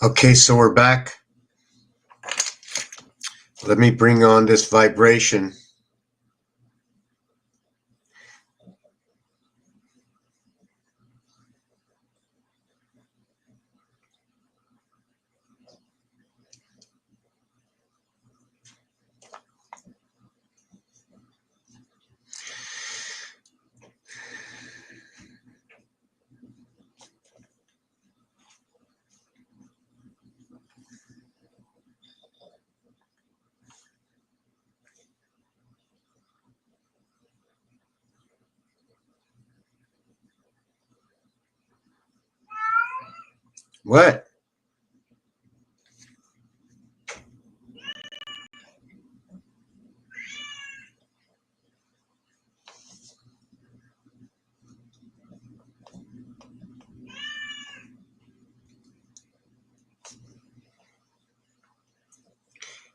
Okay, so we're back. Let me bring on this vibration. What?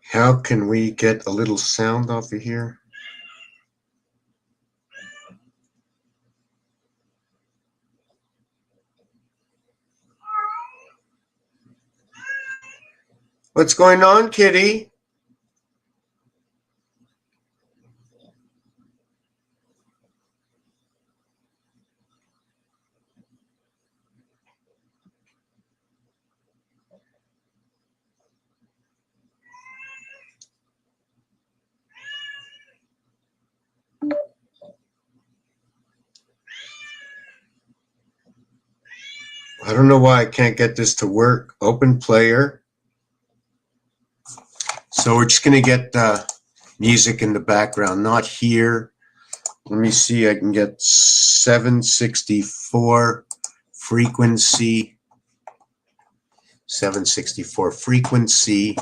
How can we get a little sound off of here? What's going on, kitty? I don't know why I can't get this to work. Open player. So we're just going to get music in the background, not here. Let me see. I can get 764 frequency. 764 frequency.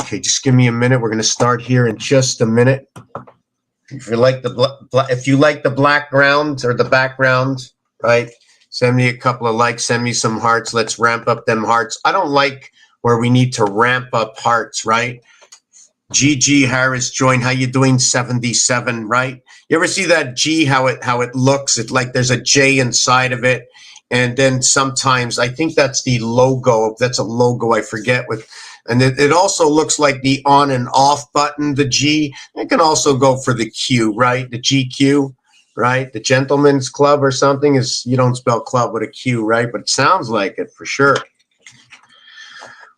Okay, just give me a minute. We're going to start here in just a minute. If you like the background or the background, right? Send me a couple of likes. Send me some hearts. Let's ramp up them hearts. I don't like where we need to ramp up hearts, right? GG Harris join. How you doing? 77, right? You ever see that G? How it looks? It's like there's a J inside of it, and then sometimes I think that's the logo. That's a logo. I forget what. And it also looks like the on and off button, the G. It can also go for the Q, right? The GQ, right? The Gentleman's Club or something is, you don't spell club with a Q, right? But it sounds like it for sure.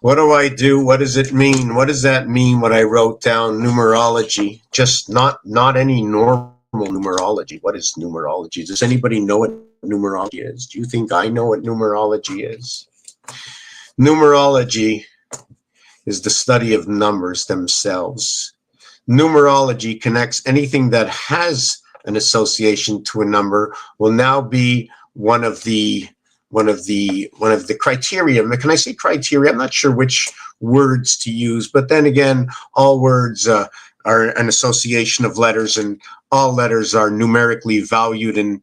What do I do? What does it mean? What does that mean, what I wrote down? Numerology, just not any normal numerology. What is numerology? Does anybody know what numerology is? Do you think I know what numerology is? Numerology is the study of numbers themselves. Numerology connects anything that has an association to a number will now be one of the criteria. Can I say criteria? I'm not sure which words to use, but then again, all words are an association of letters, and all letters are numerically valued and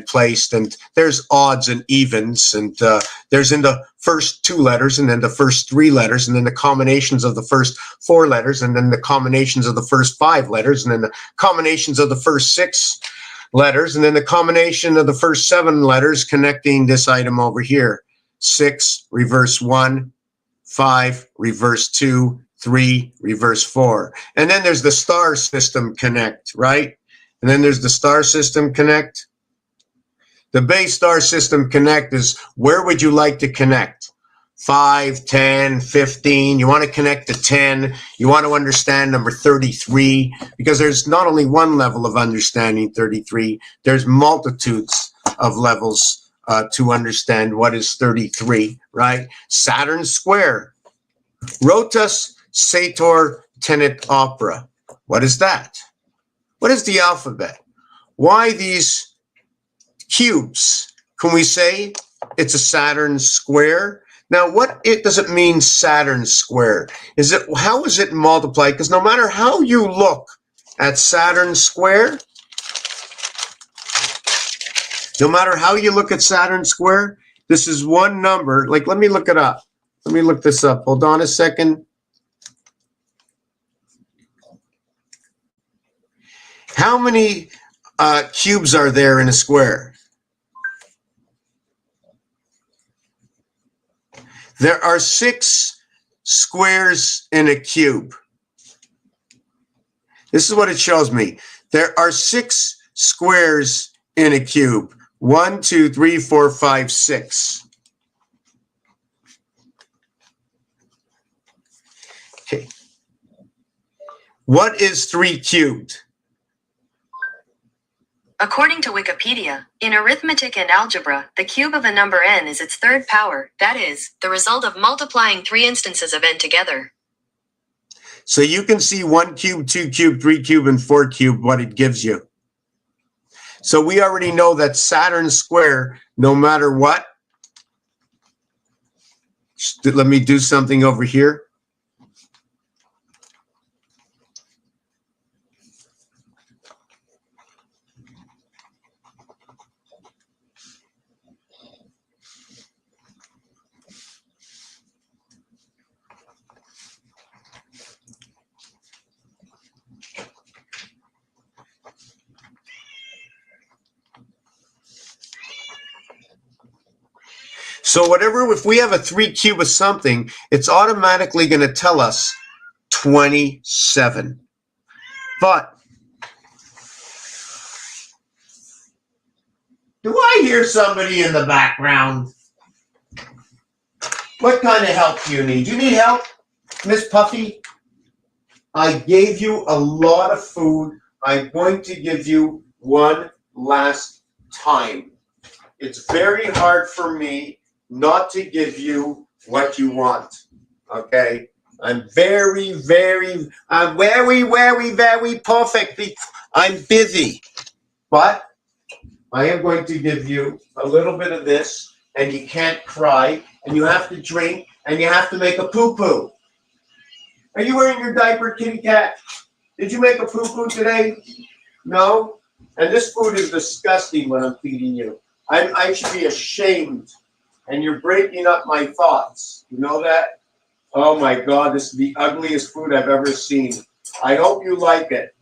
placed, and there's odds and evens, and there's in the first two letters, and then the first three letters, and then the combinations of the first four letters, and then the combinations of the first five letters, and then the combinations of the first six letters, and then the combination of the first seven letters connecting this item over here. 6, reverse 1, 5, reverse 2, 3, reverse 4. And then there's the star system connect, right? And then there's the star system connect. The base star system connect is where would you like to connect? 5, 10, 15. You want to connect to 10. You want to understand number 33, because there's not only one level of understanding 33, there's multitudes of levels to understand what is 33, right? Saturn square. Rotus Sator Tenet Opera. What is that? What is the alphabet? Why these cubes? Can we say it's a Saturn square? Now, does it mean Saturn square? How is it multiplied? Because no matter how you look at Saturn square, no matter how you look at Saturn square, this is one number. Like, let me look it up. Let me look this up. Hold on a second. How many cubes are there in a square? There are 6 squares in a cube. This is what it shows me. There are 6 squares in a cube. 1, 2, 3, 4, 5, 6. Okay. What is 3 cubed? According to Wikipedia, in arithmetic and algebra, the cube of a number n is its third power, that is, the result of multiplying 3 instances of n together. So you can see 1 cube, 2 cube, 3 cube, and 4 cube, what it gives you. So we already know that Saturn's square, no matter what, let me do something over here. So whatever, if we have a 3 cube of something, it's automatically going to tell us 27. But do I hear somebody in the background? What kind of help do you need? Do you need help, Miss Puffy? I gave you a lot of food. I'm going to give you one last time. It's very hard for me not to give you what you want. Okay? I'm very perfectly. I'm busy. But I am going to give you a little bit of this, and you can't cry, and you have to drink, and you have to make a poo-poo. Are you wearing your diaper, kitty cat? Did you make a poo-poo today? No? And this food is disgusting what I'm feeding you. I should be ashamed. And you're breaking up my thoughts. You know that? Oh my God, this is the ugliest food I've ever seen. I hope you like it.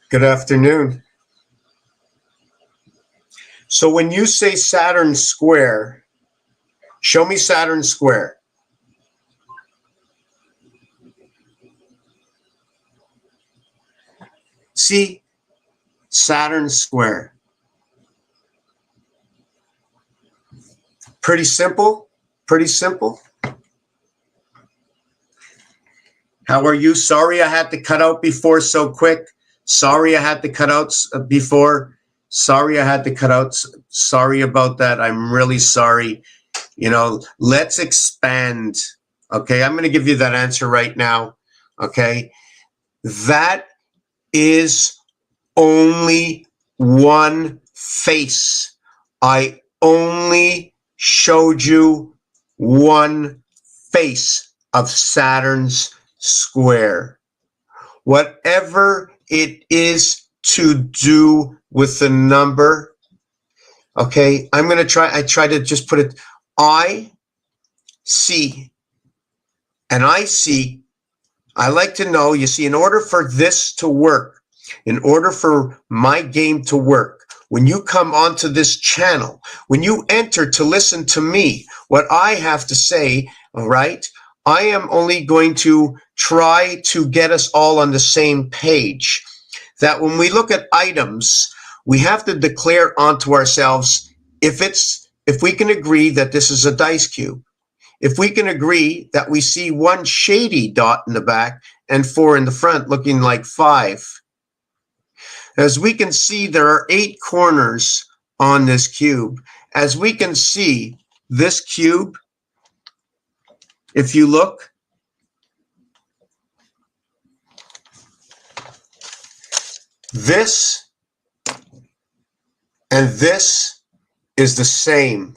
Good afternoon. So when you say Saturn square, show me Saturn square. See, Saturn square. Pretty simple, pretty simple. How are you? Sorry I had to cut out before so quick. Sorry I had to cut out before. Sorry I had to cut out. Sorry about that. I'm really sorry. You know, let's expand. Okay, I'm going to give you that answer right now. Okay, that is only one face. I only showed you one face of Saturn's square. Whatever it is to do with the number, okay, I'm going to try, I try to just put it, I see, and I see, I like to know, you see, in order for this to work, in order for my game to work, when you come onto this channel, when you enter to listen to me, what I have to say, all right, I am only going to try to get us all on the same page. That when we look at items, we have to declare onto ourselves if we can agree that this is a dice cube, if we can agree that we see one shady dot in the back and 4 in the front looking like 5. As we can see, there are 8 corners on this cube. As we can see, this cube, if you look, this and this is the same.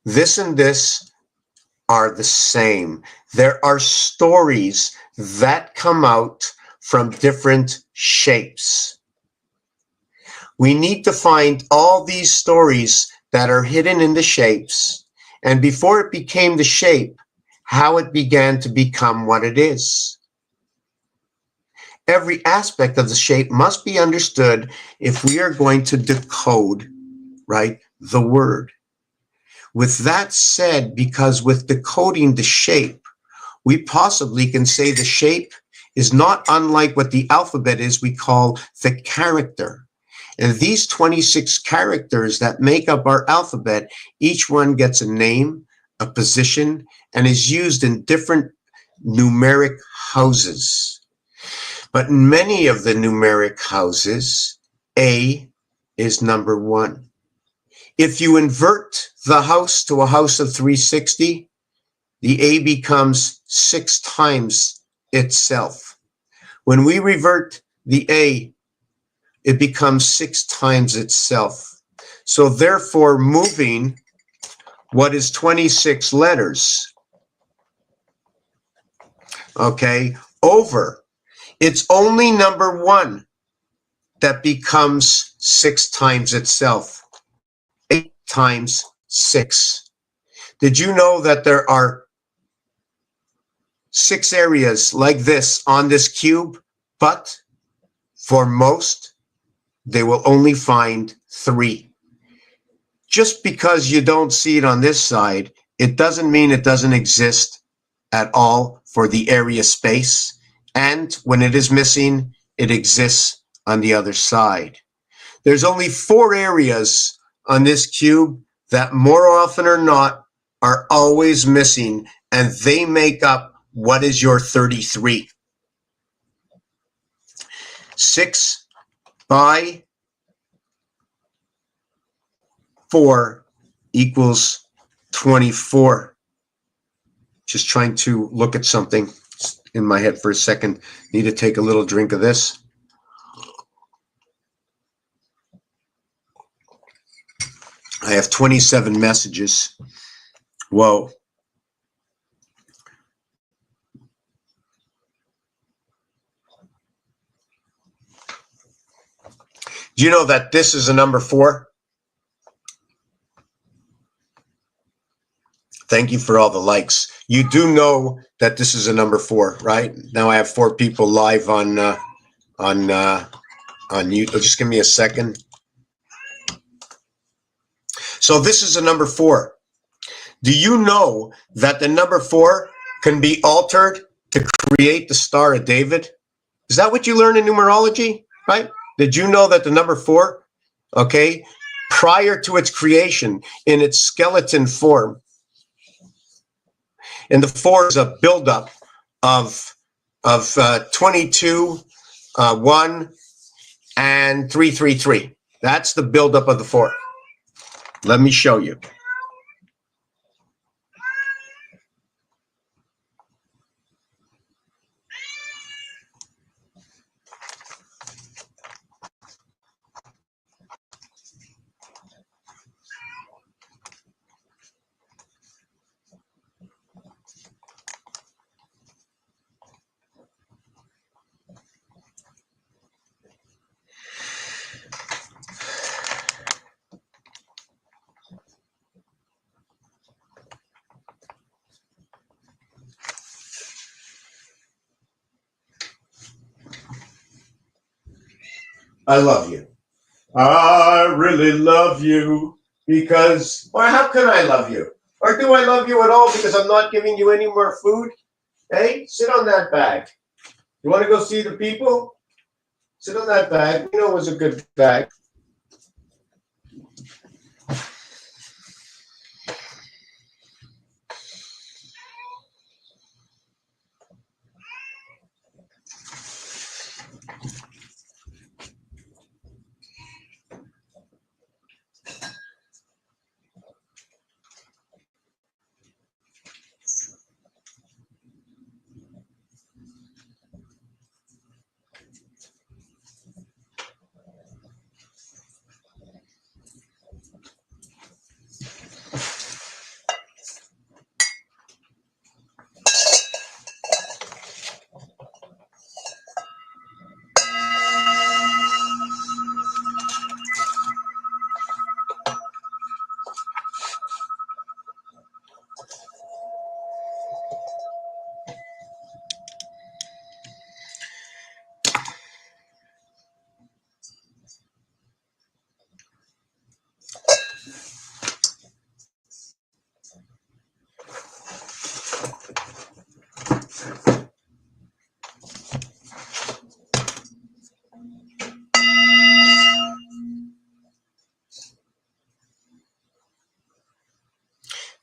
This and this are the same. There are stories that come out from different shapes. We need to find all these stories that are hidden in the shapes, and before it became the shape, how it began to become what it is. Every aspect of the shape must be understood if we are going to decode, right, the word. With that said, because with decoding the shape, we possibly can say the shape is not unlike what the alphabet is, we call the character. And these 26 characters that make up our alphabet, each one gets a name, a position, and is used in different numeric houses. But in many of the numeric houses, A is number 1. If you invert the house to a house of 360, the A becomes 6 times itself. When we revert the A, it becomes 6 times itself. So therefore, moving what is 26 letters, okay, over, it's only number 1 that becomes 6 times itself. 8 times 6. Did you know that there are 6 areas like this on this cube, but for most, they will only find 3. Just because you don't see it on this side, it doesn't mean it doesn't exist at all for the area space. And when it is missing, it exists on the other side. There's only 4 areas on this cube that more often or not are always missing, and they make up what is your 33. 6 by 4 equals 24. Just trying to look at something in my head for a second. Need to take a little drink of this. I have 27 messages. Whoa. Do you know that this is a number 4? Thank you for all the likes. You do know that this is a number 4, right? Now I have 4 people live on YouTube. Just give me a second. So this is a number 4. Do you know that the number 4 can be altered to create the Star of David? Is that what you learn in numerology, right? Did you know that the number 4, okay, prior to its creation in its skeleton form, and the 4 is a buildup of 22, 1, and 333. That's the buildup of the 4. Let me show you. I love you. I really love you because, or how can I love you? Or do I love you at all because I'm not giving you any more food? Hey, sit on that bag. You want to go see the people? Sit on that bag. You know it was a good bag.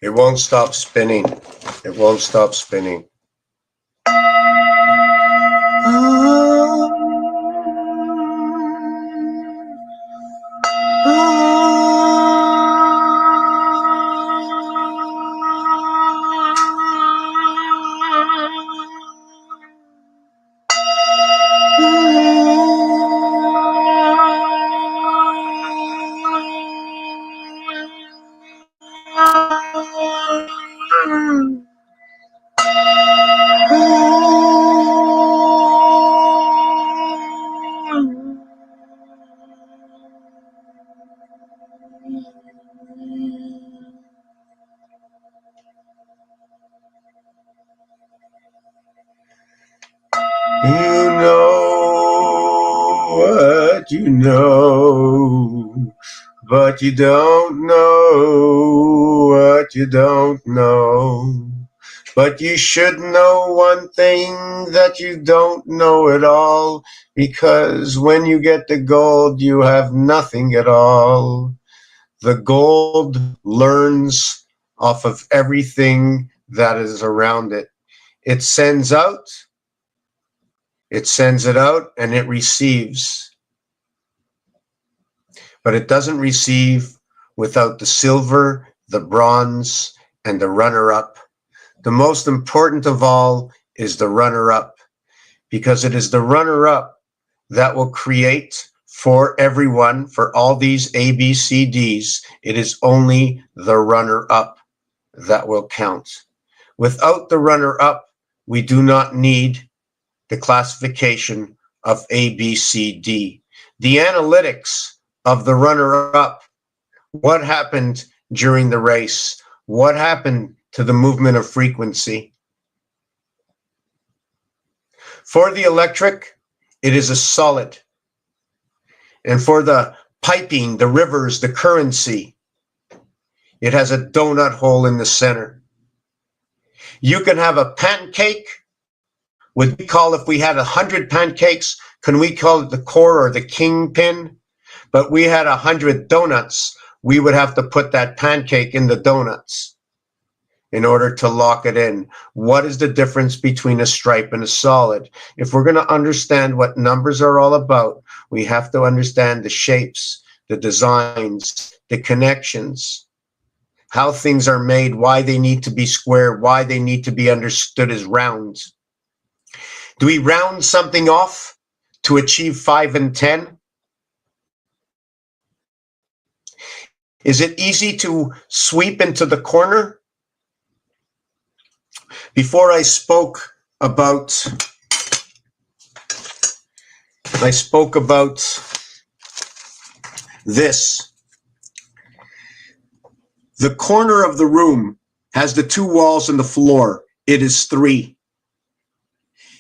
It won't stop spinning. It won't stop spinning. You know what you know, but you don't know what you don't know. But you should know one thing, that you don't know it all, because when you get the gold, you have nothing at all. The gold learns off of everything that is around it. It sends out, it sends it out, and it receives. But it doesn't receive without the silver, the bronze, and the runner-up. The most important of all is the runner-up, because it is the runner-up that will create for everyone, for all these A, B, C, Ds. It is only the runner-up that will count. Without the runner-up, we do not need the classification of A, B, C, D. The analytics of the runner-up, what happened during the race? What happened to the movement of frequency? For the electric, it is a solid. And for the piping, the rivers, the currency, it has a donut hole in the center. You can have a pancake. Would we call, if we had 100 pancakes, can we call it the core or the kingpin? But we had 100 donuts, we would have to put that pancake in the donuts in order to lock it in. What is the difference between a stripe and a solid? If we're going to understand what numbers are all about, we have to understand the shapes, the designs, the connections, how things are made, why they need to be square, why they need to be understood as rounds. Do we round something off to achieve 5 and 10? Is it easy to sweep into the corner? Before I spoke about this. The corner of the room has the 2 walls and the floor. It is 3.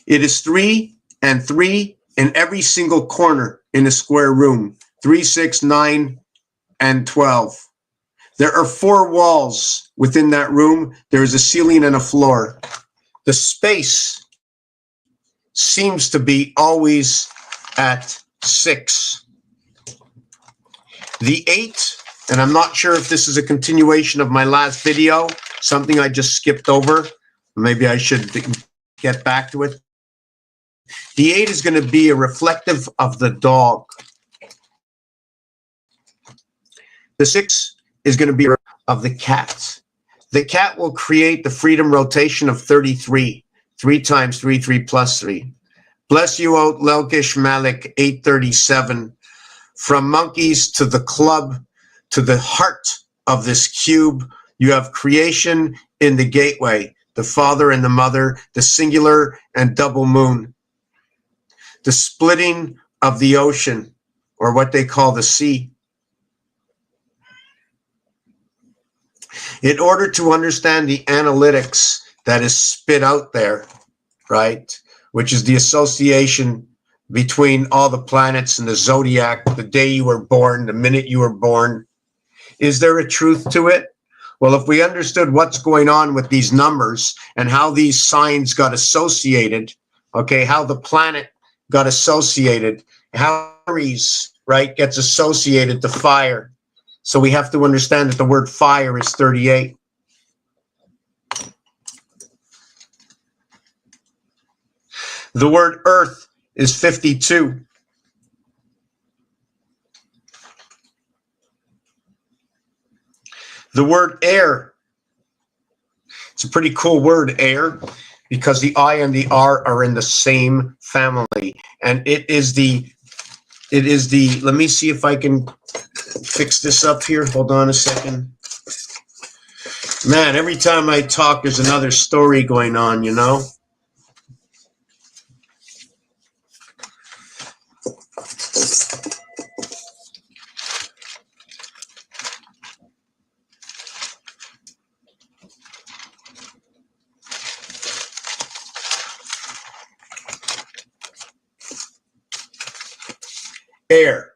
It is 3 and 3 in every single corner in a square room. 3, 6, 9, and 12. There are 4 walls within that room. There is a ceiling and a floor. The space seems to be always at 6. The 8, and I'm not sure if this is a continuation of my last video, something I just skipped over. Maybe I should get back to it. The 8 is going to be a reflective of the dog. The 6 is going to be of the cat. The cat will create the freedom rotation of 33. 3 times 3, 3 plus 3. Bless you out, Lelkish Malik, 837. From monkeys to the club to the heart of this cube, you have creation in the gateway, the father and the mother, the singular and double moon. The splitting of the ocean, or what they call the sea. In order to understand the analytics that is spit out there, right, which is the association between all the planets and the zodiac, the day you were born, the minute you were born, is there a truth to it? Well, if we understood what's going on with these numbers and how these signs got associated, okay, how the planet got associated, how Aries, right, gets associated to fire. So we have to understand that the word fire is 38. The word earth is 52. The word air, it's a pretty cool word, air, because the I and the R are in the same family. And it is the, let me see if I can fix this up here. Hold on a second. Man, every time I talk, there's another story going on, you know? Air.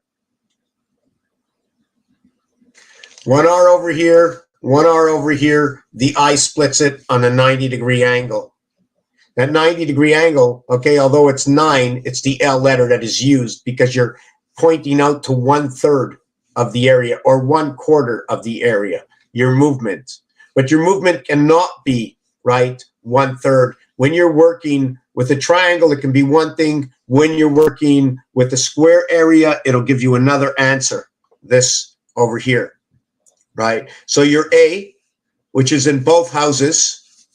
1 R over here, 1 R over here. The I splits it on a 90-degree angle. That 90-degree angle, okay, although it's 9, it's the L letter that is used because you're pointing out to 1/3 of the area or 1/4 of the area, your movement. But your movement cannot be, right, 1/3. When you're working with a triangle, it can be one thing. When you're working with a square area, it'll give you another answer, this over here, right? So your A, which is in both houses,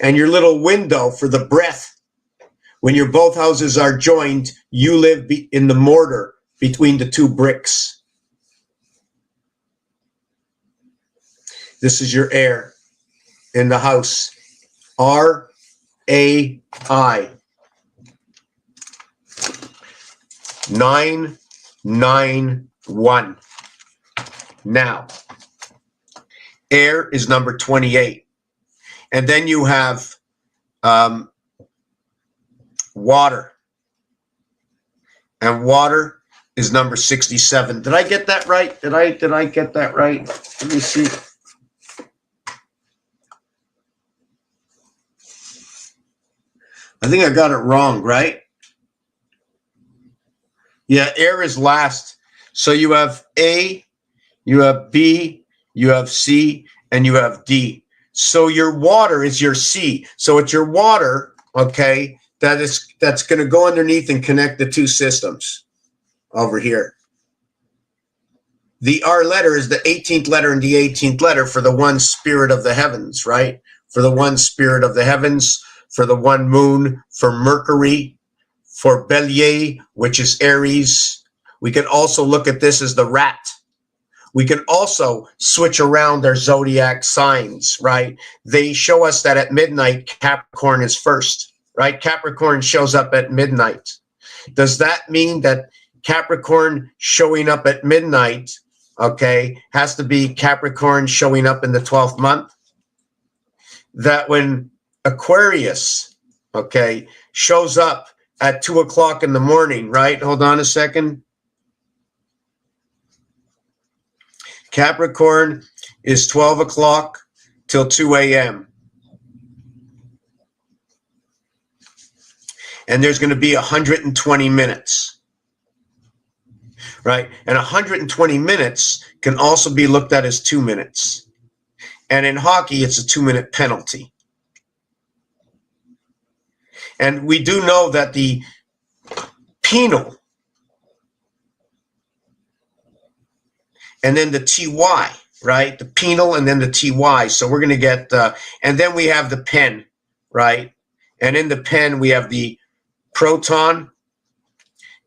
and your little window for the breath, when your both houses are joined, you live in the mortar between the two bricks. This is your air in the house. R-A-I. 991. Now, air is number 28. And then you have water. And water is number 67. Did I get that right? Did I get that right? Let me see. I think I got it wrong, right? Yeah, air is last. So you have A, you have B, you have C, and you have D. So your water is your C. So it's your water, okay, that's going to go underneath and connect the two systems over here. The R letter is the 18th letter and the 18th letter for the one spirit of the heavens, right? For the one spirit of the heavens, for the one moon, for Mercury, for Bélier, which is Aries. We can also look at this as the rat. We can also switch around their zodiac signs, right? They show us that at midnight, Capricorn is first, right? Capricorn shows up at midnight. Does that mean that Capricorn showing up at midnight, okay, has to be Capricorn showing up in the 12th month? That when Aquarius, okay, shows up at 2 o'clock in the morning, right? Hold on a second. Capricorn is 12 o'clock till 2 a.m. And there's going to be 120 minutes, right? And 120 minutes can also be looked at as 2 minutes. And in hockey, it's a 2-minute penalty. And we do know that the penal and then the TY, right? The penal and then the TY. So we're going to get, and then we have the pen, right? And in the pen, we have the proton,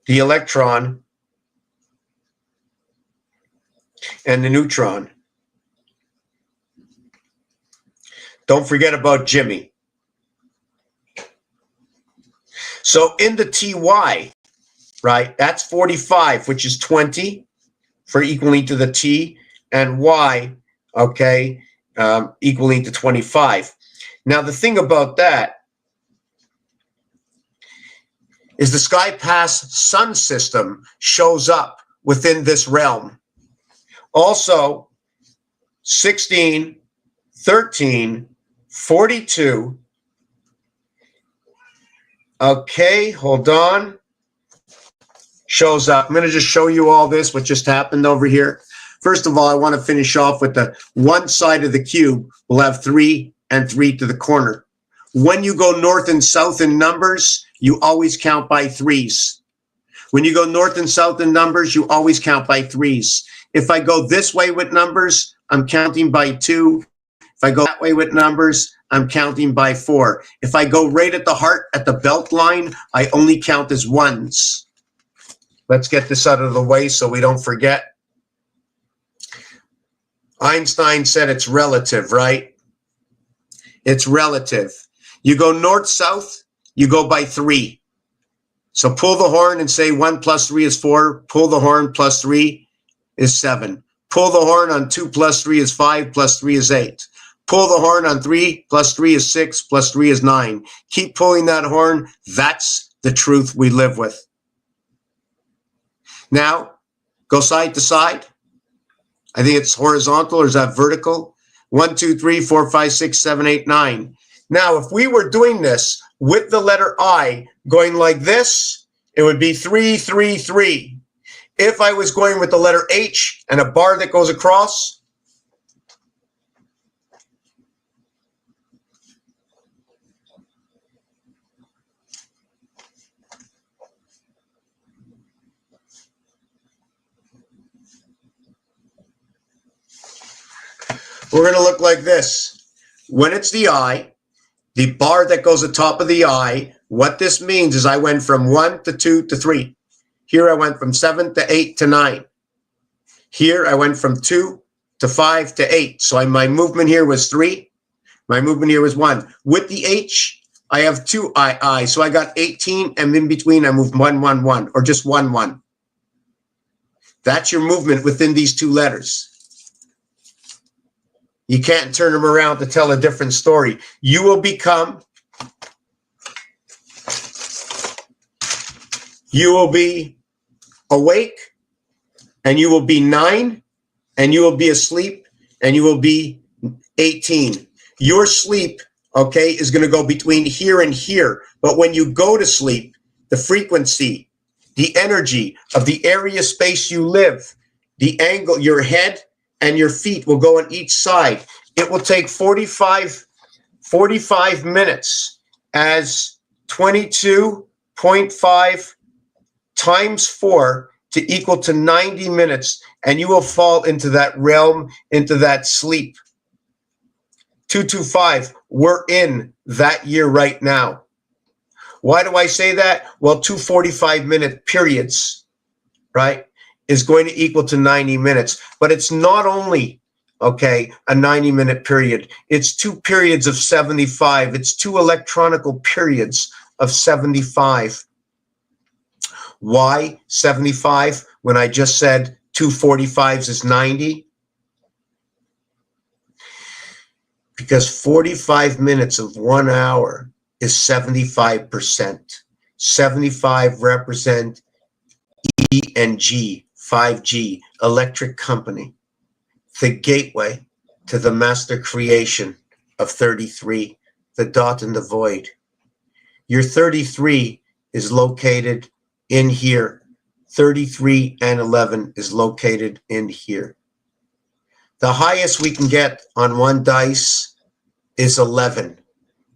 the electron, and the neutron. Don't forget about Jimmy. So in the TY, right, that's 45, which is 20 for equaling to the T, and Y, okay, equaling to 25. Now, the thing about that is the sky pass sun system shows up within this realm. Also, 16, 13, 42. Okay, hold on. Shows up. I'm going to just show you all this, what just happened over here. First of all, I want to finish off with the one side of the cube will have 3 and 3 to the corner. When you go north and south in numbers, you always count by threes. When you go north and south in numbers, you always count by threes. If I go this way with numbers, I'm counting by 2. If I go that way with numbers, I'm counting by 4. If I go right at the heart, at the belt line, I only count as ones. Let's get this out of the way so we don't forget. Einstein said it's relative, right? It's relative. You go north-south, you go by 3. So pull the horn and say 1 plus 3 is 4. Pull the horn plus 3 is 7. Pull the horn on 2 plus 3 is 5 plus 3 is 8. Pull the horn on 3 plus 3 is 6 plus 3 is 9. Keep pulling that horn. That's the truth we live with. Now, go side to side. I think it's horizontal, or is that vertical? 1, 2, 3, 4, 5, 6, 7, 8, 9. Now, if we were doing this with the letter I going like this, it would be 3, 3, 3. If I was going with the letter H and a bar that goes across, we're going to look like this. When it's the I, the bar that goes atop of the I, what this means is I went from 1 to 2 to 3. Here I went from 7 to 8 to 9. Here I went from 2 to 5 to 8. So my movement here was 3. My movement here was 1. With the H, I have 2 I. So I got 18, and in between I moved 1, 1, 1, or just 1, 1. That's your movement within these 2 letters. You can't turn them around to tell a different story. You will become, you will be awake, and you will be 9, and you will be asleep, and you will be 18. Your sleep, okay, is going to go between here and here. But when you go to sleep, the frequency, the energy of the area space you live, the angle, your head and your feet will go on each side. It will take 45 minutes as 22.5 times 4 to equal to 90 minutes, and you will fall into that realm, into that sleep. 225, we're in that year right now. Why do I say that? Well, 2 45-minute periods, right, is going to equal to 90 minutes. But it's not only, okay, a 90-minute period. It's 2 periods of 75. It's 2 electronical periods of 75. Why 75 when I just said 2 45s is 90? Because 45 minutes of 1 hour is 75%. 75 represent E and G, 5G, electric company, the gateway to the master creation of 33, the dot and the void. Your 33 is located in here. 33 and 11 is located in here. The highest we can get on one dice is 11,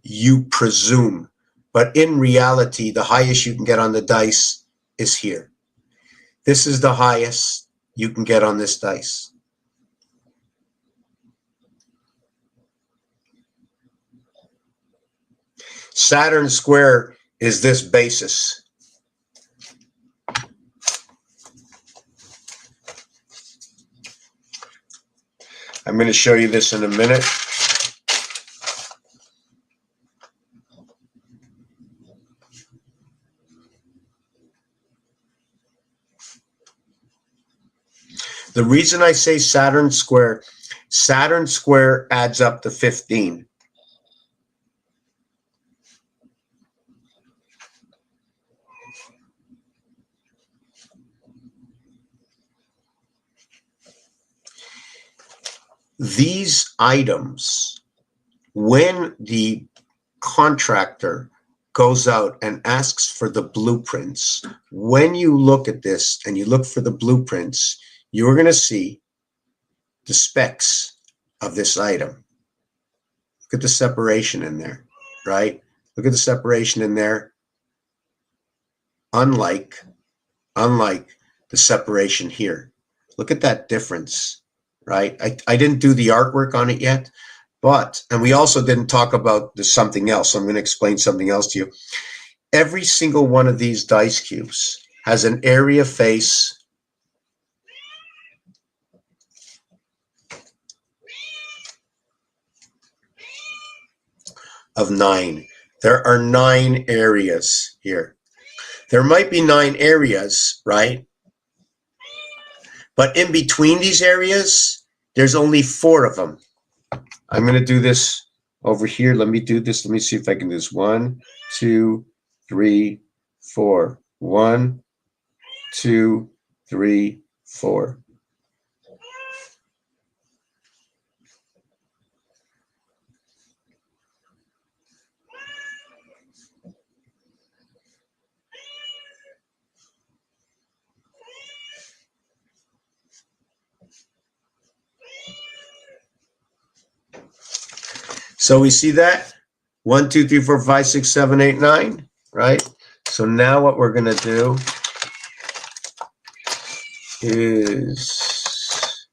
you presume. But in reality, the highest you can get on the dice is here. This is the highest you can get on this dice. Saturn square is this basis. I'm going to show you this in a minute. The reason I say Saturn square adds up to 15. These items, when the contractor goes out and asks for the blueprints, when you look at this and you look for the blueprints, you're going to see the specs of this item. Look at the separation in there, right? Look at the separation in there. unlike the separation here. Look at that difference, right? I didn't do the artwork on it yet, but, and we also didn't talk about something else. So I'm going to explain something else to you. Every single one of these dice cubes has an area face of 9. There are 9 areas here. There might be 9 areas, right? But in between these areas, there's only 4 of them. I'm going to do this over here. Let me do this. Let me see if I can do this. 1, 2, 3, 4. 1, 2, 3, 4. So we see that 1, 2, 3, 4, 5, 6, 7, 8, 9, right? So now what we're going to do is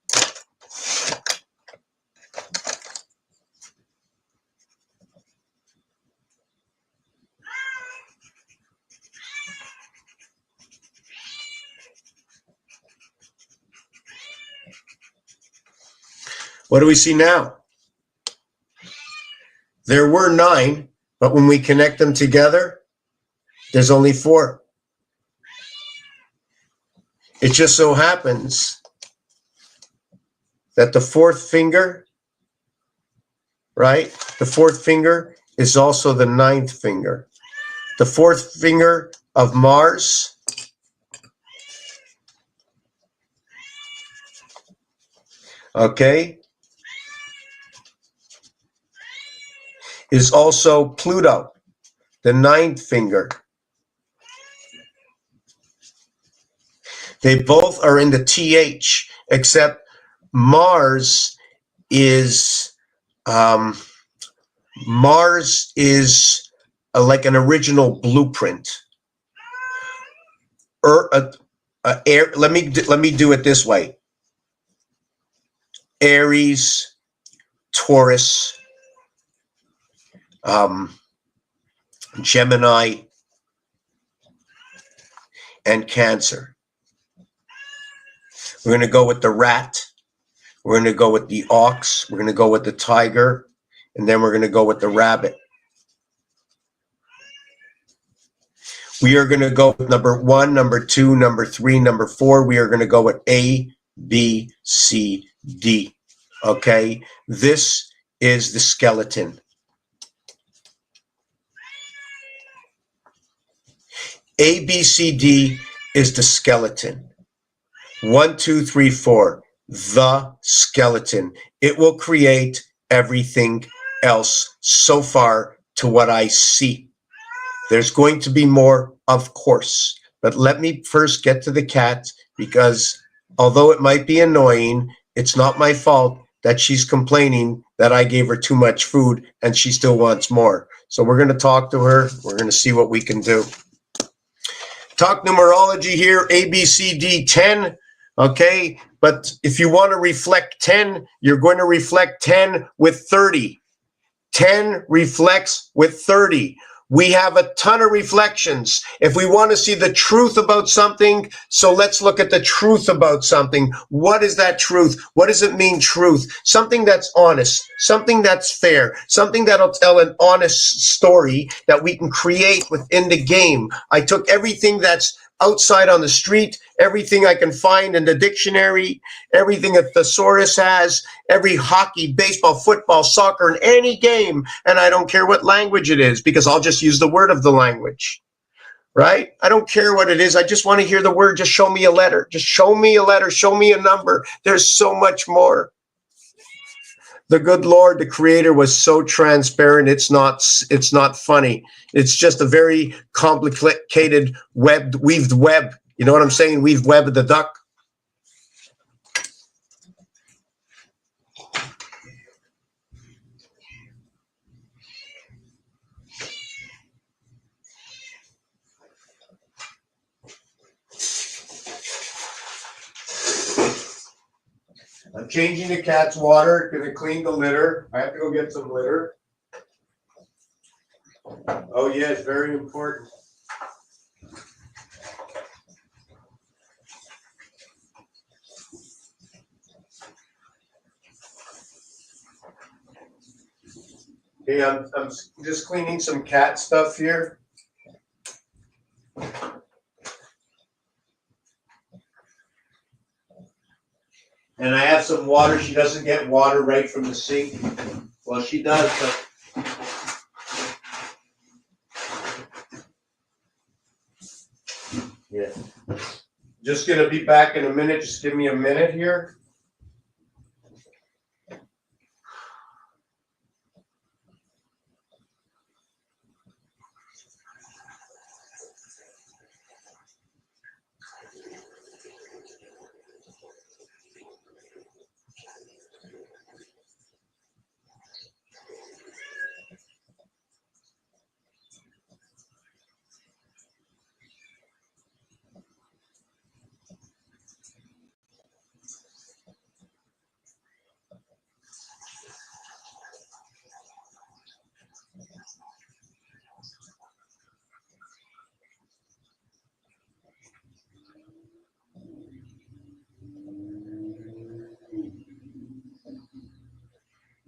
what do we see now? There were 9, but when we connect them together, there's only 4. It just so happens that the 4th finger, right? The 4th finger is also the 9th finger. The 4th finger of Mars okay, is also Pluto, the 9th finger. They both are in the TH, except Mars is like an original blueprint. Let me do it this way. Aries, Taurus, Gemini, and Cancer. We're going to go with the rat. We're going to go with the ox. We're going to go with the tiger. And then we're going to go with the rabbit. We are going to go with number 1, number 2, number 3, number 4. We are going to go with A, B, C, D. Okay? This is the skeleton. A, B, C, D is the skeleton. 1, 2, 3, 4. The skeleton. It will create everything else so far to what I see. There's going to be more, of course. But let me first get to the cat, because although it might be annoying, it's not my fault that she's complaining that I gave her too much food and she still wants more. So we're going to talk to her. We're going to see what we can do. Talk numerology here, A, B, C, D, 10. Okay, but if you want to reflect 10, you're going to reflect 10 with 30. 10 reflects with 30. We have a ton of reflections. If we want to see the truth about something, so let's look at the truth about something. What is that truth? What does it mean, truth? Something that's honest, something that's fair, something that'll tell an honest story that we can create within the game. I took everything that's outside on the street, everything I can find in the dictionary, everything a thesaurus has, every hockey, baseball, football, soccer, in any game, and I don't care what language it is, because I'll just use the word of the language, right? I don't care what it is. I just want to hear the word. Just show me a letter. Just show me a letter. Show me a number. There's so much more. The good Lord, the Creator, was so transparent. It's not funny. It's just a very complicated weaved web. You know what I'm saying? Weaved web of the duck. I'm changing the cat's water. Gonna clean the litter. I have to go get some litter. Oh yes, very important. Okay, I'm just cleaning some cat stuff here. And I have some water. She doesn't get water right from the sink. Well, she does, but yeah. Just gonna be back in a minute. Just give me a minute here.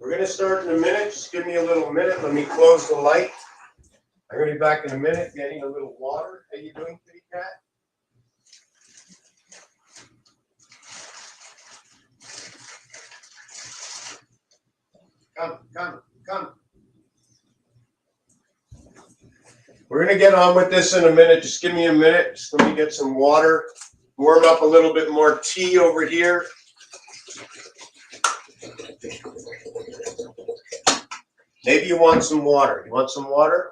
We're going to start in a minute. Just give me a little minute. Let me close the light. I'm going to be back in a minute getting a little water. How you doing, kitty cat? Come. We're going to get on with this in a minute. Just give me a minute. Just let me get some water. Warm up a little bit more tea over here. Maybe you want some water. You want some water?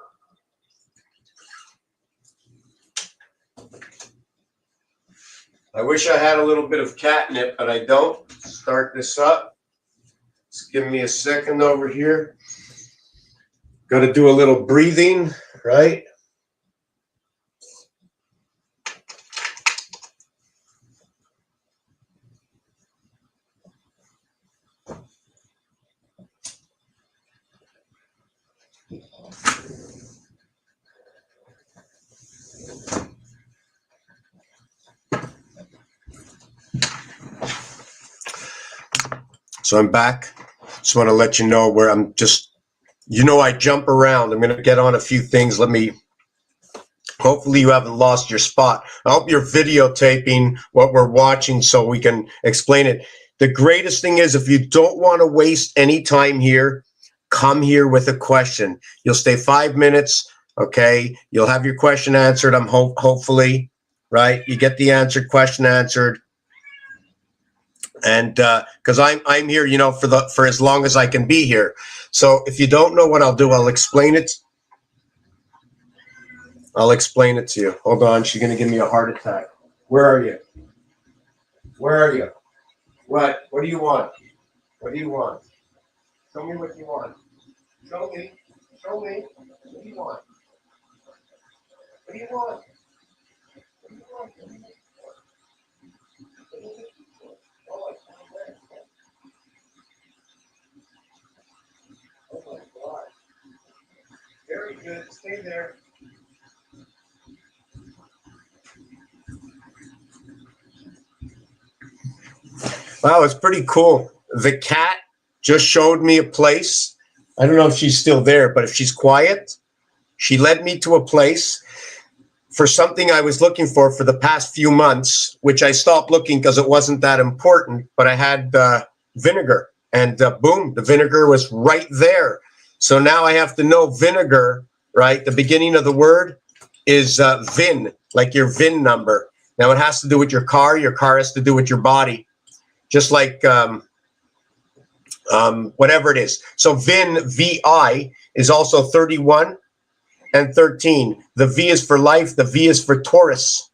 I wish I had a little bit of catnip, but I don't. Start this up. Just give me a second over here. Got to do a little breathing, right? So I'm back. Just want to let you know where I'm just, I jump around. I'm going to get on a few things. Hopefully you haven't lost your spot. I hope you're videotaping what we're watching so we can explain it. The greatest thing is if you don't want to waste any time here, come here with a question. You'll stay 5 minutes, okay? You'll have your question answered, hopefully, right? You get the question answered. And because I'm here, for as long as I can be here. So if you don't know what I'll do, I'll explain it. I'll explain it to you. Hold on, she's gonna give me a heart attack. Where are you? Where are you? What? What do you want? What do you want? Show me what you want. Show me. Show me. What do you want? What do you want? What do you want? Oh my God. Very good. Stay there. Wow, it's pretty cool. The cat just showed me a place. I don't know if she's still there, but if she's quiet, she led me to a place for something I was looking for the past few months, which I stopped looking because it wasn't that important, but I had vinegar, and boom, the vinegar was right there. So now I have to know vinegar, right? The beginning of the word is VIN, like your VIN number. Now it has to do with your car has to do with your body. Just like whatever it is. So VIN, VI, is also 31 and 13. The V is for life. The V is for Taurus.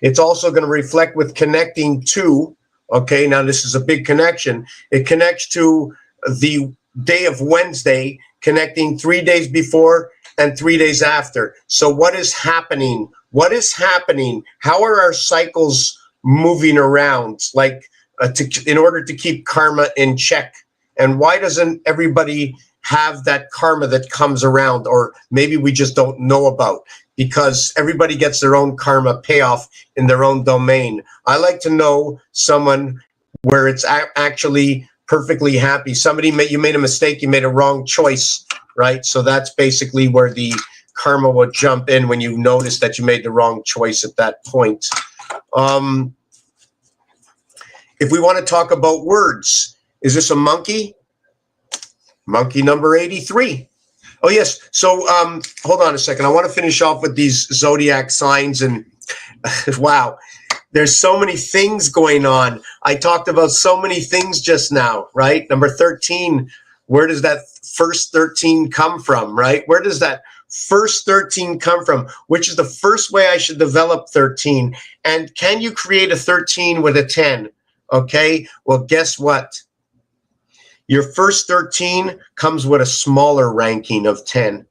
It's also going to reflect with connecting to, okay, now this is a big connection. It connects to the day of Wednesday, connecting 3 days before and 3 days after. So what is happening? What is happening? How are our cycles moving around? Like, in order to keep karma in check. And why doesn't everybody have that karma that comes around? Or maybe we just don't know about, because everybody gets their own karma payoff in their own domain. I like to know someone where it's actually perfectly happy. You made a mistake, you made a wrong choice, right? So that's basically where the karma will jump in, when you notice that you made the wrong choice at that point. If we want to talk about words, is this a monkey? Monkey number 83. Oh, yes. So hold on a second. I want to finish off with these zodiac signs. And wow, there's so many things going on. I talked about so many things just now, right? Number 13, where does that first 13 come from, right? Where does that first 13 come from? Which is the first way I should develop 13? And can you create a 13 with a 10? Okay, well, guess what? Your first 13 comes with a smaller ranking of 10.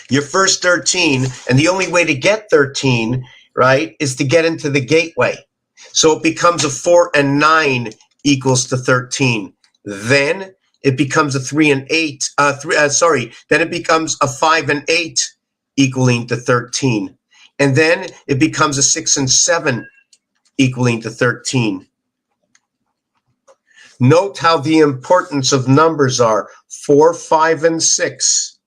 Your first 13, and the only way to get 13, right, is to get into the gateway. So it becomes a 4 and 9 equals to 13. Then it becomes a 3 and 8. Then it becomes a 5 and 8 equaling to 13. And then it becomes a 6 and 7 equaling to 13. Note how the importance of numbers are. 4, 5, and 6.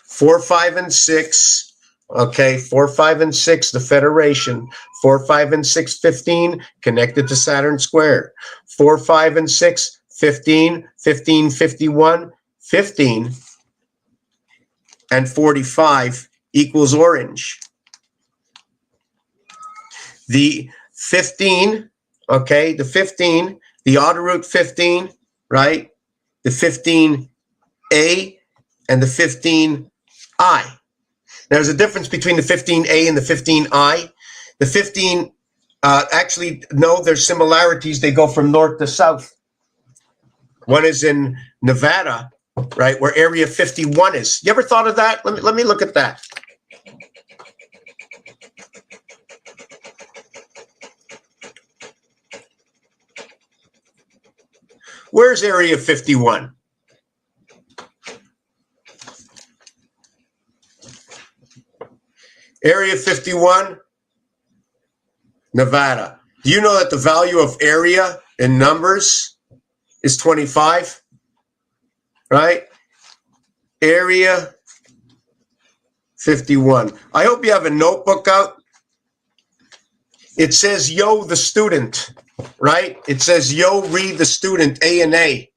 4, 5, and 6. Okay, 4, 5, and 6, the Federation. 4, 5, and 6, 15, connected to Saturn Square. 4, 5, and 6, 15, 15, 51, 15, and 45 equals orange. The 15, okay, the 15, the odd root 15, right? The 15A and the 15I. There's a difference between the 15A and the 15I. The 15, actually, no, there's similarities. They go from north to south. One is in Nevada, right, where Area 51 is. You ever thought of that? Let me look at that. Where's Area 51? Area 51, Nevada. Do you know that the value of area in numbers is 25? Right? Area 51. I hope you have a notebook out. It says, yo, the student, right? It says, yo, read the student, A and A.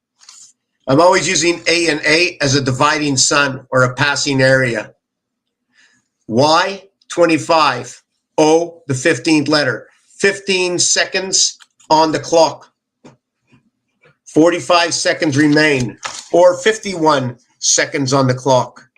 I'm always using A and A as a dividing sun or a passing area. Why? 25. O, the 15th letter. 15 seconds on the clock. 45 seconds remain, or 51 seconds on the clock.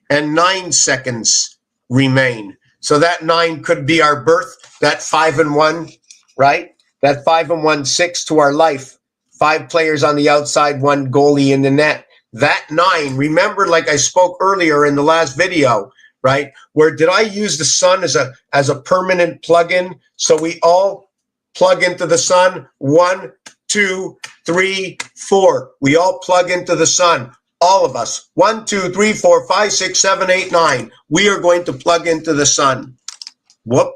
And 9 seconds remain. So that 9 could be our birth, that 5 and 1, right? That 5 and 1, 6 to our life. 5 players on the outside, 1 goalie in the net. That 9, remember, like I spoke earlier in the last video, right? Where did I use the sun as a permanent plug-in? So we all plug into the sun. 1, 2, 3, 4. We all plug into the sun. All of us. 1, 2, 3, 4, 5, 6, 7, 8, 9. We are going to plug into the sun. Whoop.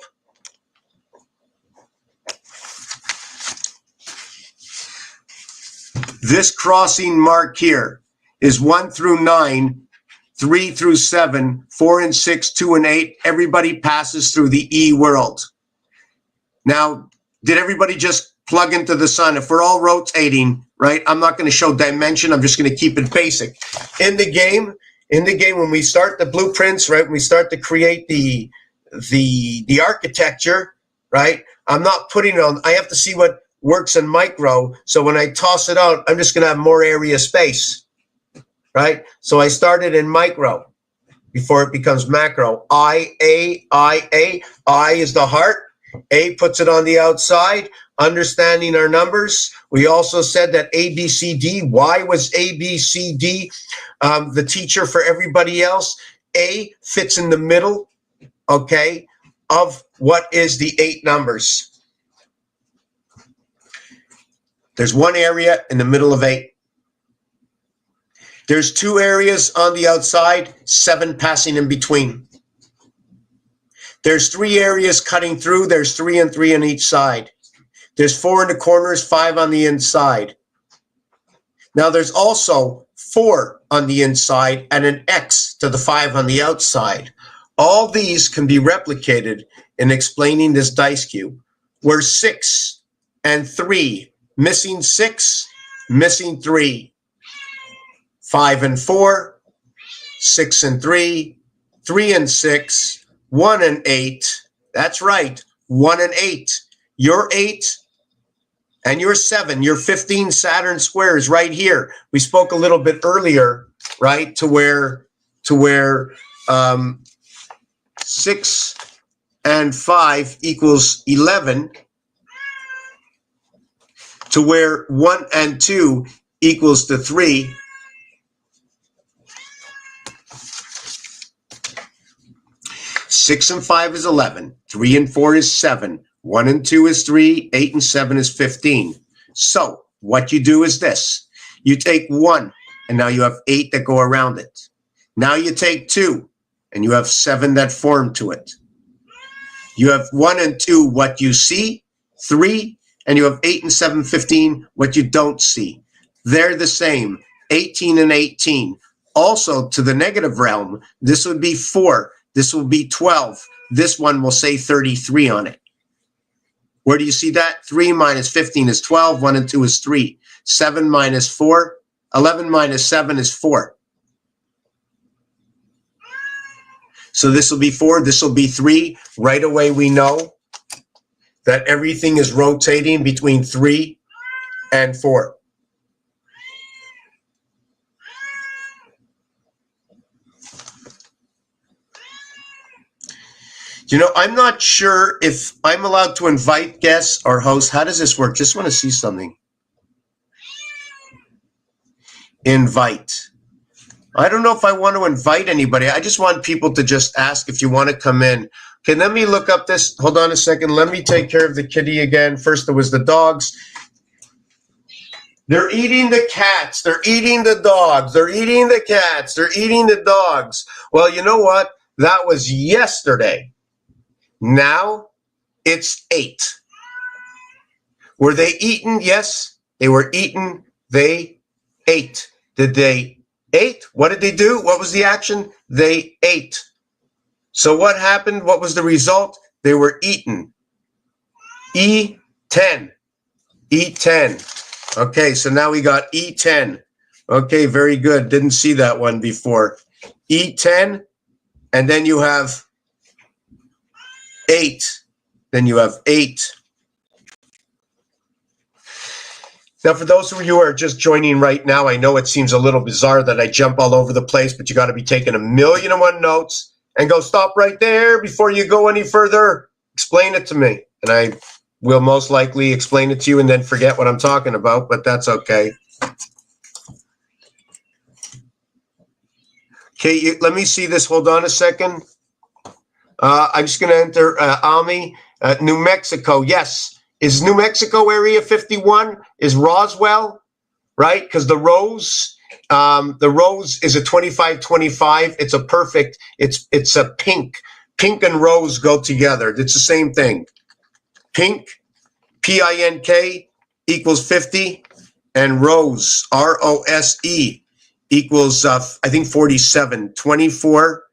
This crossing mark here is 1 through 9, 3 through 7, 4 and 6, 2 and 8. Everybody passes through the E world. Now, did everybody just plug into the sun? If we're all rotating, right? I'm not going to show dimension. I'm just going to keep it basic. In the game, when we start the blueprints, right? When we start to create the architecture, right? I'm not putting it on. I have to see what works in micro. So when I toss it out, I'm just going to have more area space, right? So I started in micro before it becomes macro. I, A. I is the heart. A puts it on the outside. Understanding our numbers. We also said that A, B, C, D. Why was A, B, C, D the teacher for everybody else? A fits in the middle, okay? of what is the 8 numbers. There's one area in the middle of 8. There's 2 areas on the outside, 7 passing in between. There's 3 areas cutting through. There's 3 and 3 on each side. There's 4 in the corners, 5 on the inside. Now there's also 4 on the inside and an X to the 5 on the outside. All these can be replicated in explaining this dice cube, where 6 and 3, missing 6, missing 3. 5 and 4, 6 and 3, 3 and 6, 1 and 8. That's right, 1 and 8. Your 8 and your 7, your 15 Saturn squares right here. We spoke a little bit earlier, right, to where 6 and 5 equals 11, to where 1 and 2 equals to 3. 6 and 5 is 11. 3 and 4 is 7. 1 and 2 is 3. 8 and 7 is 15. So what you do is this. You take 1, and now you have 8 that go around it. Now you take 2, and you have 7 that form to it. You have 1 and 2, what you see, 3, and you have 8 and 7, 15, what you don't see. They're the same, 18 and 18. Also, to the negative realm, this would be 4. This will be 12. This one will say 33 on it. Where do you see that? 3 minus 15 is 12. 1 and 2 is 3. 7 minus 4. 11 minus 7 is 4. So this will be 4. This will be 3. Right away we know that everything is rotating between 3 and 4. You know, I'm not sure if I'm allowed to invite guests or hosts. How does this work? Just want to see something. Invite. I don't know if I want to invite anybody. I just want people to just ask if you want to come in. Okay, let me look up this. Hold on a second. Let me take care of the kitty again. First, there was the dogs. They're eating the cats. They're eating the dogs. They're eating the cats. They're eating the dogs. Well, you know what? That was yesterday. Now it's 8. Were they eaten? Yes, they were eaten. They ate. Did they ate? What did they do? What was the action? They ate. So what happened? What was the result? They were eaten. E10. E10. Okay, so now we got E10. Okay, very good. Didn't see that one before. E10, and then you have 8. Then you have 8. Now, for those of you who are just joining right now, I know it seems a little bizarre that I jump all over the place, but you got to be taking 1,000,001 notes and go stop right there before you go any further. Explain it to me, and I will most likely explain it to you and then forget what I'm talking about, but that's okay. Okay, let me see this. Hold on a second. I'm just going to enter Ami, New Mexico. Yes. Is New Mexico Area 51? Is Roswell, right? Because the rose is a 25-25. It's a perfect, it's a pink. Pink and rose go together. It's the same thing. Pink, P-I-N-K, equals 50. And rose, R-O-S-E, equals, I think, 47. 24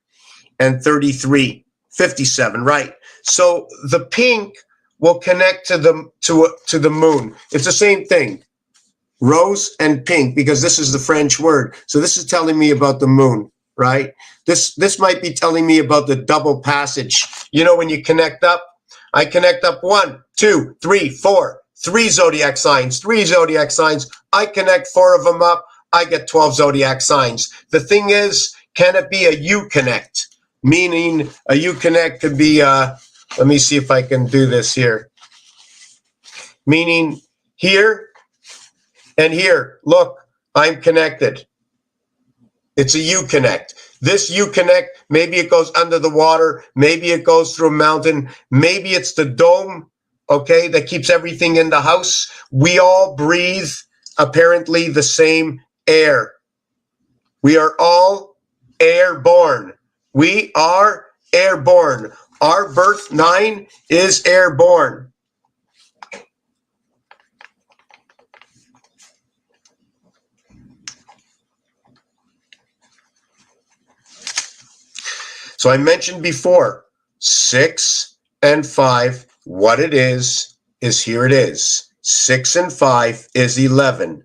and 33. 57, right? So the pink will connect to the moon. It's the same thing, rose and pink, because this is the French word. So this is telling me about the moon, right? This might be telling me about the double passage. You know, when you connect up, I connect up 1, 2, 3, 4, 3 zodiac signs, 3 zodiac signs. I connect 4 of them up. I get 12 zodiac signs. The thing is, can it be a U connect? Meaning a U connect could be, let me see if I can do this here. Meaning here and here, look, I'm connected. It's a U-connect. This U-connect, maybe it goes under the water, maybe it goes through a mountain, maybe it's the dome, okay, that keeps everything in the house. We all breathe, apparently, the same air. We are all airborne. We are airborne. Our birth 9 is airborne. So I mentioned before, 6 and 5, what it is here it is. 6 and 5 is 11.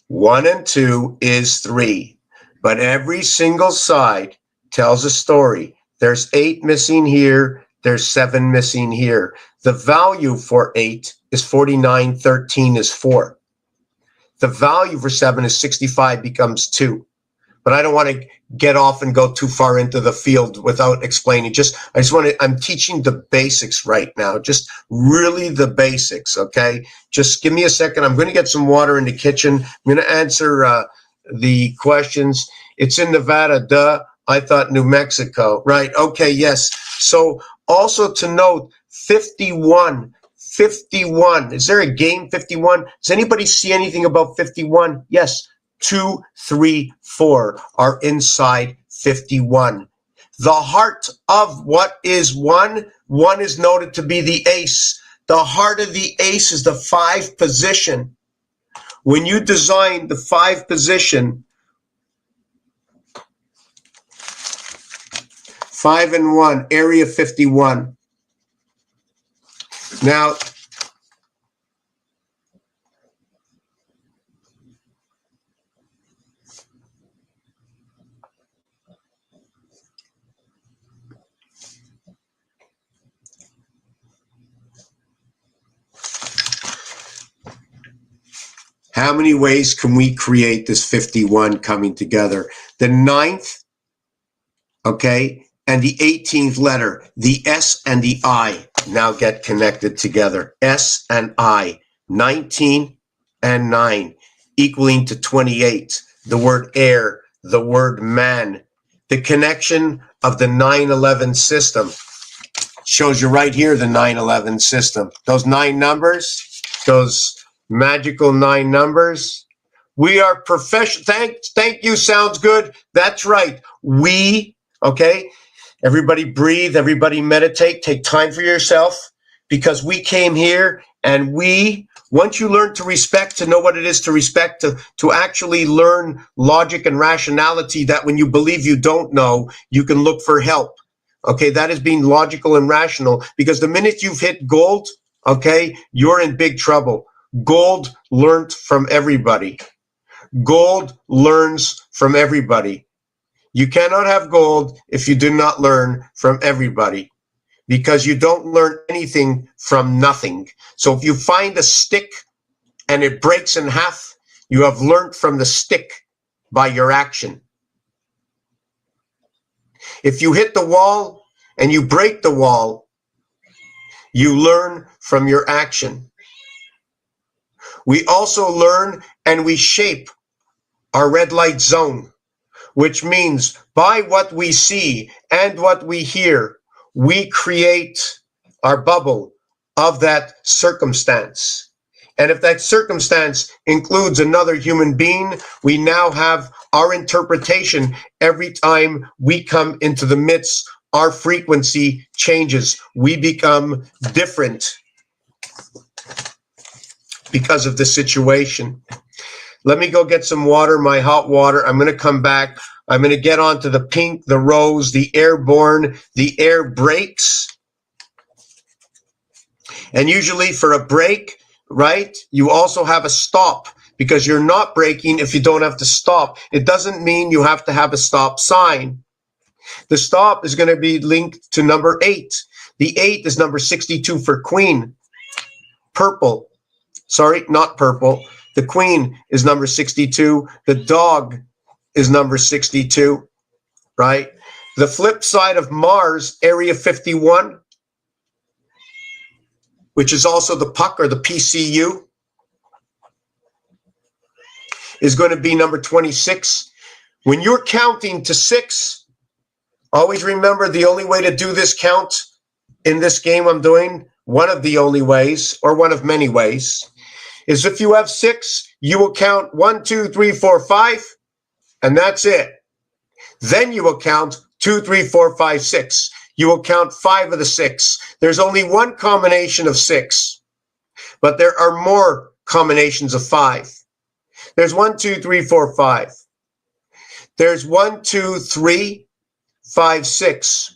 1 and 2 is 3. But every single side tells a story. There's 8 missing here. There's 7 missing here. The value for 8 is 49. 13 is 4. The value for 7 is 65, becomes 2. But I don't want to get off and go too far into the field without explaining. I'm teaching the basics right now, just really the basics, okay? Just give me a second. I'm going to get some water in the kitchen. I'm going to answer the questions. It's in Nevada, duh. I thought New Mexico, right? Okay, yes. So also to note, 51. 51. Is there a game 51? Does anybody see anything about 51? Yes. 2, 3, 4 are inside 51. The heart of what is 1? 1 is noted to be the ace. The heart of the ace is the 5 position. When you design the 5 position, 5 and 1, area 51. Now, how many ways can we create this 51 coming together? The 9th, okay, and the 18th letter, the S and the I, now get connected together. S and I, 19 and 9, equaling to 28. The word air, the word man. The connection of the 9/11 system shows you right here, the 9/11 system. Those 9 numbers, those magical 9 numbers. We are professional. Thank you. Sounds good. That's right. We, okay. Everybody breathe. Everybody meditate. Take time for yourself, because we came here and once you learn to respect, to know what it is to respect, to actually learn logic and rationality, that when you believe you don't know, you can look for help. Okay. That is being logical and rational, because the minute you've hit gold, okay, you're in big trouble. Gold learned from everybody. Gold learns from everybody. You cannot have gold if you do not learn from everybody, because you don't learn anything from nothing. So if you find a stick and it breaks in half, you have learned from the stick by your action. If you hit the wall and you break the wall, you learn from your action. We also learn and we shape our red light zone, which means by what we see and what we hear, we create our bubble of that circumstance. And if that circumstance includes another human being, we now have our interpretation. Every time we come into the midst, our frequency changes. We become different because of the situation. Let me go get some water, my hot water. I'm going to come back. I'm going to get onto the pink, the rose, the airborne, the air brakes. And usually for a break, right, you also have a stop, because you're not braking if you don't have to stop. It doesn't mean you have to have a stop sign. The stop is going to be linked to number 8. The 8 is number 62 for queen. Purple. Sorry, not purple. The queen is number 62. The dog is number 62, right? The flip side of Mars, area 51, which is also the puck or the PCU, is going to be number 26, When you're counting to 6, always remember the only way to do this count in this game I'm doing, one of the only ways, or one of many ways, is if you have 6, you will count 1, 2, 3, 4, 5, and that's it. Then you will count 2, 3, 4, 5, 6. You will count 5 of the 6. There's only one combination of 6, but there are more combinations of 5. There's 1, 2, 3, 4, 5. There's 1, 2, 3, 5, 6.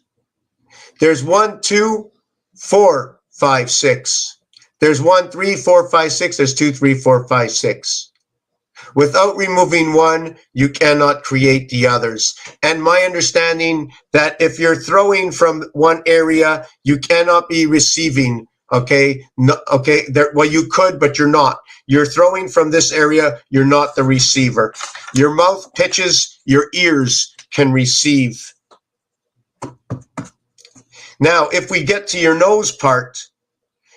There's 1, 2, 4, 5, 6. There's 1, 3, 4, 5, 6. There's 2, 3, 4, 5, 6. Without removing one, you cannot create the others. And my understanding that if you're throwing from one area, you cannot be receiving. Okay, no, okay. Well, you could, but you're not. You're throwing from this area. You're not the receiver. Your mouth pitches. Your ears can receive. Now, if we get to your nose part,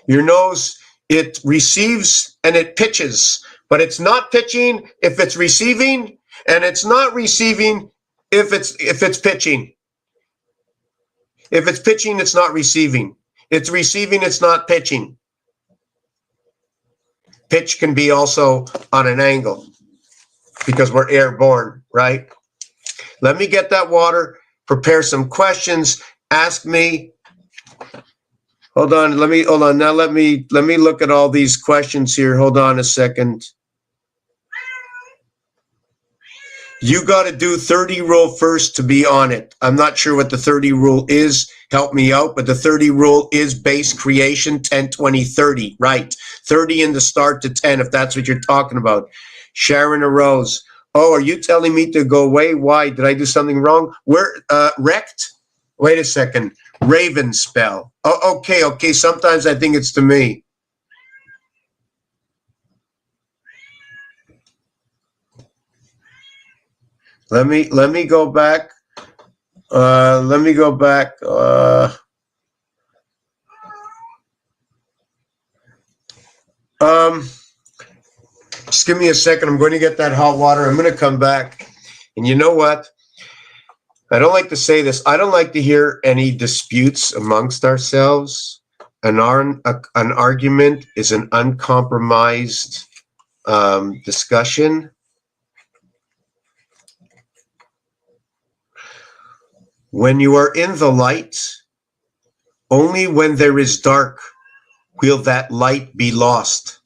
your nose, it receives and it pitches. But it's not pitching if it's receiving, and it's not receiving if it's pitching. If it's pitching, it's not receiving. It's receiving, it's not pitching. Pitch can be also on an angle because we're airborne, right? Let me get that water, prepare some questions, ask me. Hold on, hold on. Now let me look at all these questions here. Hold on a second. You got to do 30 rule first to be on it. I'm not sure what the 30 rule is. Help me out. But the 30 rule is base creation, 10, 20, 30. Right. 30 in the start to 10, if that's what you're talking about. Sharon Arose. Oh, are you telling me to go away? Why? Did I do something wrong? Where, wrecked? Wait a second. Raven spell. Oh, okay, okay. Sometimes I think it's to me. Let me go back. Let me go back. Just give me a second. I'm going to get that hot water. I'm going to come back. And you know what? I don't like to say this. I don't like to hear any disputes amongst ourselves. An argument is an uncompromised discussion. When you are in the light, only when there is dark will that light be lost.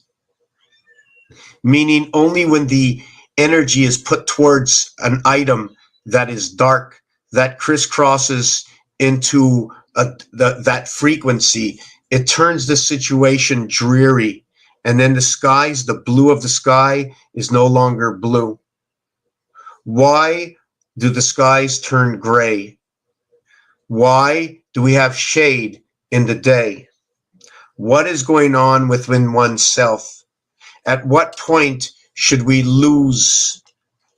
Meaning only when the energy is put towards an item that is dark, that crisscrosses into that frequency, it turns the situation dreary. And then the skies, the blue of the sky is no longer blue. Why do the skies turn gray? Why do we have shade in the day? What is going on within oneself? At what point should we lose?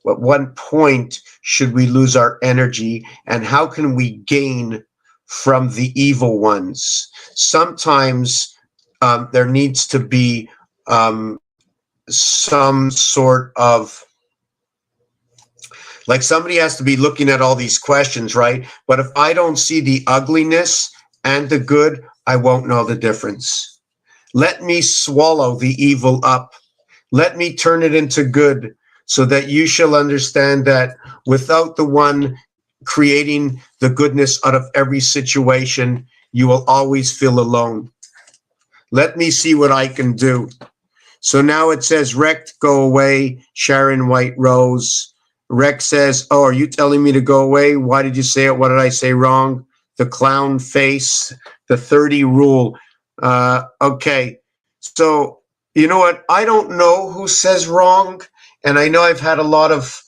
At what point should we lose our energy? And how can we gain from the evil ones? Sometimes there needs to be some sort of, like somebody has to be looking at all these questions, right? But if I don't see the ugliness and the good, I won't know the difference. Let me swallow the evil up. Let me turn it into good so that you shall understand that without the one creating the goodness out of every situation, you will always feel alone. Let me see what I can do. So now it says, wrecked, go away, Sharon White Rose. Rex says, oh, are you telling me to go away? Why did you say it? What did I say wrong? The clown face, the 30 rule. Okay. So, you know what? I don't know who says wrong. And I know I've had a lot of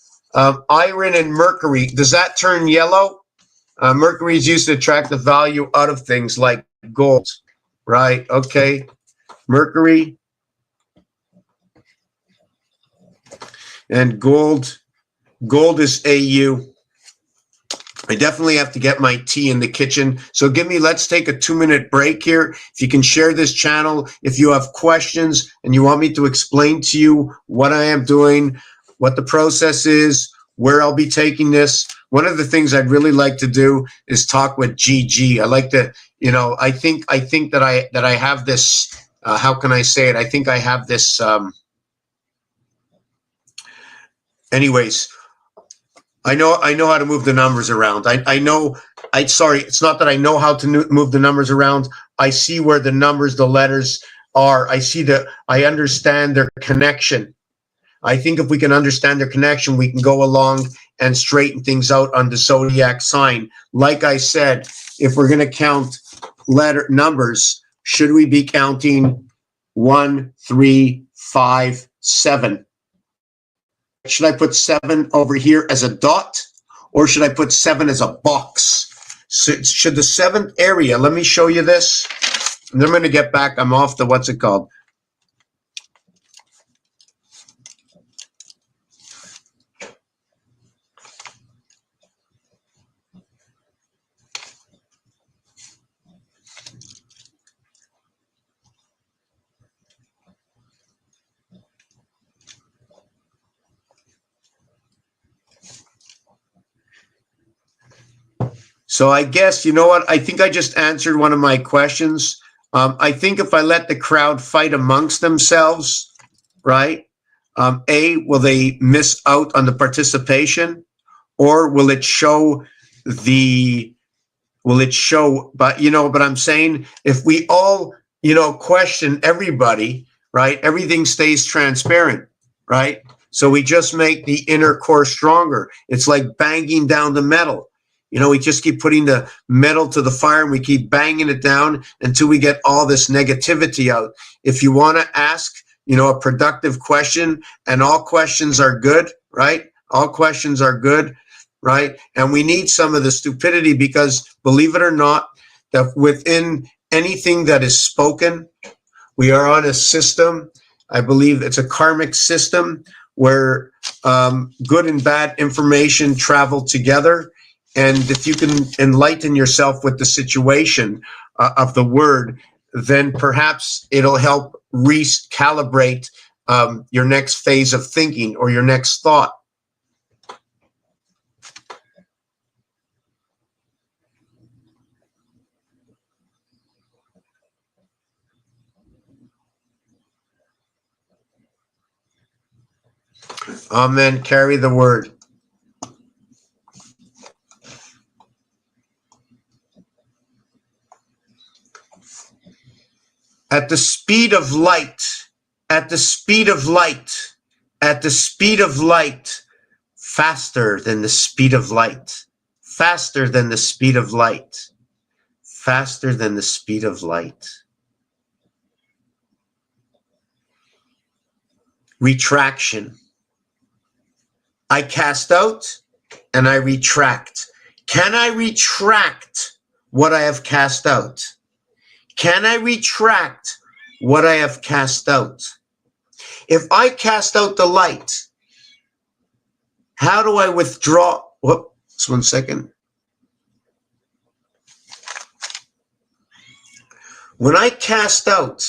iron and mercury. Does that turn yellow? Mercury is used to attract the value out of things like gold. Right. Okay. Mercury and gold. Gold is AU. I definitely have to get my tea in the kitchen. So let's take a 2-minute break here. If you can share this channel, if you have questions and you want me to explain to you what I am doing, what the process is, where I'll be taking this. One of the things I'd really like to do is talk with GG. I like to, you know, I think that I have this. How can I say it? I think I have this. Anyways, I know how to move the numbers around. I know. Sorry, it's not that I know how to move the numbers around. I see where the numbers, the letters are. I understand their connection. I think if we can understand their connection, we can go along and straighten things out on the zodiac sign. Like I said, if we're going to count letter numbers, should we be counting 1, 3, 5, 7? Should I put 7 over here as a dot, or should I put 7 as a box? So should the 7th area, let me show you this. And then I'm going to get back. I'm off the, what's it called? So I guess, you know what? I think I just answered one of my questions. I think if I let the crowd fight amongst themselves, right? Will they miss out on the participation, or will it show but I'm saying if we all, question everybody, right? Everything stays transparent, right? So we just make the inner core stronger. It's like banging down the metal. We just keep putting the metal to the fire and we keep banging it down until we get all this negativity out. If you want to ask, a productive question, and all questions are good, right? All questions are good, right? And we need some of the stupidity because, believe it or not, that within anything that is spoken, we are on a system. I believe it's a karmic system where good and bad information travel together. And if you can enlighten yourself with the situation of the word, then perhaps it'll help recalibrate your next phase of thinking or your next thought. Amen. Carry the word. At the speed of light, at the speed of light, at the speed of light, faster than the speed of light, faster than the speed of light, faster than the speed of light. Retraction. I cast out and I retract. Can I retract what I have cast out? Can I retract what I have cast out? If I cast out the light, how do I withdraw? Whoops, 1 second. When I cast out,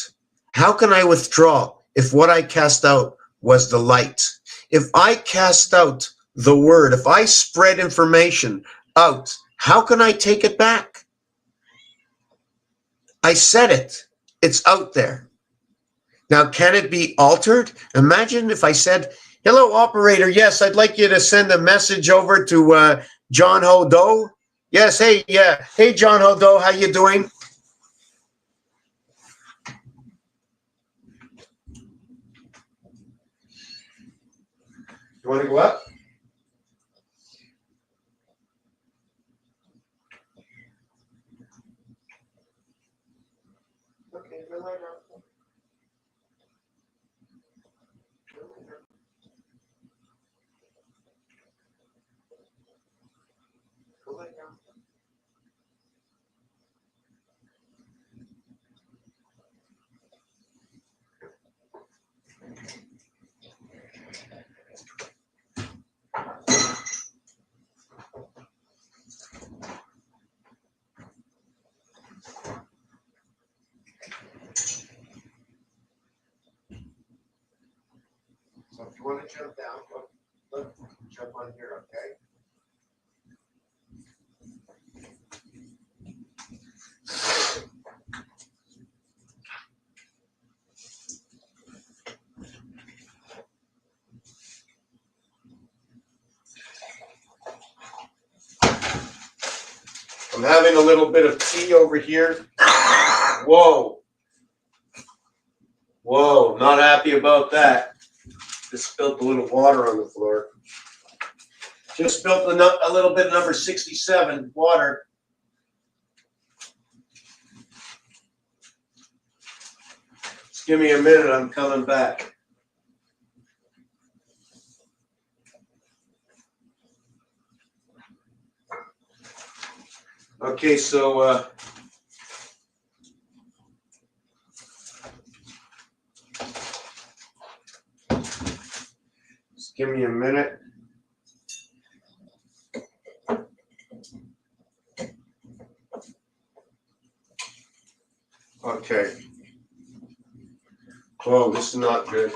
how can I withdraw if what I cast out was the light? If I cast out the word, if I spread information out, how can I take it back? I said it. It's out there. Now, can it be altered? Imagine if I said, hello, operator. Yes, I'd like you to send a message over to John Hodo. Yes, hey, yeah. Hey, John Hodo, how you doing? You want to go up? Okay, go lie down. Go lie down. So if you want to jump down, go. jump on here, okay? I'm having a little bit of tea over here. Whoa. Whoa, not happy about that. Just spilled a little water on the floor. Just spilled a little bit of number 67 water. Just give me a minute, I'm coming back. Okay, so just give me a minute. Okay. Oh, this is not good.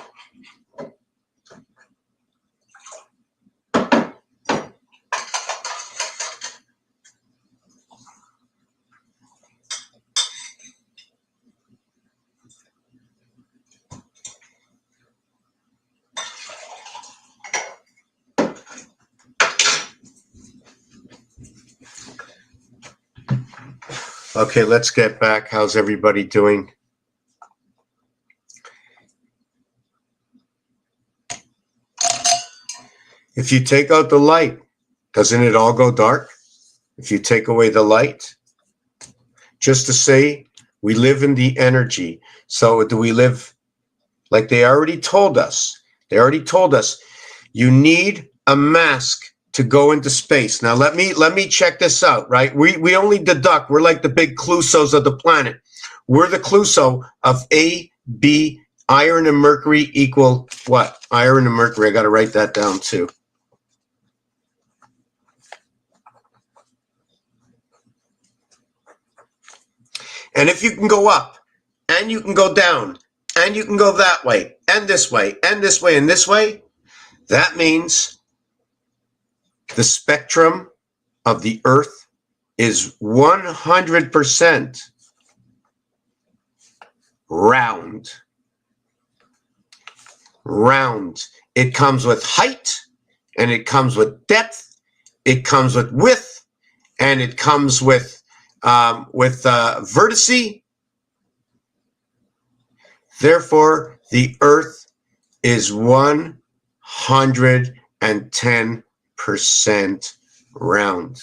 Okay, let's get back. How's everybody doing? If you take out the light, doesn't it all go dark? If you take away the light, just to say we live in the energy. So do we live like they already told us? They already told us you need a mask to go into space. Now let me check this out, right? We only deduct. We're like the big Clusos of the planet. We're the Cluso of A, B, iron and mercury equal what? Iron and mercury. I got to write that down too. And if you can go up, and you can go down, and you can go that way, and this way, and this way, and this way, that means the spectrum of the Earth is 100% round. Round. It comes with height, and it comes with depth, it comes with width, and it comes with vertice. Therefore, the Earth is 110% round.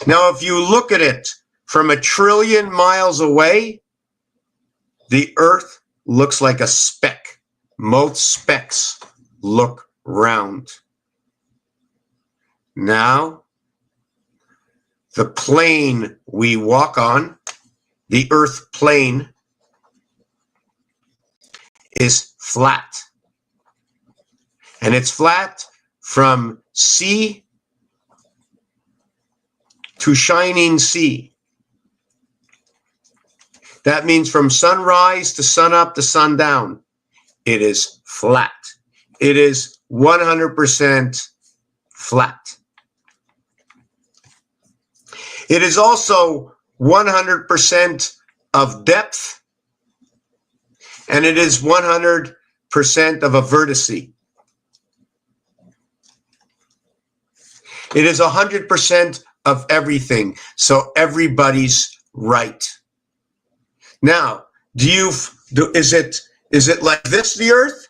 Now, if you look at it from 1 trillion miles away, the Earth looks like a speck. Most specks look round. Now, the plane we walk on, the Earth plane, is flat. And it's flat from sea to shining sea. That means from sunrise to sunup to sundown, it is flat. It is 100% flat. It is also 100% of depth, and it is 100% of a vertice. It is 100% of everything, so everybody's right. Now, is it like this, the Earth,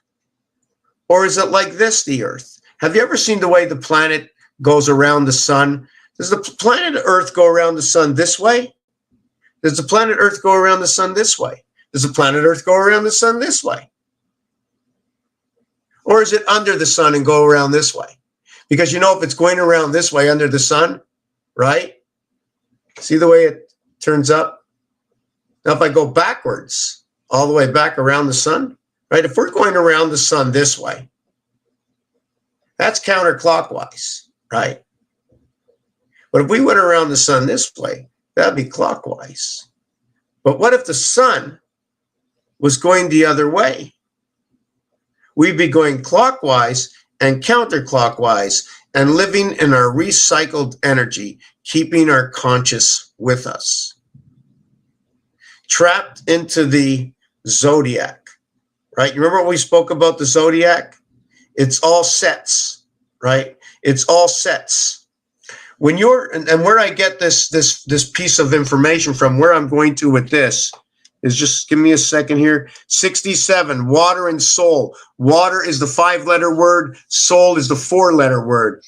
or is it like this, the Earth? Have you ever seen the way the planet goes around the sun? Does the planet Earth go around the sun this way? Does the planet Earth go around the sun this way? Does the planet Earth go around the sun this way? Or is it under the sun and go around this way? Because you know if it's going around this way under the sun, right? See the way it turns up? Now if I go backwards, all the way back around the sun, right? If we're going around the sun this way, that's counterclockwise, right? But if we went around the sun this way, that'd be clockwise. But what if the sun was going the other way? we'd be going clockwise and counterclockwise and living in our recycled energy, keeping our conscious with us. Trapped into the Zodiac, right? You remember when we spoke about the Zodiac? It's all sets, right? It's all sets. When you're, and where I get this piece of information from, where I'm going to with this, is just give me a second here. 67, water and soul. Water is the 5-letter word. Soul is the 4-letter word.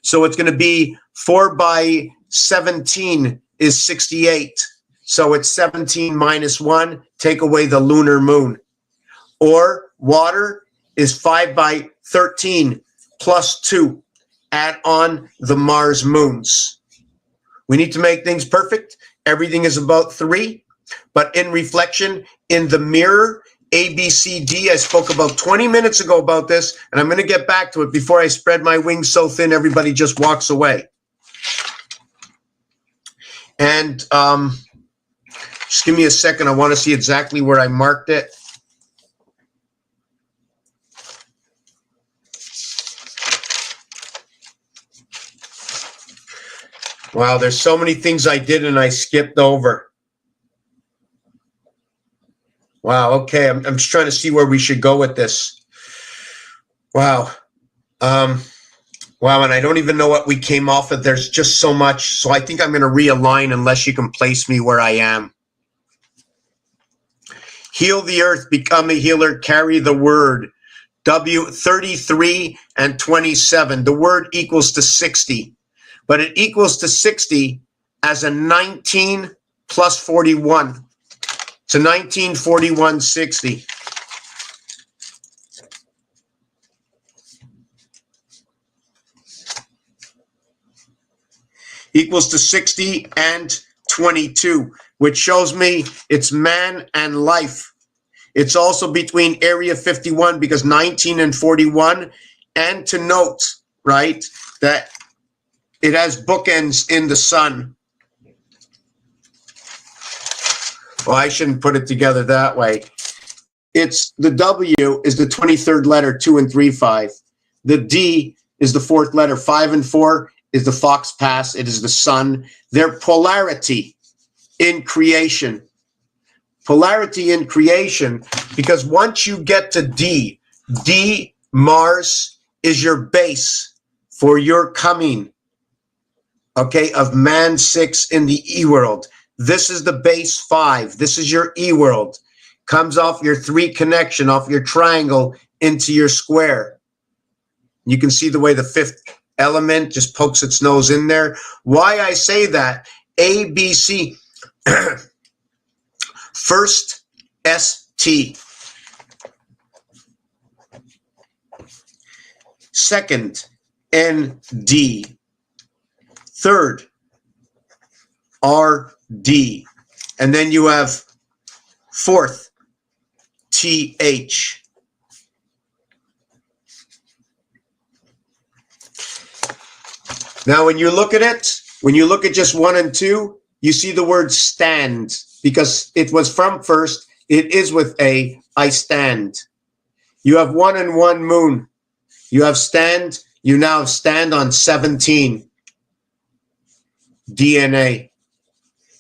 So it's going to be 4 by 17 is 68. So it's 17 minus 1. Take away the lunar moon. Or water is 5 by 13 plus 2. Add on the Mars moons. We need to make things perfect. Everything is about 3. But in reflection, in the mirror, A, B, C, D, I spoke about 20 minutes ago about this, and I'm going to get back to it before I spread my wings so thin everybody just walks away. And just give me a second. I want to see exactly where I marked it. Wow, there's so many things I did and I skipped over. Wow, okay, I'm just trying to see where we should go with this. Wow. Wow, and I don't even know what we came off of. There's just so much. So I think I'm going to realign unless you can place me where I am. Heal the earth, become a healer, carry the word. W 33 and 27. The word equals to 60. But it equals to 60 as a 19 plus 41. So 19, 41, 60. Equals to 60 and 22, which shows me it's man and life. It's also between Area 51 because 19 and 41. And to note, right, that it has bookends in the sun. Well, I shouldn't put it together that way. It's the W is the 23rd letter, 2 and 3, 5. The D is the 4th letter, 5 and 4 is the Fox Pass. It is the sun. Their polarity in creation. Polarity in creation, because once you get to D, Mars is your base for your coming, okay, of man 6 in the E world. This is the base 5. This is your E world. Comes off your 3 connection, off your triangle into your square. You can see the way the 5th element just pokes its nose in there. Why I say that, A, B, C, first ST, second ND, third RD, and then you have fourth TH. Now, when you look at it, when you look at just 1 and 2, you see the word stand because it was from first. It is with A, I stand. You have 1 and 1 moon. You have stand. You now stand on 17. DNA.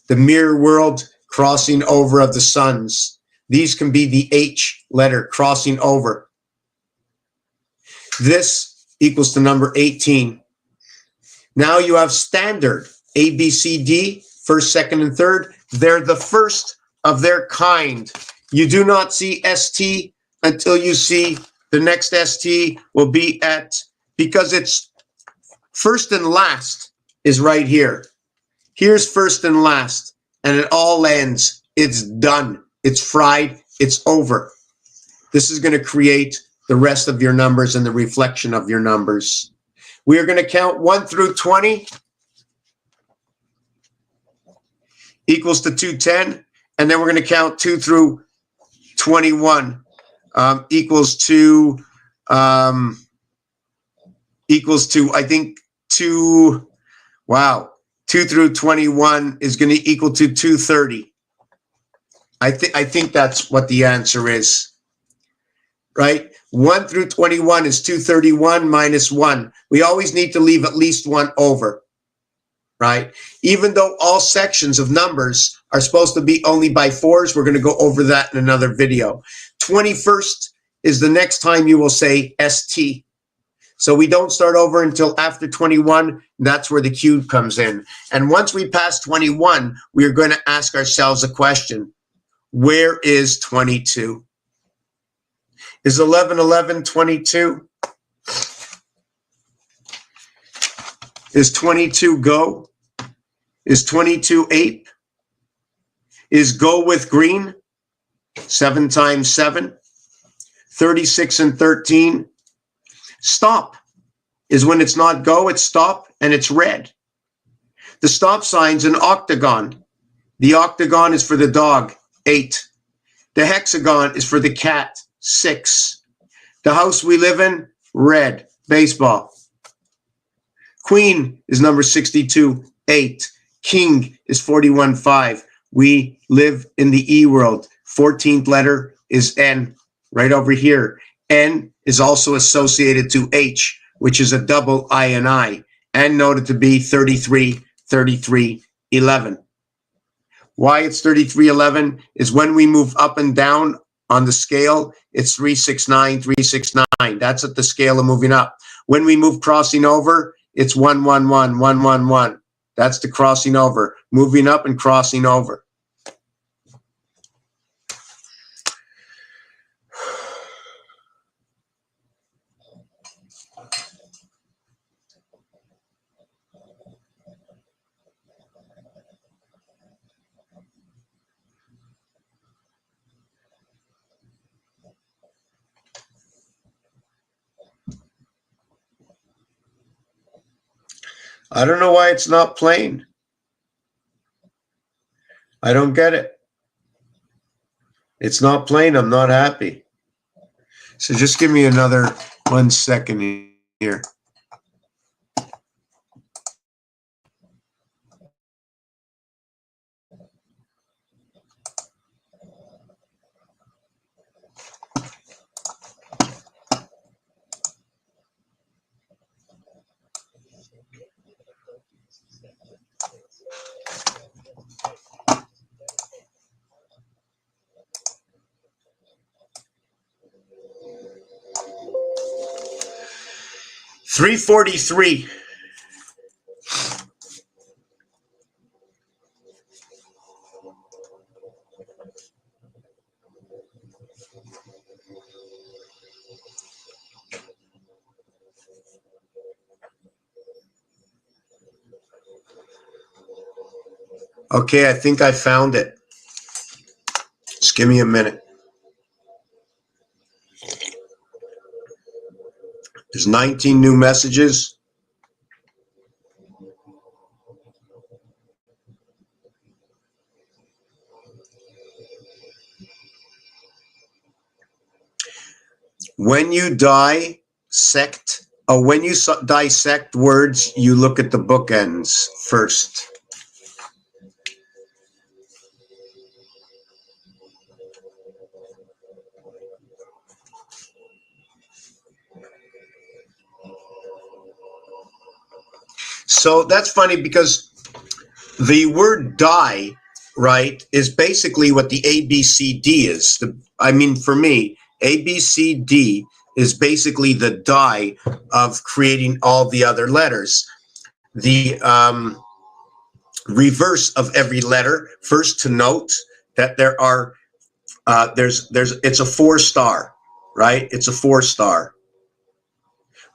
The mirror world crossing over of the suns. These can be the H letter crossing over. This equals to number 18. Now you have standard, A, B, C, D, first, second, and third. They're the first of their kind. You do not see ST until you see the next ST will be at, because it's first and last is right here. Here's first and last, and it all ends. It's done. It's fried. It's over. This is going to create the rest of your numbers and the reflection of your numbers. We are going to count 1 through 20 equals to 210, and then we're going to count 2 through 21 equals to I think 2. Wow, 2 through 21 is going to equal to 230. I think that's what the answer is. right? 1 through 21 is 231 minus 1. We always need to leave at least 1 over, right? Even though all sections of numbers are supposed to be only by 4s, we're going to go over that in another video. 21st is the next time you will say ST. So we don't start over until after 21. That's where the cube comes in. And once we pass 21, we are going to ask ourselves a question. Where is 22? Is 1111 22? Is 22 go? Is 22 ape? Is go with green? 7 times 7. 36 and 13. Stop is when it's not go, it's stop, and it's red. The stop sign's an octagon. The octagon is for the dog, 8. The hexagon is for the cat, 6. The house we live in, red, baseball. Queen is number 62, 8. King is 41, 5. We live in the E world. 14th letter is N, right over here. N is also associated to H, which is a double I, and noted to be 33, 33, 11. Why it's 33, 11 is when we move up and down on the scale, it's 369, 369. That's at the scale of moving up. When we move crossing over, it's 111, 111. That's the crossing over, moving up and crossing over. I don't know why it's not playing. I don't get it. It's not playing. I'm not happy. So just give me another 1 second here. $343. Okay, I think I found it. Just give me a minute. There's 19 new messages. When you dissect words, you look at the bookends first. So that's funny because the word die, right, is basically what the ABCD is. For me, ABCD is basically the die of creating all the other letters. The reverse of every letter, first to note that there are, it's a 4-star, right? It's a 4-star.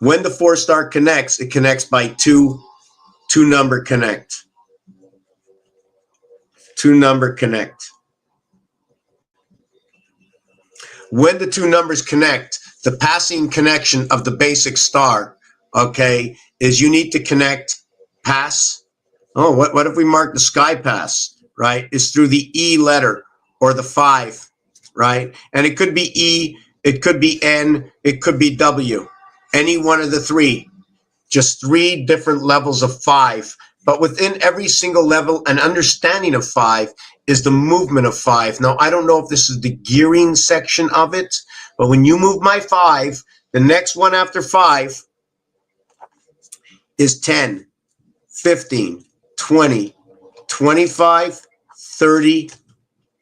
When the 4-star connects, it connects by two-number connect. Two-number connect. When the 2 numbers connect, the passing connection of the basic star, okay, is you need to connect pass. Oh, what if we mark the sky pass, right? Is through the E letter or the 5, right? And it could be E, it could be N, it could be W. Any one of the 3. Just 3 different levels of 5. But within every single level, an understanding of 5 is the movement of 5. Now, I don't know if this is the gearing section of it, But when you move my 5, the next one after 5 is 10, 15, 20, 25, 30,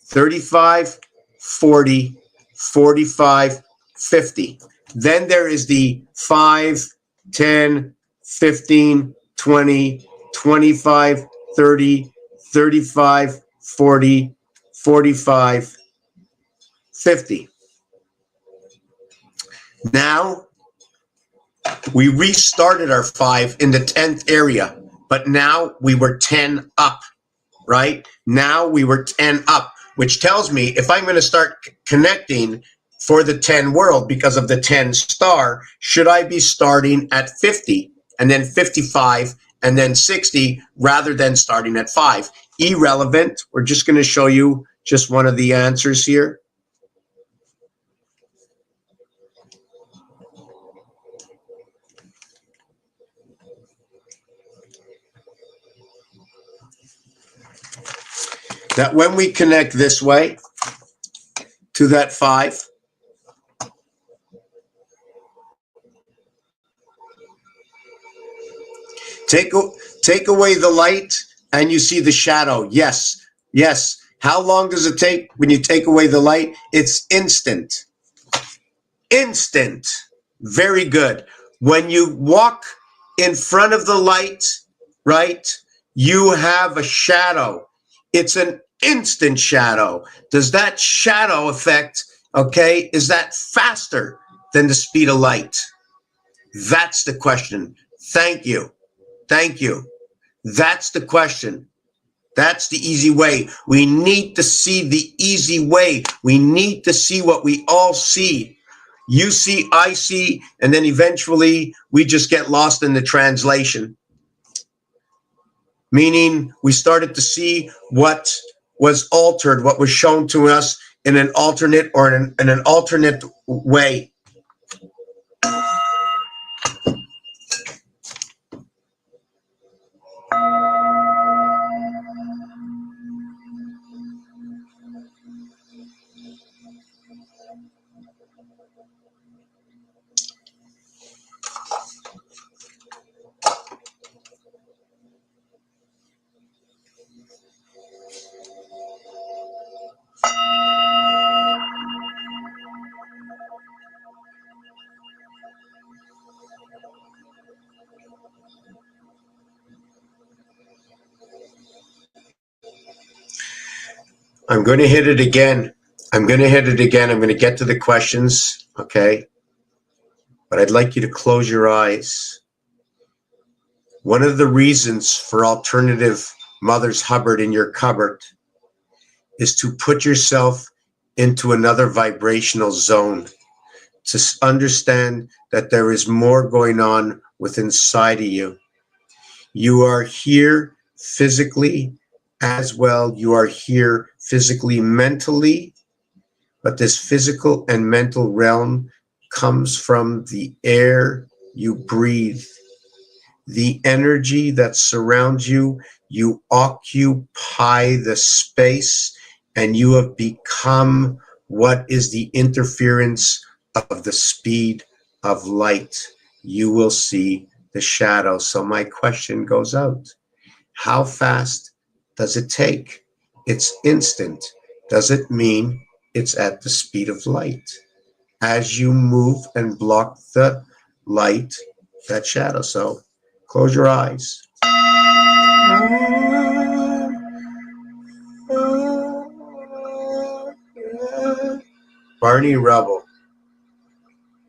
35, 40, 45, 50. Then there is the 5, 10, 15, 20, 25, 30, 35, 40, 45, 50. Now, we restarted our 5 in the 10th area, but now we were 10 up, right? Now we were 10 up, which tells me if I'm going to start connecting for the 10 world because of the 10 star, should I be starting at 50 and then 55 and then 60 rather than starting at 5? Irrelevant. We're just going to show you just one of the answers here. That when we connect this way to that 5, take away the light and you see the shadow. Yes, yes. How long does it take when you take away the light? It's instant. Instant. Very good. When you walk in front of the light, right, you have a shadow. It's an instant shadow. Does that shadow effect, okay, is that faster than the speed of light? That's the question. Thank you. Thank you. That's the question. That's the easy way. We need to see the easy way. We need to see what we all see. You see, I see, and then eventually we just get lost in the translation. Meaning we started to see what was altered, what was shown to us in an alternate or in an alternate way. I'm going to hit it again. I'm going to hit it again. I'm going to get to the questions, okay? But I'd like you to close your eyes. One of the reasons for alternative Mother's Hubbard in your cupboard is to put yourself into another vibrational zone, to understand that there is more going on within inside of you. You are here physically as well. You are here physically, mentally, but this physical and mental realm comes from the air you breathe. The energy that surrounds you, you occupy the space, and you have become what is the interference of the speed of light. You will see the shadow. So my question goes out. How fast does it take? It's instant. Does it mean it's at the speed of light? As you move and block the light, that shadow. So close your eyes. Barney Rubble.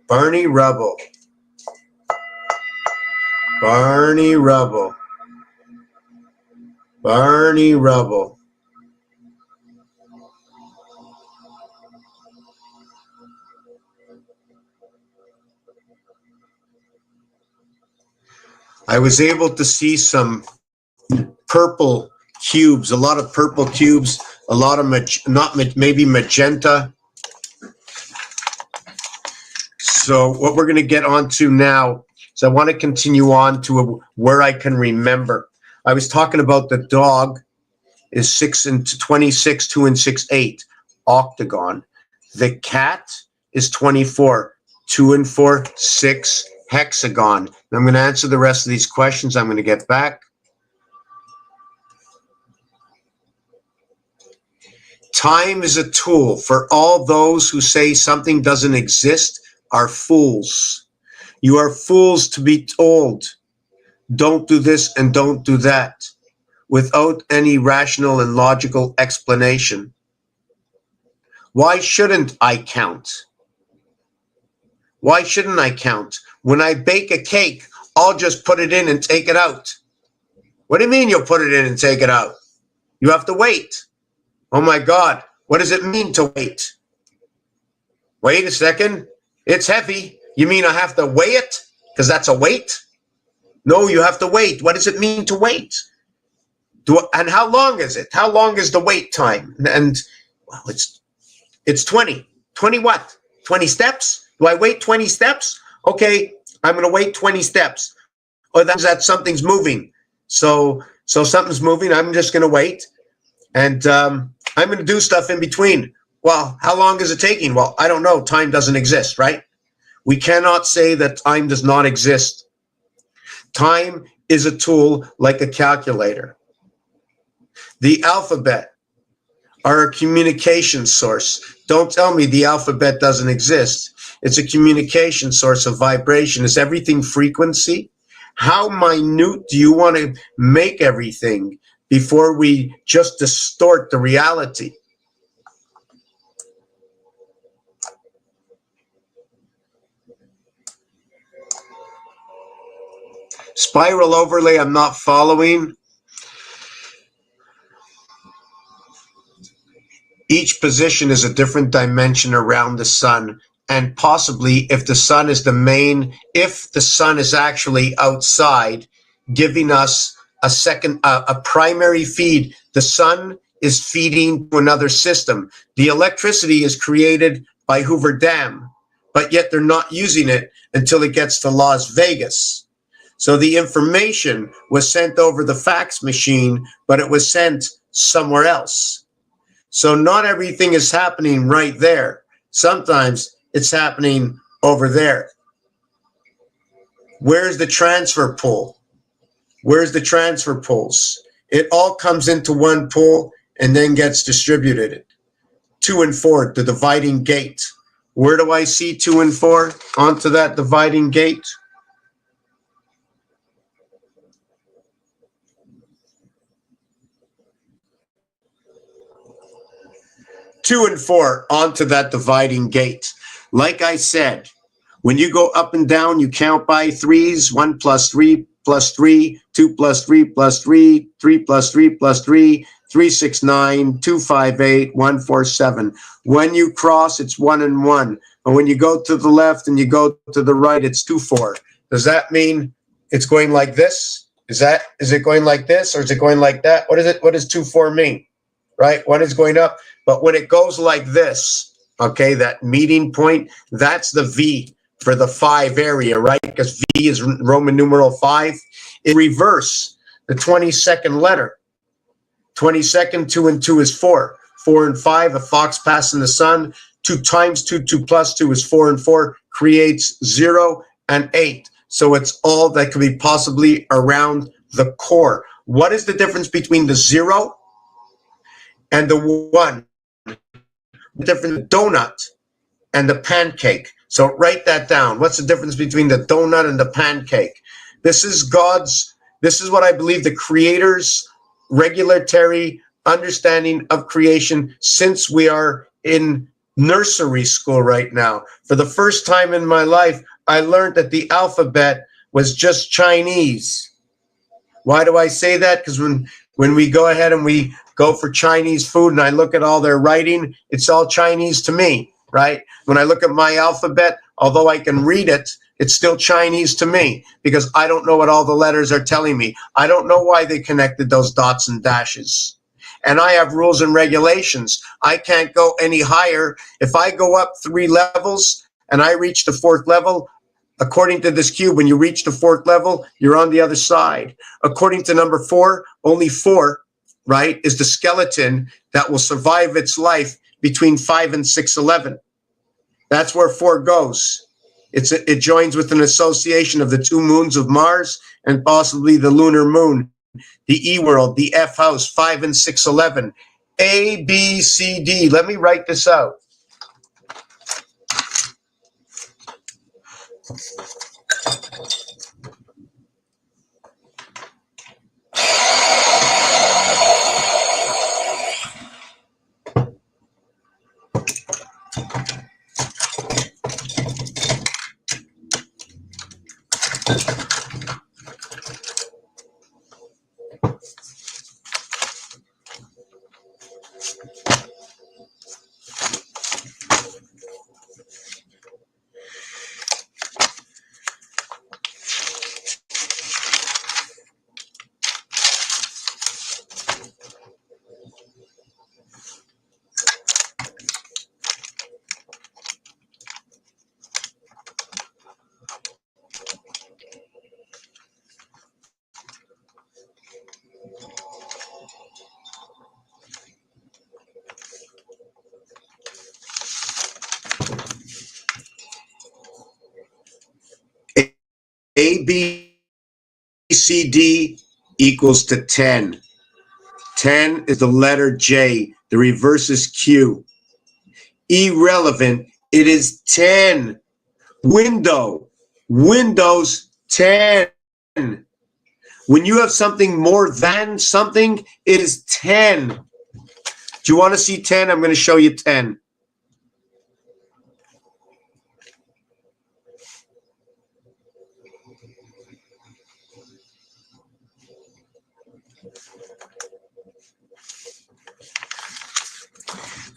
Barney Rubble. Barney Rubble. Barney Rubble. I was able to see some purple cubes, a lot of purple cubes, a lot of maybe magenta. So what we're going to get onto now is I want to continue on to where I can remember. I was talking about the dog is 6 and 26, 2 and 6, 8, octagon. The cat is 24. 2 and 4, 6, hexagon. I'm going to answer the rest of these questions. I'm going to get back. Time is a tool. For all those who say something doesn't exist are fools. You are fools to be told, don't do this and don't do that, without any rational and logical explanation. Why shouldn't I count? Why shouldn't I count? When I bake a cake, I'll just put it in and take it out. What do you mean you'll put it in and take it out? You have to wait. Oh my God, what does it mean to wait? Wait a second, it's heavy. You mean I have to weigh it? Because that's a weight? No, you have to wait. What does it mean to wait? And how long is it? How long is the wait time? And well, it's 20. 20 what? 20 steps? Do I wait 20 steps? Okay, I'm going to wait 20 steps. Or that something's moving. So something's moving. I'm just going to wait. And I'm going to do stuff in between. Well, how long is it taking? Well, I don't know. Time doesn't exist, right? We cannot say that time does not exist. Time is a tool like a calculator. The alphabet are a communication source. Don't tell me the alphabet doesn't exist. It's a communication source of vibration. Is everything frequency? How minute do you want to make everything before we just distort the reality? Spiral overlay, I'm not following. Each position is a different dimension around the sun. And possibly if the sun is the main, if the sun is actually outside, giving us a primary feed, the sun is feeding to another system. The electricity is created by Hoover Dam, but yet they're not using it until it gets to Las Vegas. So the information was sent over the fax machine, but it was sent somewhere else. So not everything is happening right there. Sometimes it's happening over there. Where's the transfer pool? Where's the transfer pools? It all comes into one pool and then gets distributed. 2 and 4, the dividing gate. Where do I see 2 and 4 onto that dividing gate? Two and 4 onto that dividing gate. Like I said, when you go up and down, you count by threes. 1 plus 3 plus 3, 2 plus 3 plus 3, 3 plus 3 plus 3, 3, 6, 9, 2, 5, 8, 1, 4, 7. When you cross, it's 1 and 1. And when you go to the left and you go to the right, it's 2, 4. Does that mean it's going like this? Is it going like this or is it going like that? What is it? What does 2, 4 mean? Right? One is going up. But when it goes like this, okay, that meeting point, that's the V for the 5 area, right? Because V is Roman numeral 5. In reverse, the 22nd letter. 22nd, 2 and 2 is 4. 4 and 5, a fox passing the sun. 2 times 2, 2 plus 2 is 4 and 4, creates 0 and 8. So it's all that could be possibly around the core. What is the difference between the 0 and the 1? The difference, donut and the pancake. So write that down. What's the difference between the donut and the pancake? This is what I believe the Creator's regulatory understanding of creation since we are in nursery school right now. For the first time in my life, I learned that the alphabet was just Chinese. Why do I say that? Because when we go ahead and we go for Chinese food and I look at all their writing, it's all Chinese to me, right? When I look at my alphabet, although I can read it, it's still Chinese to me because I don't know what all the letters are telling me. I don't know why they connected those dots and dashes. And I have rules and regulations. I can't go any higher. If I go up 3 levels and I reach the 4th level, according to this cube, when you reach the 4th level, you're on the other side. According to number 4, only 4, right, is the skeleton that will survive its life between 5 and 6'11". That's where 4 goes. It joins with an association of the 2 moons of Mars and possibly the lunar moon, the E world, the F house, 5 and 6, 11. A, B, C, D. Let me write this out. A, B, C, D equals to 10. 10 is the letter J. The reverse is Q. Irrelevant. It is 10. Window. Windows 10. When you have something more than something, it is 10. Do you want to see 10? I'm going to show you 10.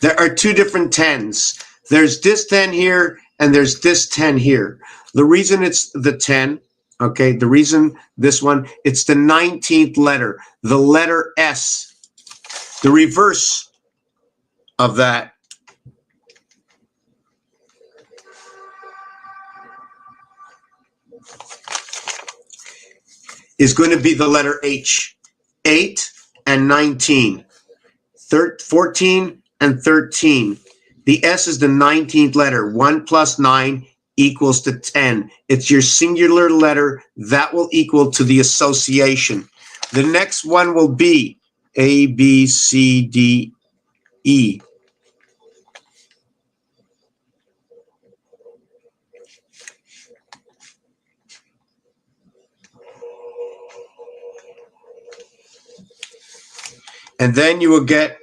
There are 2 different 10s. There's this 10 here, and there's this 10 here. The reason it's the 10, okay, the reason this one, it's the 19th letter, the letter S. The reverse of that is going to be the letter H. 8 and 19. 14 and 13. The S is the 19th letter. 1 plus 9 equals to 10. It's your singular letter that will equal to the association. The next one will be A, B, C, D, E. And then you will get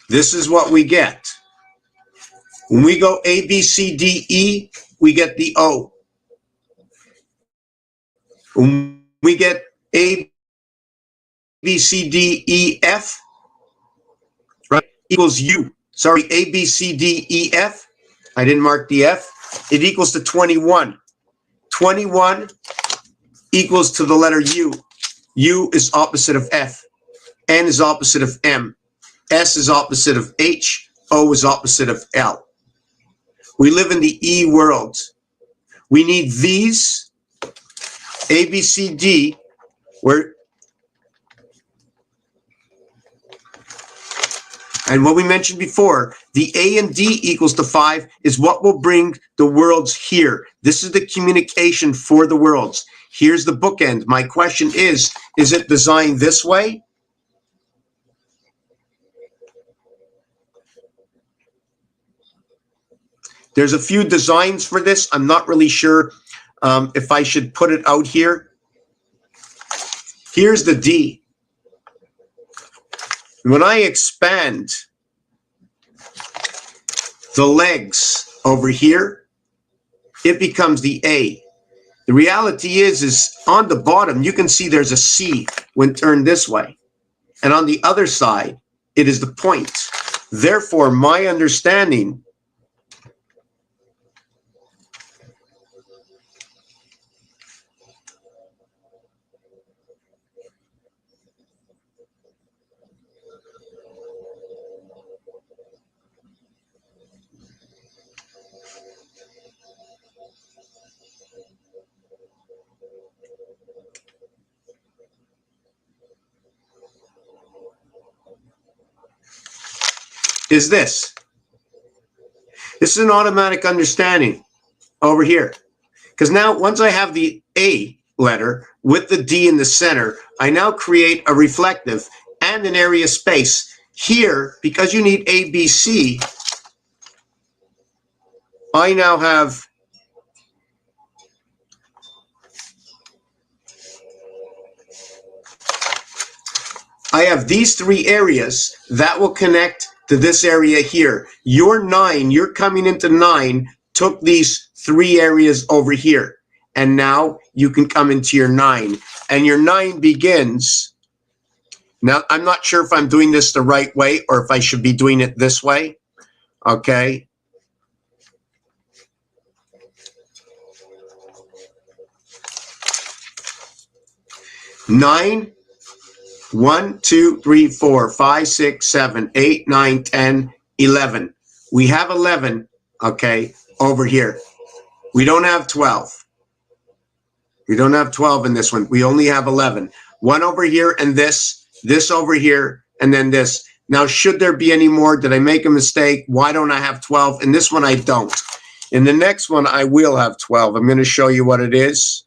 this is what we get. When we go A, B, C, D, E, we get the O. When we get A, B, C, D, E, F, right, equals U. Sorry, A, B, C, D, E, F. I didn't mark the F. It equals to 21. 21 equals to the letter U. U is opposite of F. N is opposite of M. S is opposite of H. O is opposite of L. We live in the E world. We need these, A, B, C, D, where, and what we mentioned before, the A and D equals to 5 is what will bring the worlds here. This is the communication for the worlds. Here's the bookend. My question is it designed this way? There's a few designs for this. I'm not really sure if I should put it out here. Here's the D. When I expand the legs over here, it becomes the A. The reality is on the bottom, you can see there's a C when turned this way. And on the other side, it is the point. Therefore, my understanding is this. This is an automatic understanding over here. Because now once I have the A letter with the D in the center, I now create a reflective and an area space. Here, because you need A, B, C, I now have these three areas that will connect to this area here. Your 9, you're coming into 9, took these 3 areas over here. And now you can come into your 9. And your 9 begins. Now, I'm not sure if I'm doing this the right way or if I should be doing it this way. Okay. Nine, 1, 2, 3, 4, 5, 6, 7, 8, 9, 10, 11. We have 11, okay, over here. We don't have 12. We don't have 12 in this one. We only have 11. One over here and this over here, and then this. Now, should there be any more? Did I make a mistake? Why don't I have 12? In this one, I don't. In the next one, I will have 12. I'm going to show you what it is.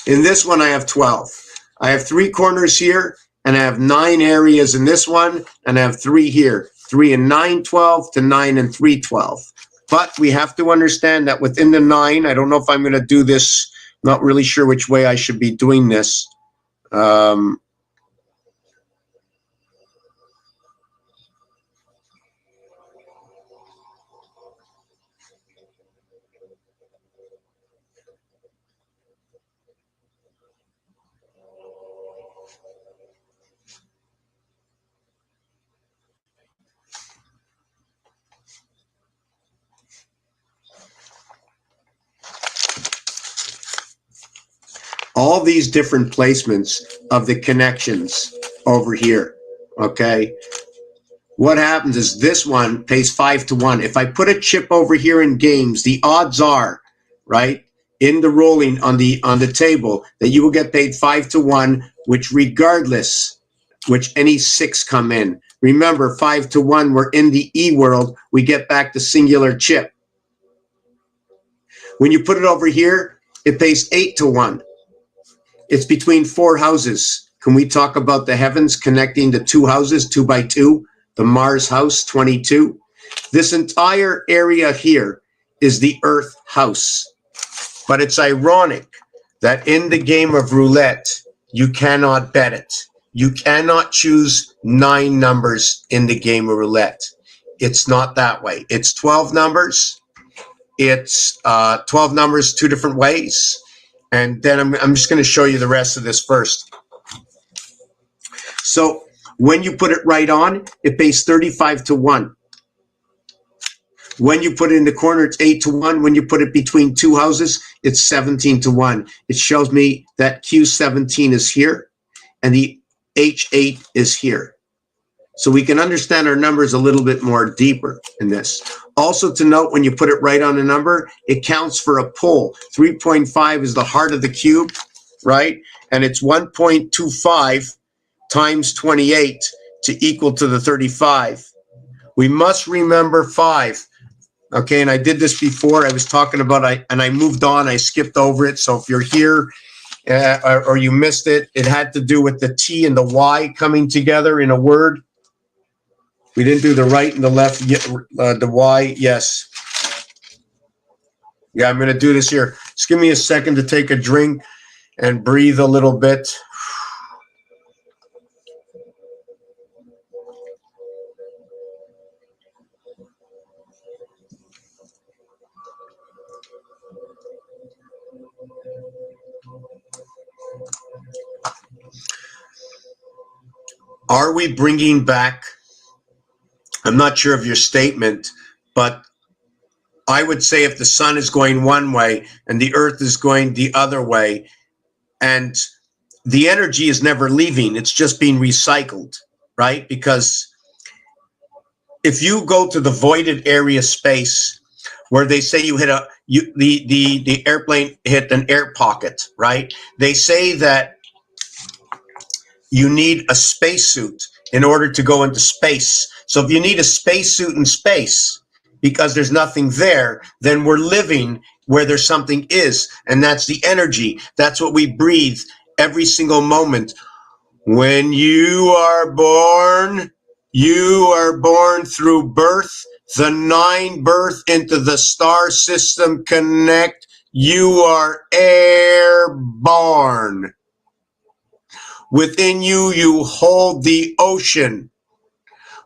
In this one, I have 12. I have 3 corners here, and I have 9 areas in this one, and I have 3 here. 3 and 9, 12 to 9 and 3, 12. But we have to understand that within the 9, I don't know if I'm going to do this. Not really sure which way I should be doing this. All these different placements of the connections over here, okay? What happens is this one pays 5 to 1. If I put a chip over here in games, the odds are, right, in the rolling on the table that you will get paid 5 to 1, which regardless, which any 6 come in. Remember, 5 to 1, we're in the E world, we get back the singular chip. When you put it over here, it pays 8 to 1. It's between 4 houses. Can we talk about the heavens connecting the 2 houses, 2 by 2? The Mars house, 22. This entire area here is the Earth house. But it's ironic that in the game of roulette, you cannot bet it. You cannot choose 9 numbers in the game of roulette. It's not that way. It's 12 numbers. It's 12 numbers 2 different ways. And then I'm just going to show you the rest of this first. So when you put it right on, it pays 35 to 1. When you put it in the corner, it's 8 to 1. When you put it between 2 houses, it's 17 to 1. It shows me that Q17 is here and the H8 is here. So we can understand our numbers a little bit more deeper in this. Also to note, when you put it right on a number, it counts for a pull. 3.5 is the heart of the cube, right? And it's 1.25 times 28 to equal to the 35. We must remember 5. Okay, and I did this before. I was talking about, and I moved on. I skipped over it. So if you're here or you missed it, it had to do with the T and the Y coming together in a word. We didn't do the right and the left, the Y, yes. Yeah, I'm going to do this here. Just give me a second to take a drink and breathe a little bit. Are we bringing back, I'm not sure of your statement, but I would say if the sun is going one way and the earth is going the other way, and the energy is never leaving, it's just being recycled, right? Because if you go to the voided area space where they say you hit the airplane hit an air pocket, right? They say that you need a spacesuit in order to go into space. So if you need a spacesuit in space because there's nothing there, then we're living where there's something is, and that's the energy. That's what we breathe every single moment. When you are born through birth, the 9 birth into the star system connect. You are airborne. Within you, you hold the ocean.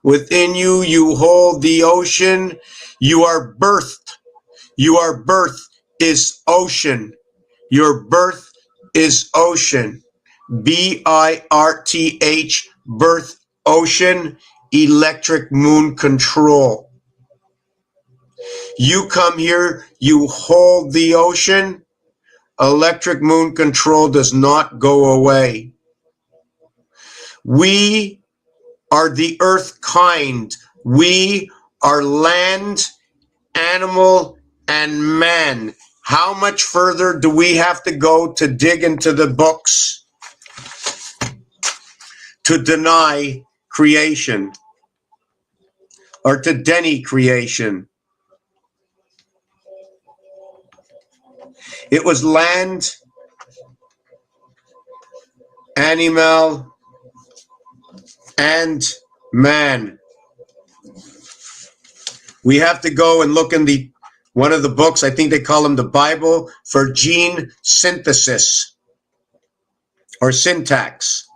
Within you, you hold the ocean. You are birthed. Your birth is ocean. Your birth is ocean. BIRTH, birth, ocean, electric moon control. You come here, you hold the ocean. Electric moon control does not go away. We are the earth kind. We are land, animal, and man. How much further do we have to go to dig into the books to deny creation or to deny creation? It was land, animal, and man. We have to go and look in one of the books, I think they call them the Bible, for gene synthesis or syntax.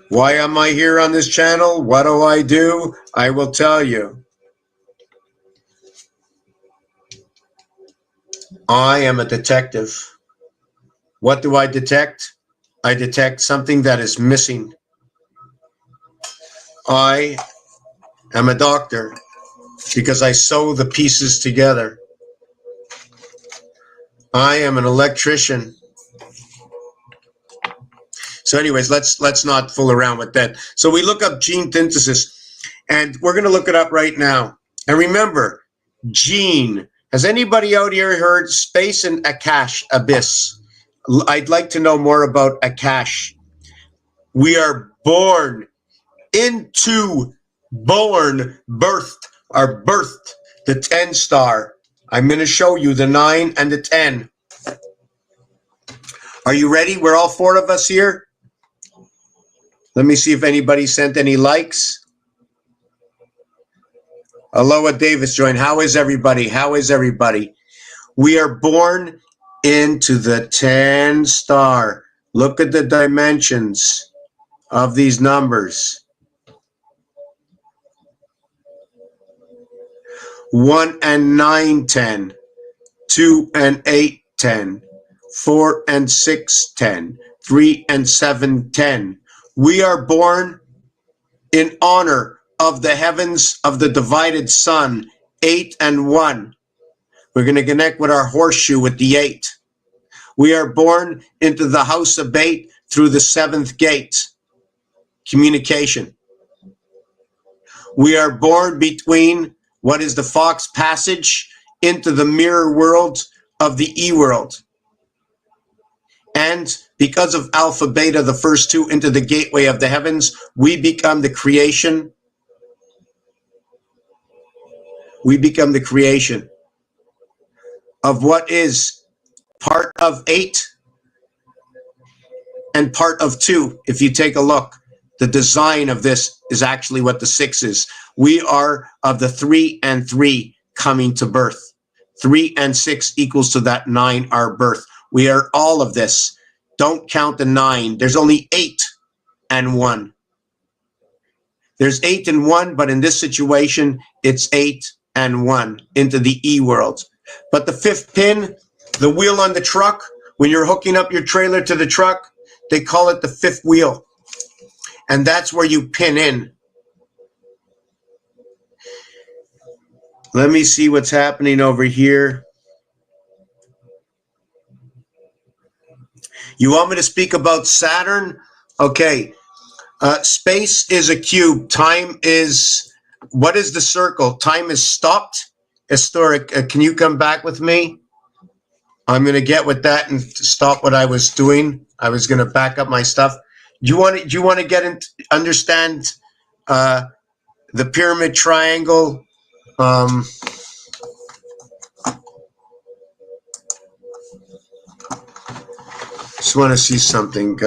Why am I here on this channel? What do? I will tell you. I am a detective. What do I detect? I detect something that is missing. I am a doctor because I sew the pieces together. I am an electrician. So anyways, let's not fool around with that. So we look up gene synthesis, and we're going to look it up right now. And remember, gene. Has anybody out here heard space and Akash, abyss? I'd like to know more about Akash. We are birthed, are birthed, the 10 star. I'm going to show you the 9 and the 10. Are you ready? We're all 4 of us here. Let me see if anybody sent any likes. Aloha Davis joined. How is everybody? How is everybody? We are born into the 10 star. Look at the dimensions of these numbers. 1 and 9, 10. 2 and 8, 10. 4 and 6, 10. 3 and 7, 10. We are born in honor of the heavens of the divided sun, 8 and 1. We're going to connect with our horseshoe with the 8. We are born into the house of 8 through the 7th gate, communication. We are born between what is the Fox passage into the mirror world of the E-world. And because of Alpha Beta, the first 2 into the gateway of the heavens, we become the creation. We become the creation of what is part of 8 and part of 2. If you take a look, the design of this is actually what the 6 is. We are of the 3 and 3 coming to birth. 3 and 6 equals to that 9, our birth. We are all of this. Don't count the 9. There's only 8 and 1. There's 8 and 1, but in this situation, it's 8 and 1 into the E world. But the 5th pin, the wheel on the truck, when you're hooking up your trailer to the truck, they call it the 5th wheel. And that's where you pin in. Let me see what's happening over here. You want me to speak about Saturn? Okay. Space is a cube. Time is, what is the circle? Time is stopped. Historic, can you come back with me? I'm going to get with that and stop what I was doing. I was going to back up my stuff. Do you want to get into understand the pyramid triangle? Just want to see something.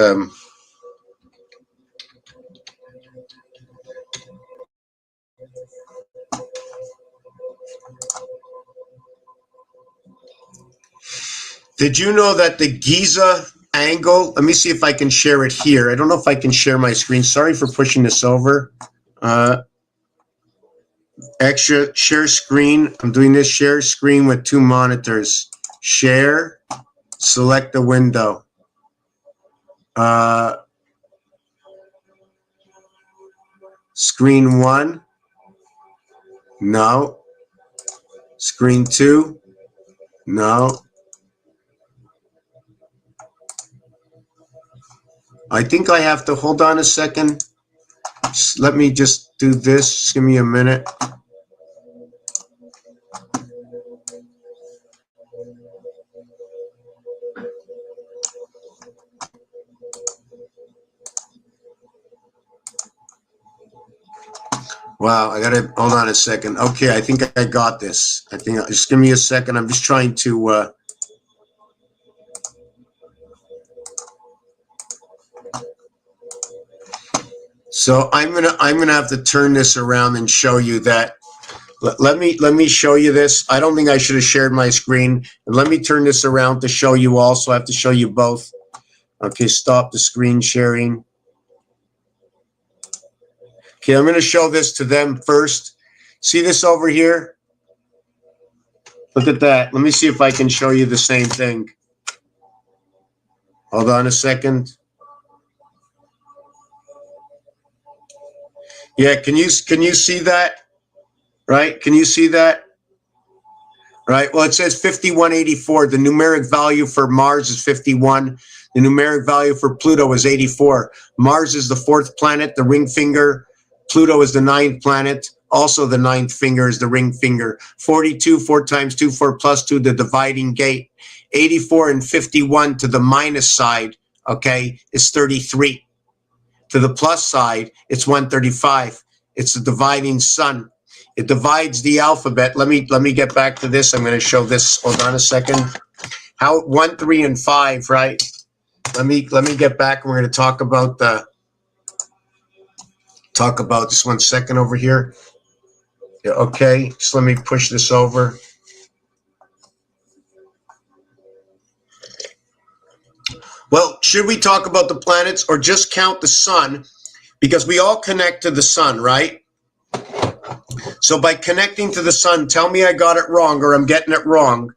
Did you know that the Giza angle, let me see if I can share it here. I don't know if I can share my screen. Sorry for pushing this over. Extra share screen. I'm doing this share screen with two monitors. Share, select the window. Screen 1. No. Screen 2. No. I think I have to hold on a second. Let me just do this. Just give me a minute. Wow, I gotta hold on a second. Okay, I think I got this. I think just give me a second. I'm just trying to so I'm gonna have to turn this around and show you that. Let me show you this. I don't think I should have shared my screen. And let me turn this around to show you all. So I have to show you both. Okay, stop the screen sharing. Okay, I'm going to show this to them first. See this over here? Look at that. Let me see if I can show you the same thing. Hold on a second. Yeah, can you see that? Right? Can you see that? Right. Well, it says 5184. The numeric value for Mars is 51. The numeric value for Pluto is 84. Mars is the 4th planet, the ring finger. Pluto is the 9th planet. Also, the 9th finger is the ring finger. 42, 4 times 2, 4 plus 2, the dividing gate. 84 and 51 to the minus side, okay, is 33. To the plus side, it's 135. It's the dividing sun. It divides the alphabet. Let me get back to this. I'm going to show this. Hold on a second. How 1, 3, and 5, right? Let me get back. We're going to talk about just 1 second over here. Yeah, okay, so let me push this over. Well, should we talk about the planets or just count the sun? Because we all connect to the sun, right? So by connecting to the sun, tell me I got it wrong or I'm getting it wrong.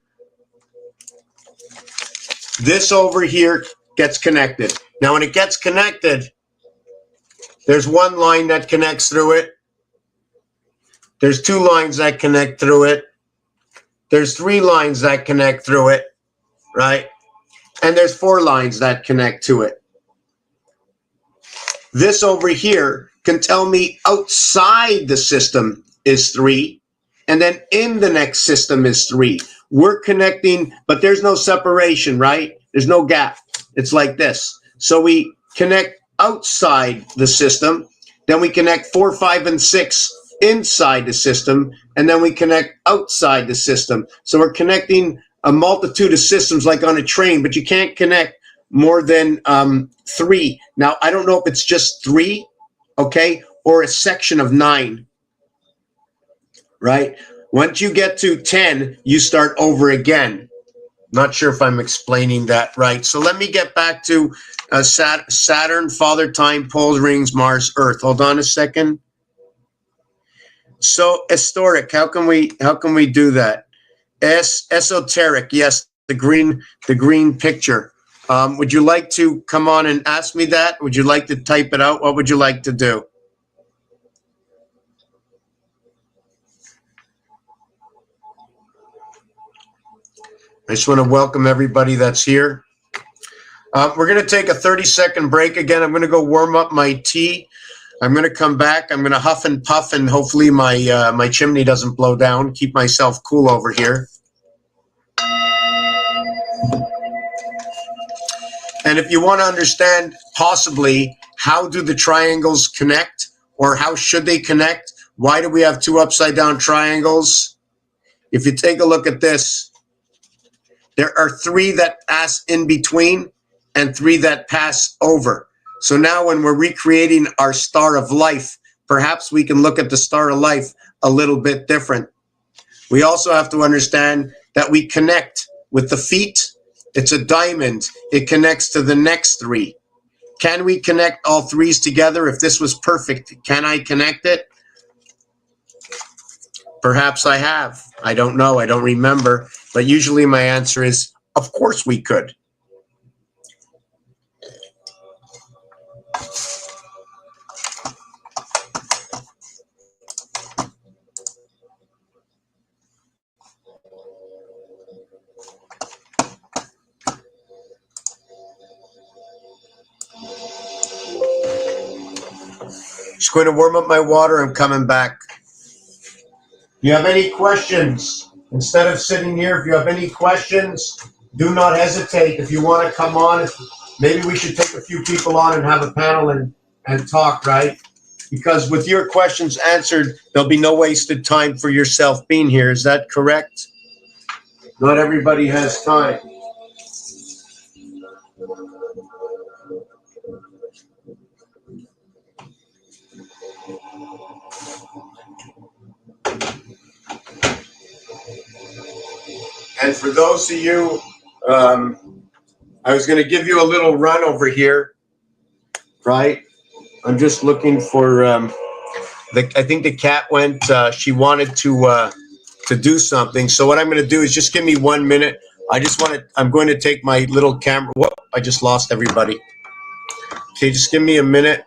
This over here gets connected. Now, when it gets connected, there's one line that connects through it. There's 2 lines that connect through it. There's 3 lines that connect through it, right? And there's 4 lines that connect to it. This over here can tell me outside the system is 3, and then in the next system is 3. We're connecting, but there's no separation, right? There's no gap. It's like this. So we connect outside the system, then we connect 4, 5, and 6 inside the system, and then we connect outside the system. So we're connecting a multitude of systems like on a train, but you can't connect more than 3. Now, I don't know if it's just 3, okay, or a section of 9, right? Once you get to 10, you start over again. Not sure if I'm explaining that right. So let me get back to Saturn, Father Time, poles, rings, Mars, Earth. Hold on a second. So historic, how can we do that? Esoteric, yes, the green picture. Would you like to come on and ask me that? Would you like to type it out? What would you like to do? I just want to welcome everybody that's here. We're going to take a 30-second break again. I'm going to go warm up my tea. I'm going to come back. I'm going to huff and puff, and hopefully my my chimney doesn't blow down. Keep myself cool over here. And if you want to understand possibly how do the triangles connect, or how should they connect? Why do we have two upside down triangles? If you take a look at this, there are three that pass in between and three that pass over. So now when we're recreating our star of life, perhaps we can look at the star of life a little bit different. We also have to understand that we connect with the feet. It's a diamond. It connects to the next three. Can we connect all threes together? If this was perfect, can I connect it? Perhaps I have. I don't know. I don't remember. But usually my answer is, of course we could. Just going to warm up my water. I'm coming back. If you have any questions, instead of sitting here, if you have any questions, do not hesitate. If you want to come on, maybe we should take a few people on and have a panel and talk, right? Because with your questions answered, there'll be no wasted time for yourself being here. Is that correct? Not everybody has time. And for those of you, I was going to give you a little run over here, right? I'm just looking for, I think the cat went, she wanted to do something. So what I'm going to do is just give me 1 minute. I'm going to take my little camera. Whoop, I just lost everybody. Okay, just give me a minute.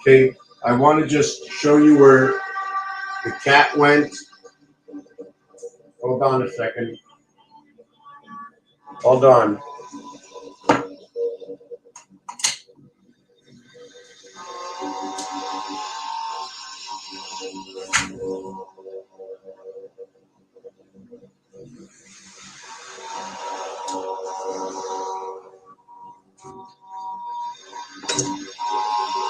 Okay, I want to just show you where the cat went. Hold on a second. Hold on.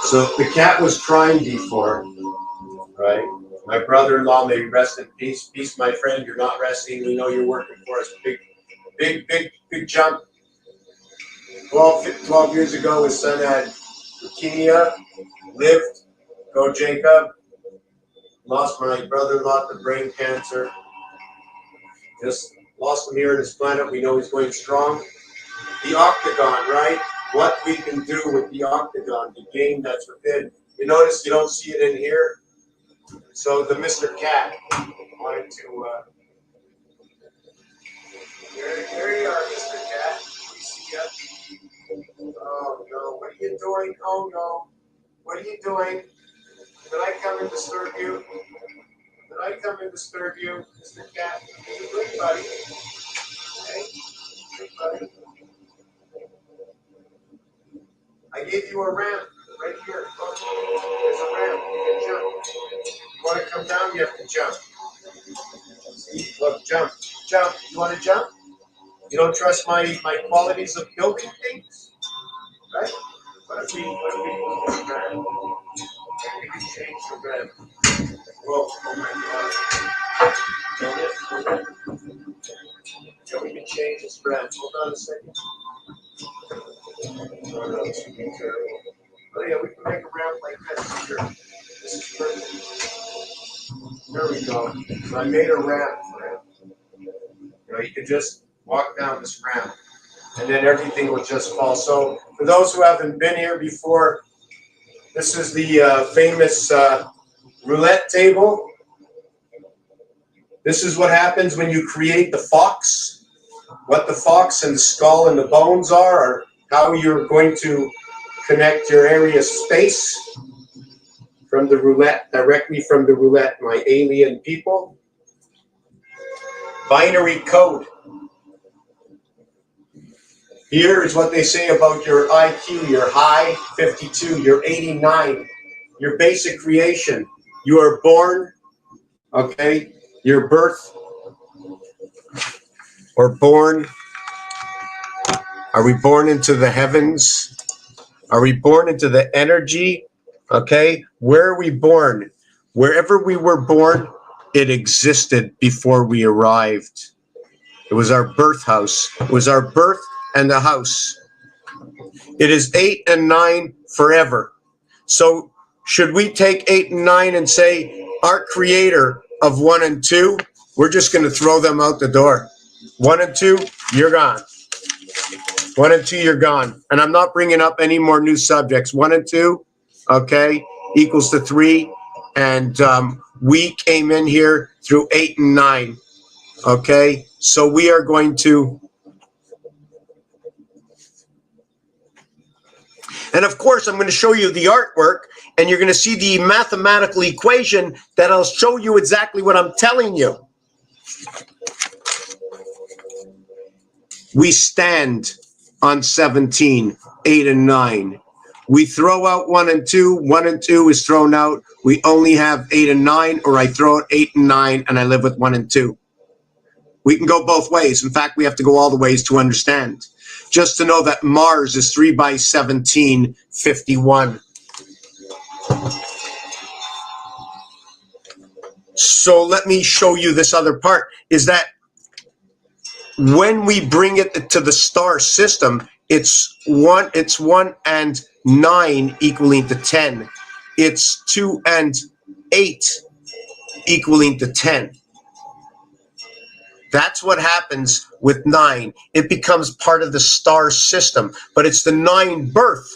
So the cat was crying before, right? My brother-in-law, may rest in peace. Peace, my friend. You're not resting. We know you're working for us. Big jump. 12 years ago, his son had leukemia, lived. Go Jacob. Lost my brother-in-law to brain cancer. Just lost him here on this planet. We know he's going strong. The octagon, right? What we can do with the octagon, the game that's within. You notice you don't see it in here. So the Mr. Cat wanted to. There you are, Mr. Cat. We see you. Oh no! What are you doing? Oh no! What are you doing? Did I come and disturb you? Did I come and disturb you, Mr. Cat? You're good, buddy. Hey, good buddy. I gave you a ramp right here. Look, there's a ramp. You can jump. You want to come down? You have to jump. See? Look, jump. Jump. You want to jump? You don't trust my qualities of building things? Right? What if we move the ramp? We can change the ramp. Whoa, oh my God. So we can change this ramp. Hold on a second. Oh no, this would be terrible. Oh yeah, we can make a ramp like this. Sure. This is perfect. There we go. So I made a ramp for him. You know, you can just walk down this ramp, and then everything will just fall. So for those who haven't been here before, this is the famous roulette table. This is what happens when you create the fox. What the fox and the skull and the bones are, or how you're going to connect your area of space from the roulette, directly from the roulette, my alien people. Binary code. Here is what they say about your IQ, your high, 52, your 89, your basic creation. You are born, okay, your birth, or born. Are we born into the heavens? Are we born into the energy? Okay, where are we born? Wherever we were born, it existed before we arrived. It was our birth house. It was our birth and the house. It is 8 and 9 forever. So should we take 8 and 9 and say, our creator of 1 and 2, we're just going to throw them out the door. 1 and 2, you're gone. 1 and 2, you're gone. And I'm not bringing up any more new subjects. 1 and 2, okay, equals to 3. And we came in here through 8 and 9, okay? So we are going to... And of course, I'm going to show you the artwork, and you're going to see the mathematical equation that'll show you exactly what I'm telling you. We stand on 17, 8 and 9. We throw out 1 and 2. 1 and 2 is thrown out. We only have 8 and 9, or I throw out 8 and 9, and I live with 1 and 2. We can go both ways. In fact, we have to go all the ways to understand. Just to know that Mars is 3 by 17, 51. So let me show you this other part, is that when we bring it to the star system, it's 1 and 9 equaling to 10. It's 2 and 8 equaling to 10. That's what happens with 9. It becomes part of the star system, but it's the 9 birth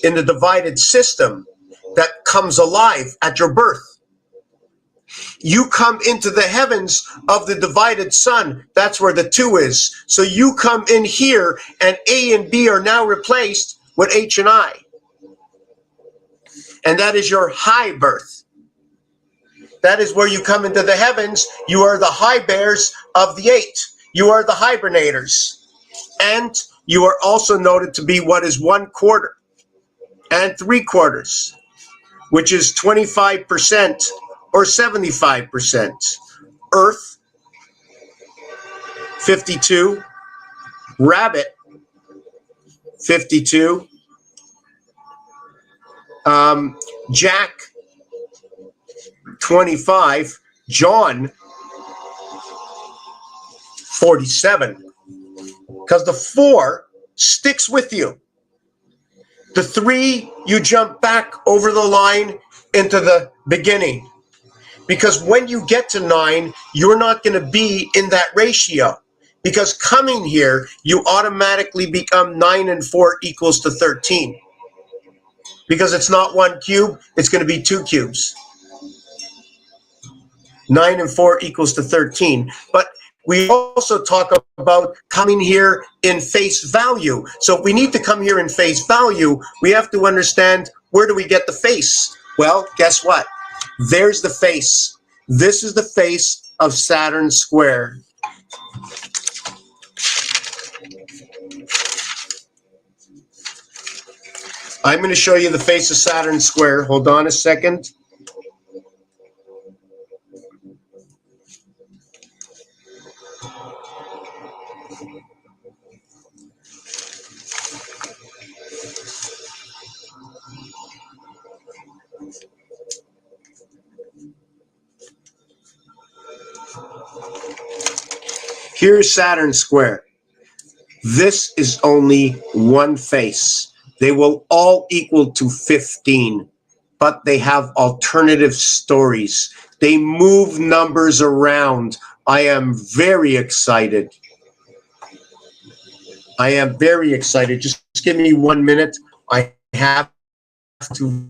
in the divided system that comes alive at your birth. You come into the heavens of the divided sun. That's where the 2 is. So you come in here, and A and B are now replaced with H and I. And that is your high birth. That is where you come into the heavens. You are the high bears of the 8. You are the hibernators. And you are also noted to be what is 1/4 and 3/4, which is 25% or 75%. Earth, 52. Rabbit, 52. Jack, 25. John, 47. Because the 4 sticks with you. The 3, you jump back over the line into the beginning. Because when you get to 9, you're not going to be in that ratio. Because coming here, you automatically become 9 and 4 equals to 13. Because it's not 1 cube, it's going to be 2 cubes. 9 and 4 equals to 13. But we also talk about coming here in face value. So if we need to come here in face value, we have to understand, where do we get the face? Well, guess what? There's the face. This is the face of Saturn square. I'm going to show you the face of Saturn square. Hold on a second. Here's Saturn square. This is only one face. They will all equal to 15, but they have alternative stories. They move numbers around. I am very excited. I am very excited. Just give me 1 minute. I have to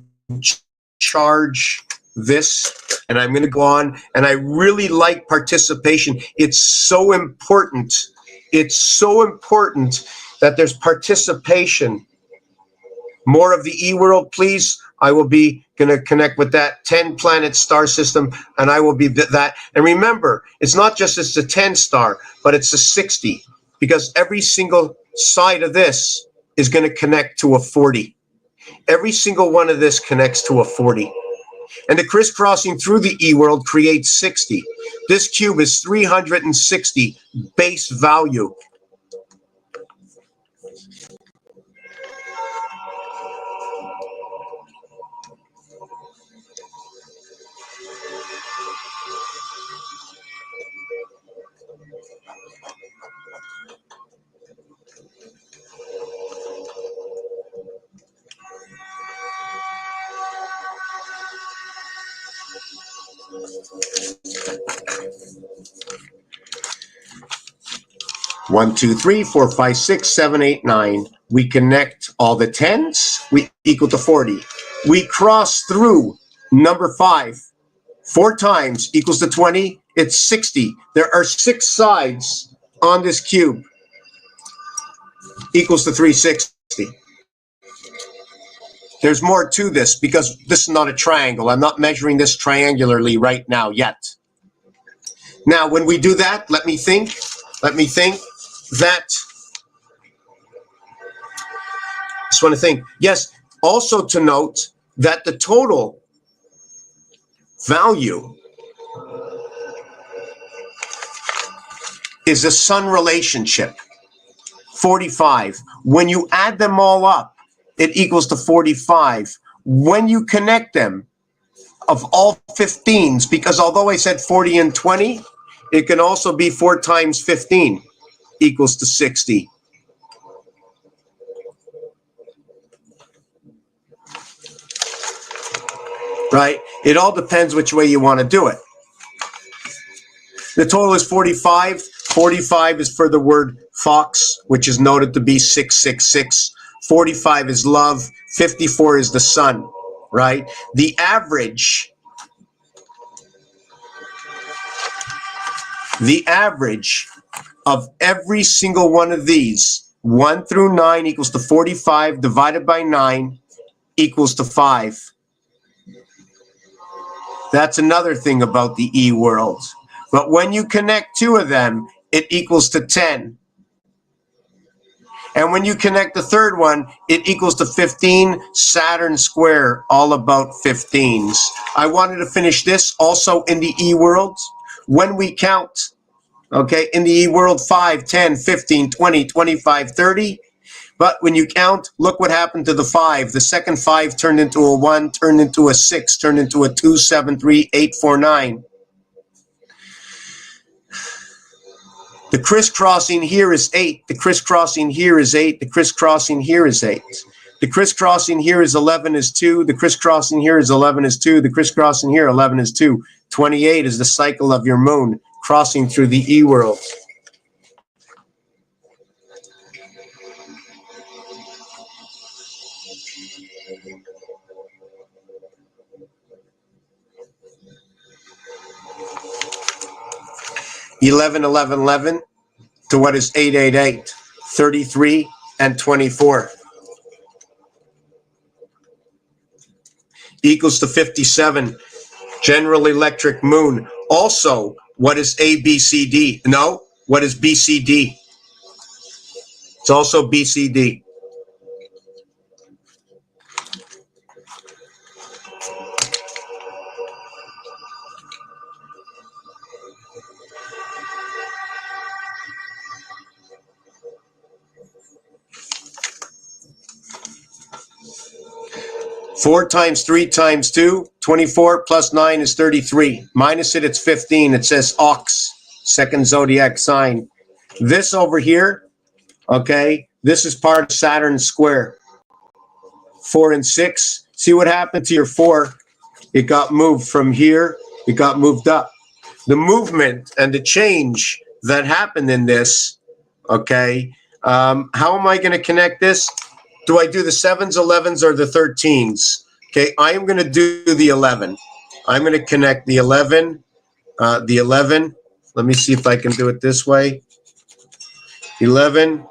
charge this, and I'm going to go on. And I really like participation. It's so important. It's so important that there's participation. More of the E-world, please. I will be going to connect with that 10-planet star system, and I will be that. And remember, it's not just it's a 10 star, but it's a 60, because every single side of this is going to connect to a 40. Every single one of this connects to a 40. And the crisscrossing through the E world creates 60. This cube is 360 base value. One, two, three, four, five, six, seven, eight, 9. We connect all the 10s, we equal to 40. We cross through number 5 4 times equals to 20. It's 60. There are 6 sides on this cube equals to 360. There's more to this because this is not a triangle. I'm not measuring this triangularly right now yet. Now, when we do that, let me think that, just want to think, yes, also to note that the total value is a sun relationship, 45. When you add them all up, it equals to 45. When you connect them, of all 15s, because although I said 40 and 20, it can also be 4 times 15 equals to 60. Right? It all depends which way you want to do it. The total is 45. 45 is for the word fox, which is noted to be 666. 45 is love. 54 is the sun, right? The average of every single one of these, 1 through 9 equals to 45 divided by 9 equals to 5. That's another thing about the E world. But when you connect 2 of them, it equals to 10. And when you connect the third one, it equals to 15. Saturn square, all about 15s. I wanted to finish this also in the E world. When we count, okay, in the E world, 5, 10, 15, 20, 25, 30. But when you count, look what happened to the 5. The second 5 turned into a 1, turned into a 6, turned into a 2, 7, 3, 8, 4, 9. The crisscrossing here is 8. The crisscrossing here is 8. The crisscrossing here is 8. The crisscrossing here is 11 is 2. The crisscrossing here is 11 is 2. The crisscrossing here 11 is 2. 28 is the cycle of your moon crossing through the E world. Eleven, 11, 11 to what is 8, 8, 8, 33 and 24 equals to 57. General electric moon. Also, what is ABCD? No, what is BCD? It's also BCD. Four times 3 times 2, 24 plus 9 is 33. Minus it, it's 15. It says ox, second zodiac sign. This over here, okay, this is part of Saturn square. 4 and 6. See what happened to your 4? It got moved from here. It got moved up. The movement and the change that happened in this, okay, how am I going to connect this? Do I do the 7s, 11s, or the 13s? Okay, I am going to do the 11. I'm going to connect the 11. The 11. Let me see if I can do it this way. 11,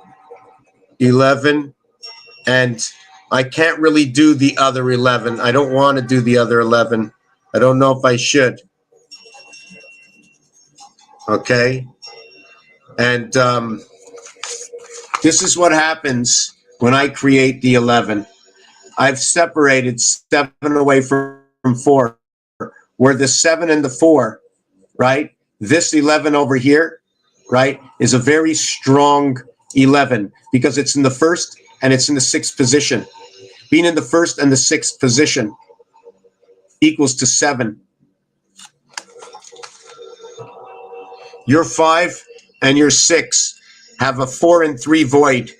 11, and I can't really do the other 11. I don't want to do the other 11. I don't know if I should. Okay, and This is what happens when I create the 11. I've separated 7 away from 4, where the 7 and the 4, right? This 11 over here, right, is a very strong 11 because it's in the first and it's in the 6th position. Being in the first and the 6th position equals to 7. Your 5 and your 6 have a 4 and 3 void.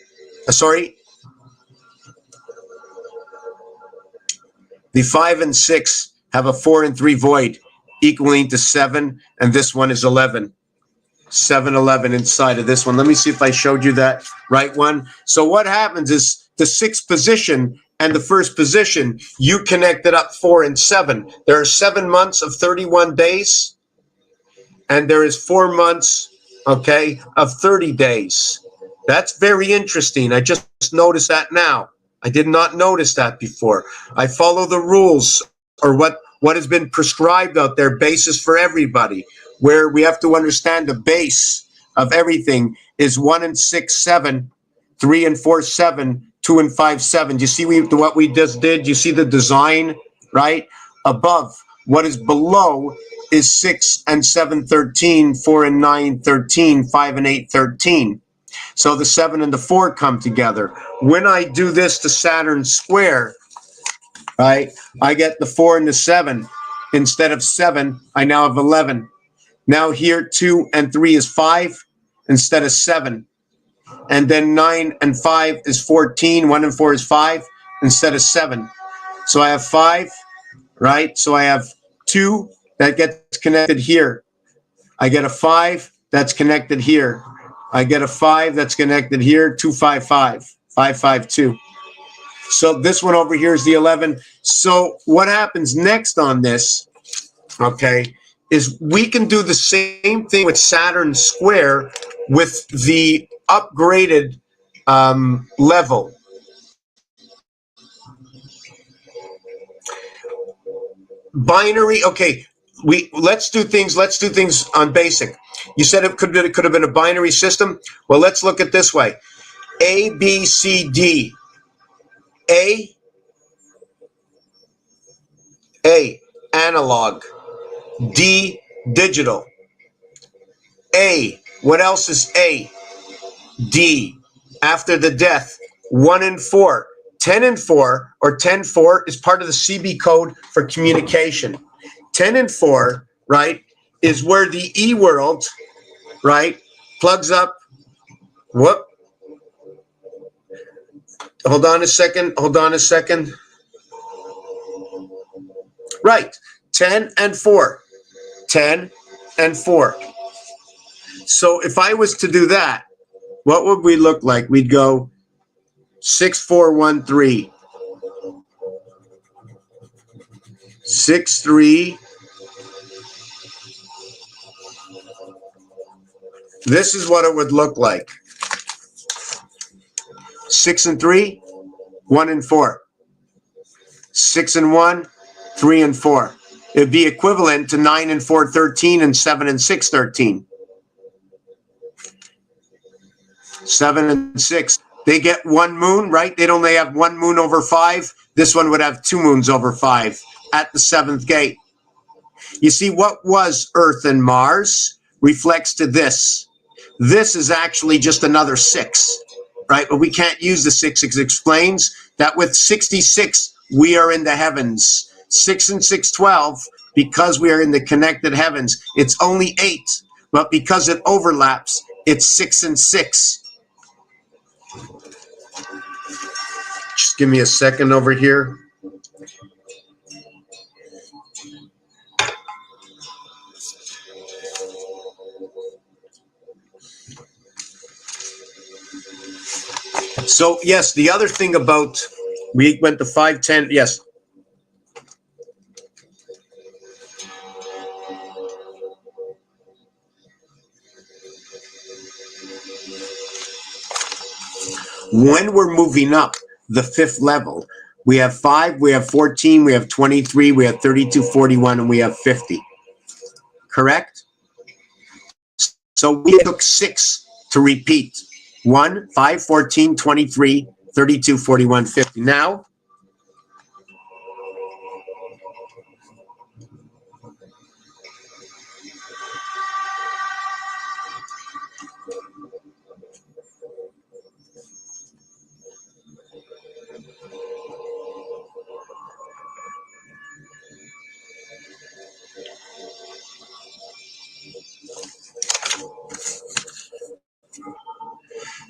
The 5 and 6 have a 4 and 3 void, equaling to 7, and this one is 11. 7, 11 inside of this one. Let me see if I showed you that right one. So what happens is the 6th position and the 1st position, you connected up 4 and 7. There are 7 months of 31 days, and there is 4 months, okay, of 30 days. That's very interesting. I just noticed that now. I did not notice that before. I follow the rules, or what has been prescribed out there, basis for everybody, where we have to understand the base of everything is 1 and 6, 7, 3 and 4, 7, 2 and 5, 7. Do you see what we just did? You see the design, right? Above, what is below is 6 and 7, 13, 4 and 9, 13, 5 and 8, 13. So the 7 and the 4 come together. When I do this to Saturn square, right, I get the 4 and the 7. Instead of 7, I now have 11. Now here, 2 and 3 is 5 instead of 7. And then 9 and 5 is 14. 1 and 4 is 5 instead of 7. So I have 5, right? So I have 2 that gets connected here. I get a 5 that's connected here. I get a 5 that's connected here, 2, 5, 5, 5, 5, 2. So this one over here is the 11. So what happens next on this, okay, is we can do the same thing with Saturn square with the upgraded level. Binary, okay, let's do things on basic. You said it could have been a binary system. Well, let's look at this way. A, B, C, D. A, analog. D, digital. A, what else is A? D, after the death. 1 and 4. 10 and 4, or 10-4, is part of the CB code for communication. 10 and 4, right, is where the E world, right, plugs up. Whoop. Hold on a second. Right. 10 and 4. 10 and 4. So if I was to do that, what would we look like? We'd go 6, 4, 1, 3. 6, 3. This is what it would look like. 6 and 3, 1 and 4. 6 and 1, 3 and 4. It'd be equivalent to 9 and 4, 13, and 7 and 6, 13. 7 and 6. They get 1 moon, right? They'd only have 1 moon over 5. This one would have 2 moons over 5 at the 7th gate. You see, what was Earth and Mars reflects to this. This is actually just another 6, right? But we can't use the 6. It explains that with 66, we are in the heavens. 6 and 6, 12, because we are in the connected heavens. It's only 8, but because it overlaps, it's 6 and 6. Just give me a second over here. So, yes, the other thing about, we went to 5, 10, yes. When we're moving up the 5th level, we have 5, we have 14, we have 23, we have 32, 41, and we have 50. Correct? So we took 6 to repeat. 1, 5, 14, 23, 32, 41, 50. Now,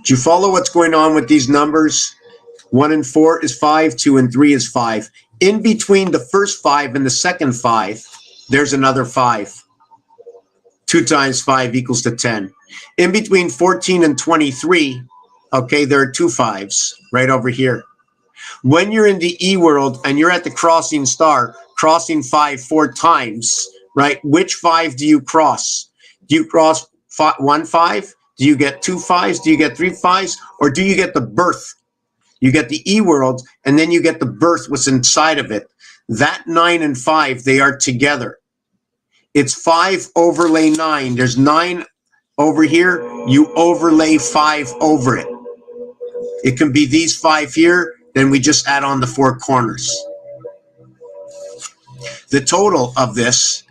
do you follow what's going on with these numbers? 1 and 4 is 5, 2 and 3 is 5. In between the first 5 and the second 5, there's another 5. 2 times 5 equals to 10. In between 14 and 23, okay, there are 2 5s right over here. When you're in the E world and you're at the crossing star, crossing 5 4 times, right? Which 5 do you cross? Do you cross 1 5? Do you get 2 5s? Do you get 3 5s? Or do you get the birth? You get the E world, and then you get the birth, what's inside of it. That 9 and 5, they are together. It's 5 overlay 9. There's 9 over here. You overlay 5 over it. It can be these 5 here. Then we just add on the 4 corners. The total of this,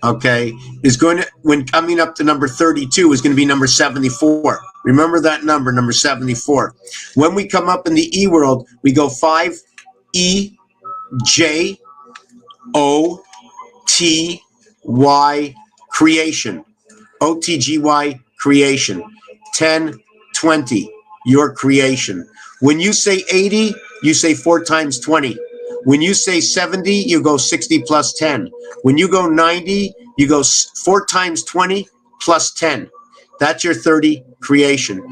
okay, is going to, when coming up to number 32, is going to be number 74. Remember that number 74. When we come up in the E world, we go 5, E, J, O, T, Y, creation. O-T-G-Y, creation. 10, 20, your creation. When you say 80, you say 4 times 20. When you say 70, you go 60 plus 10. When you go 90, you go 4 times 20 plus 10. That's your 30 creation.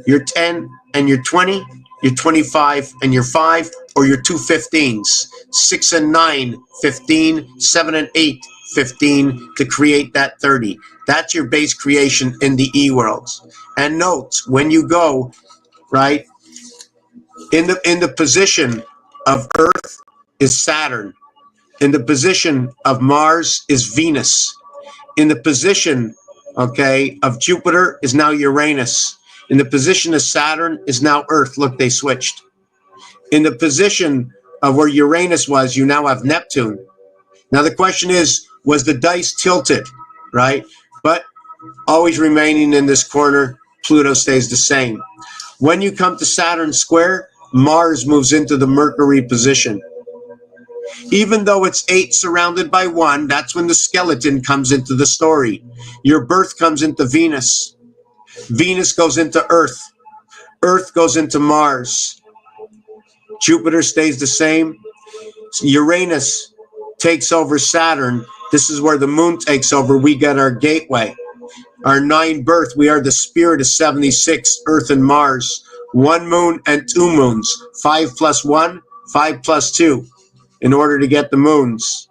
Your 10 and your 20, your 25 and your 5, or your 2 15s. 6 and 9, 15, 7 and 8, 15 to create that 30. That's your base creation in the E worlds. And note, when you go, right, in the position of Earth is Saturn. In the position of Mars is Venus. In the position, okay, of Jupiter is now Uranus. In the position of Saturn is now Earth. Look, they switched. In the position of where Uranus was, you now have Neptune. Now the question is, was the dice tilted, right? But always remaining in this corner, Pluto stays the same. When you come to Saturn square, Mars moves into the Mercury position. Even though it's 8 surrounded by 1, that's when the skeleton comes into the story. Your birth comes into Venus. Venus goes into Earth. Earth goes into Mars. Jupiter stays the same. Uranus takes over Saturn. This is where the moon takes over. We get our gateway. Our 9 birth, we are the spirit of 76, Earth and Mars. 1 moon and 2 moons. 5 plus 1, 5 plus 2. In order to get the moons.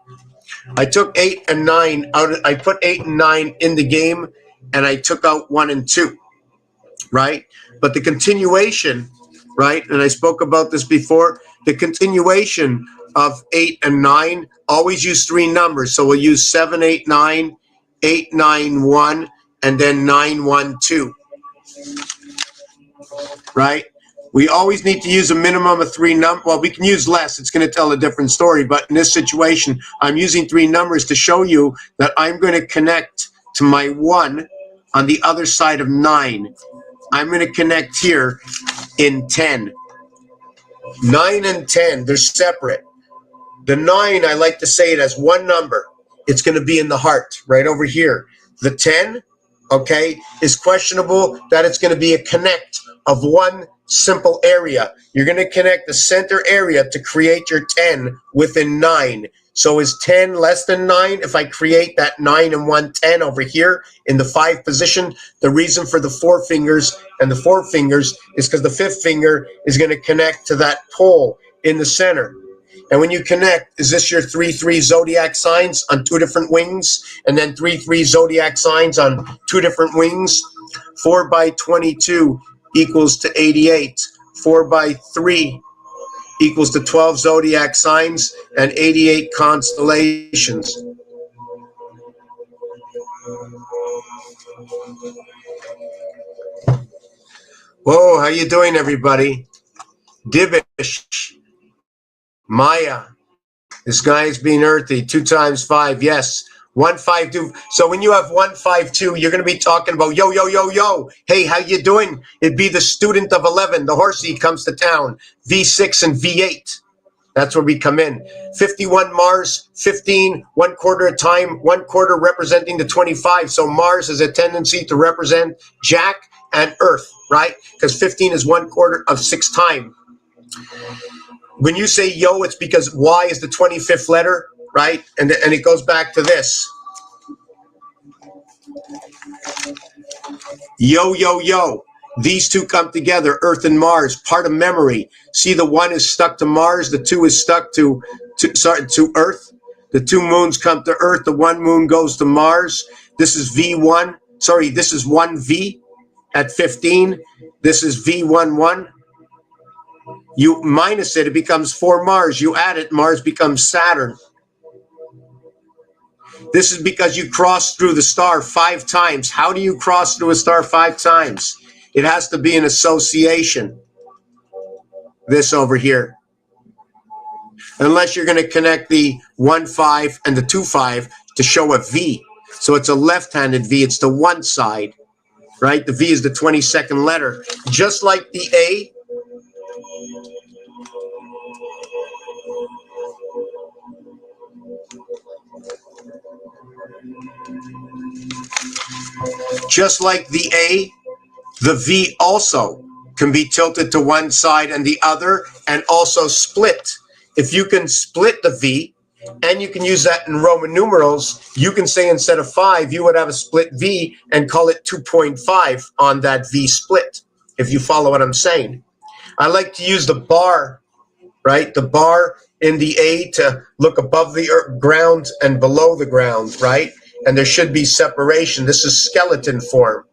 I took 8 and 9 out. I put 8 and 9 in the game, and I took out 1 and 2, right? But the continuation, right, and I spoke about this before, the continuation of 8 and 9, always use 3 numbers. So we'll use 7, 8, 9, 8, 9, 1, and then 9, 1, 2, right? We always need to use a minimum of 3 numbers. Well, we can use less. It's going to tell a different story. But in this situation, I'm using 3 numbers to show you that I'm going to connect to my 1 on the other side of 9. I'm going to connect here in 10. 9 and 10, they're separate. The 9, I like to say it as 1 number. It's going to be in the heart, right over here. The 10, okay, is questionable that it's going to be a connect of 1 simple area. You're going to connect the center area to create your 10 within 9. So is 10 less than 9? If I create that 9 and 1, 10 over here in the 5 position, the reason for the 4 fingers and the 4 fingers is because the 5th finger is going to connect to that pole in the center. And when you connect, is this your 3-3 zodiac signs on 2 different wings? And then 3-3 zodiac signs on 2 different wings? 4 by 22 equals to 88. 4 by 3 equals to 12 zodiac signs and 88 constellations. Whoa, how you doing, everybody? Divish, Maya. This guy is being earthy. 2 times 5, yes. 152. So when you have 152, you're going to be talking about yo, yo, yo, yo. Hey, how you doing? It'd be the student of 11. The horsey comes to town. V6 and V8. That's where we come in. 51 Mars, 15, 1/4 of time, 1/4 representing the 25. So Mars has a tendency to represent Jack and Earth, right? Because 15 is 1/4 of 6 time. When you say yo, it's because Y is the 25th letter, right? And it goes back to this. Yo, yo, yo. These two come together, Earth and Mars, part of memory. See, the 1 is stuck to Mars, the 2 is stuck to Earth. The 2 moons come to Earth, the 1 moon goes to Mars. This is V1. Sorry, this is 1V at 15. This is V11. You minus it, it becomes 4 Mars. You add it, Mars becomes Saturn. This is because you cross through the star 5 times. How do you cross through a star 5 times? It has to be an association. This over here. Unless you're going to connect the 1-5 and the 2-5 to show a V. So it's a left-handed V. It's the one side, right? The V is the 22nd letter. Just like the A, just like the A, the V also can be tilted to one side and the other and also split. If you can split the V, and you can use that in Roman numerals, you can say instead of 5, you would have a split V and call it 2.5 on that V split, if you follow what I'm saying. I like to use the bar, right? The bar in the A to look above the ground and below the ground, right? And there should be separation. This is skeleton form.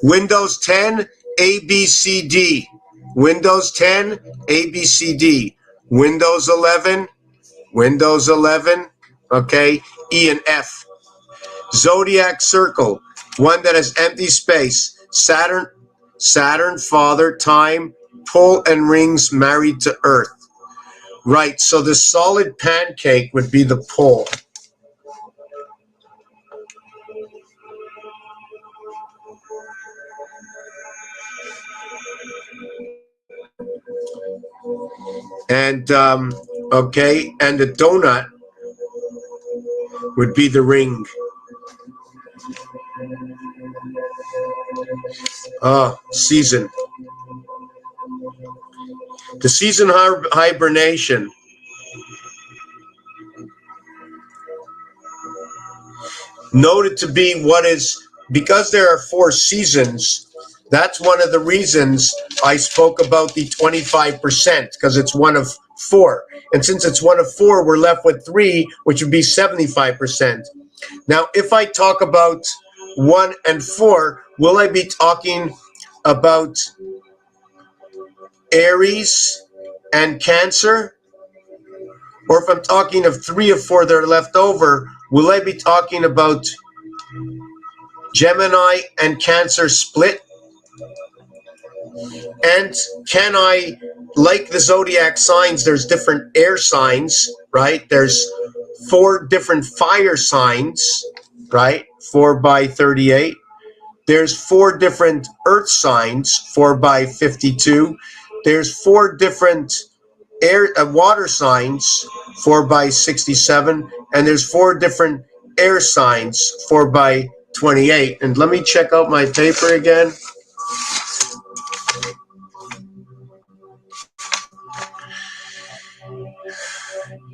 Windows 10, A, B, C, D. Windows 10, A, B, C, D. Windows 11, okay, E and F. Zodiac circle, one that has empty space. Saturn, father, time, pole and rings married to Earth. Right, so the solid pancake would be the pole. And, okay, and the donut would be the ring. Season. The season hibernation. Noted to be what is, because there are 4 seasons, that's one of the reasons I spoke about the 25%, because it's one of 4. And since it's one of 4, we're left with 3, which would be 75%. Now, if I talk about 1 and 4, will I be talking about Aries and Cancer? Or if I'm talking of 3 or 4 that are left over, will I be talking about Gemini and Cancer split? And can I, like the zodiac signs, there's different air signs, right? There's 4 different fire signs, right? 4 by 38. There's 4 different earth signs, 4 by 52. There's 4 different water signs, 4 by 67. And there's 4 different air signs, 4 by 28. And let me check out my paper again.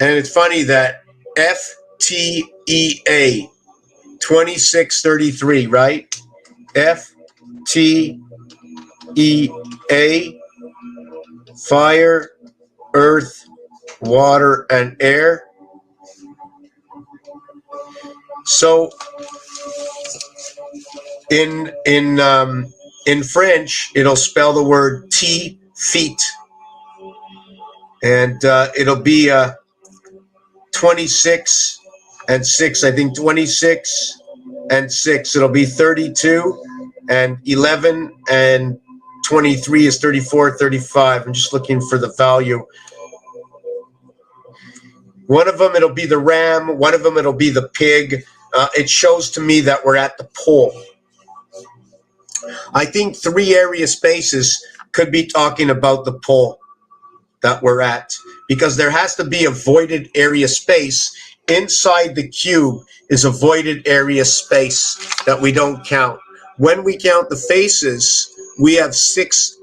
And it's funny that FTEA 2633, right? FTEA, fire, earth, water, and air. So in French, it'll spell the word T, feet, and it'll be 26 and 6. I think 26 and 6. It'll be 32, and 11 and 23 is 34, 35. I'm just looking for the value. One of them, it'll be the ram. One of them, it'll be the pig. It shows to me that we're at the pole. I think 3 area spaces could be talking about the pole that we're at, because there has to be a voided area space. Inside the cube is a voided area space that we don't count. When we count the faces, we have 6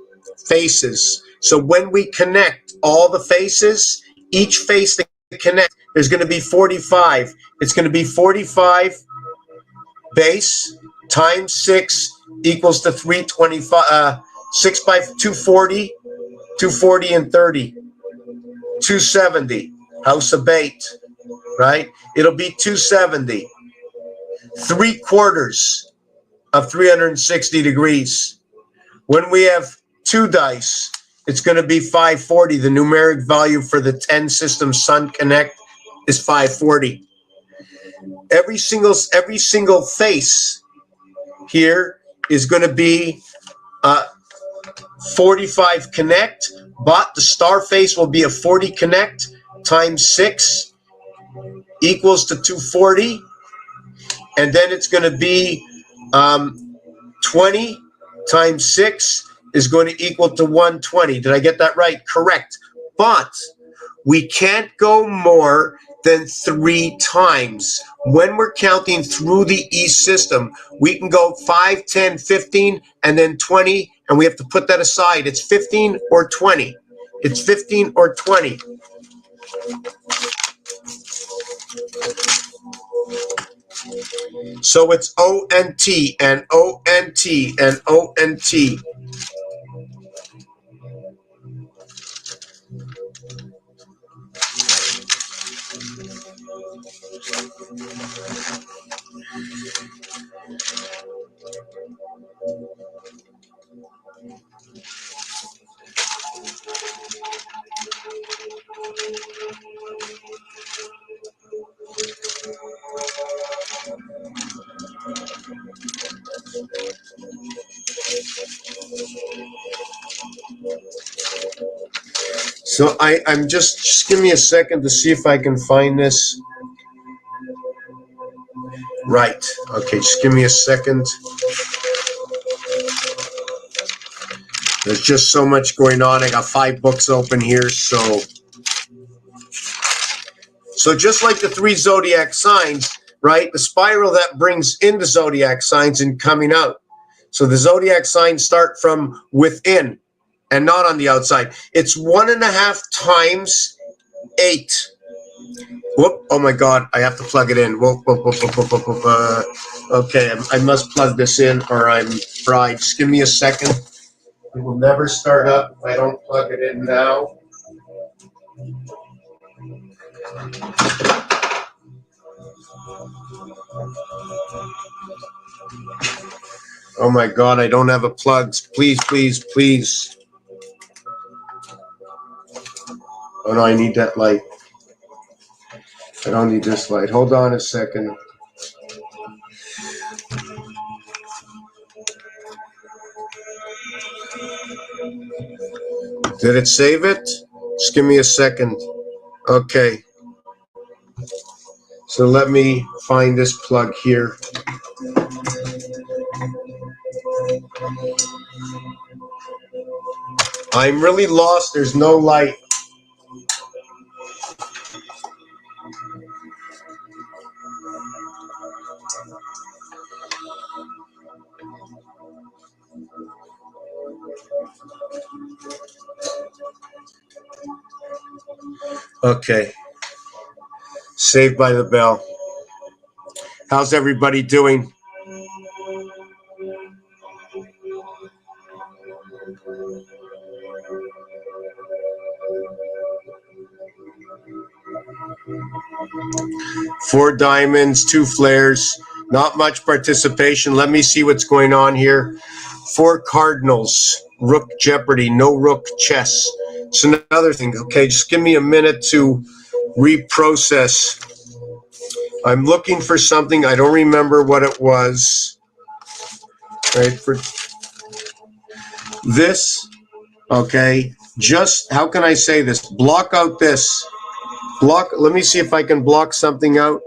faces. So when we connect all the faces, each face that connect, there's going to be 45. It's going to be 45 base times 6 equals to 325. 6 by 240, 240 and 30, 270. House of bait, right? It'll be 270. 3/4 of 360 degrees. When we have 2 dice, it's going to be 540. The numeric value for the 10 system Sun Connect is 540. Every single face here is going to be 45 connect, but the star face will be a 40 connect times 6 equals to 240, and then it's going to be 20 times 6 is going to equal to 120. Did I get that right? Correct. But we can't go more than 3 times. When we're counting through the E system, we can go 5, 10, 15, and then 20, and we have to put that aside. It's 15 or 20. It's 15 or 20. So it's ONT and ONT and ONT. So I'm just give me a second to see if I can find this. Right. Okay, just give me a second. There's just so much going on. I got 5 books open here, so just like the 3 zodiac signs, right? The spiral that brings in the zodiac signs and coming out. So the zodiac signs start from within and not on the outside. It's 1.5 times 8. Whoop! Oh my God! I have to plug it in. Whoop, whoop, whoop, whoop, whoop, whoop, whoop. Okay, I must plug this in, or I'm fried. Just give me a second. It will never start up if I don't plug it in now. Oh my God! I don't have a plug. Please, please, please. Oh no! I need that light. I don't need this light. Hold on a second. Did it save it? Just give me a second. Okay. So let me find this plug here. I'm really lost. There's no light. Okay. Saved by the bell. How's everybody doing? Four diamonds, 2 flares, not much participation. Let me see what's going on here. 4 cardinals, rook jeopardy, no rook chess. It's another thing. Okay, just give me a minute to reprocess I'm looking for something. I don't remember what it was. Right, for this, okay, just, how can I say this? Block out this. Block, let me see if I can block something out.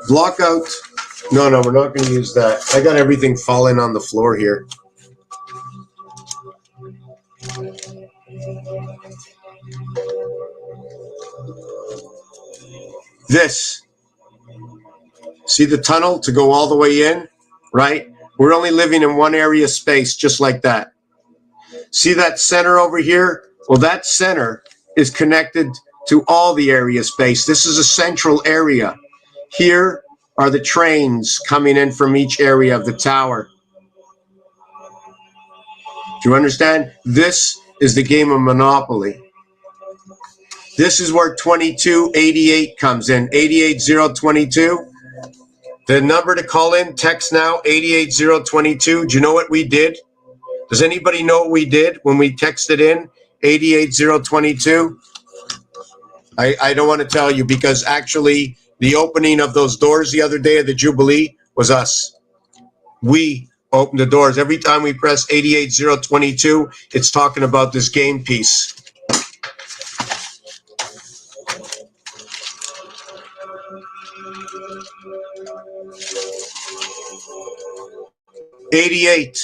Block out. No, we're not going to use that. I got everything falling on the floor here. This. See the tunnel to go all the way in, right? We're only living in one area of space, just like that. See that center over here? Well, that center is connected to all the area space. This is a central area. Here are the trains coming in from each area of the tower. Do you understand? This is the game of Monopoly. This is where 2288 comes in, 88022. The number to call in, text now, 88022. Do you know what we did? Does anybody know what we did when we texted in 88022? I don't want to tell you, because actually the opening of those doors the other day of the Jubilee was us. We opened the doors. Every time we press 88022, it's talking about this game piece. '88.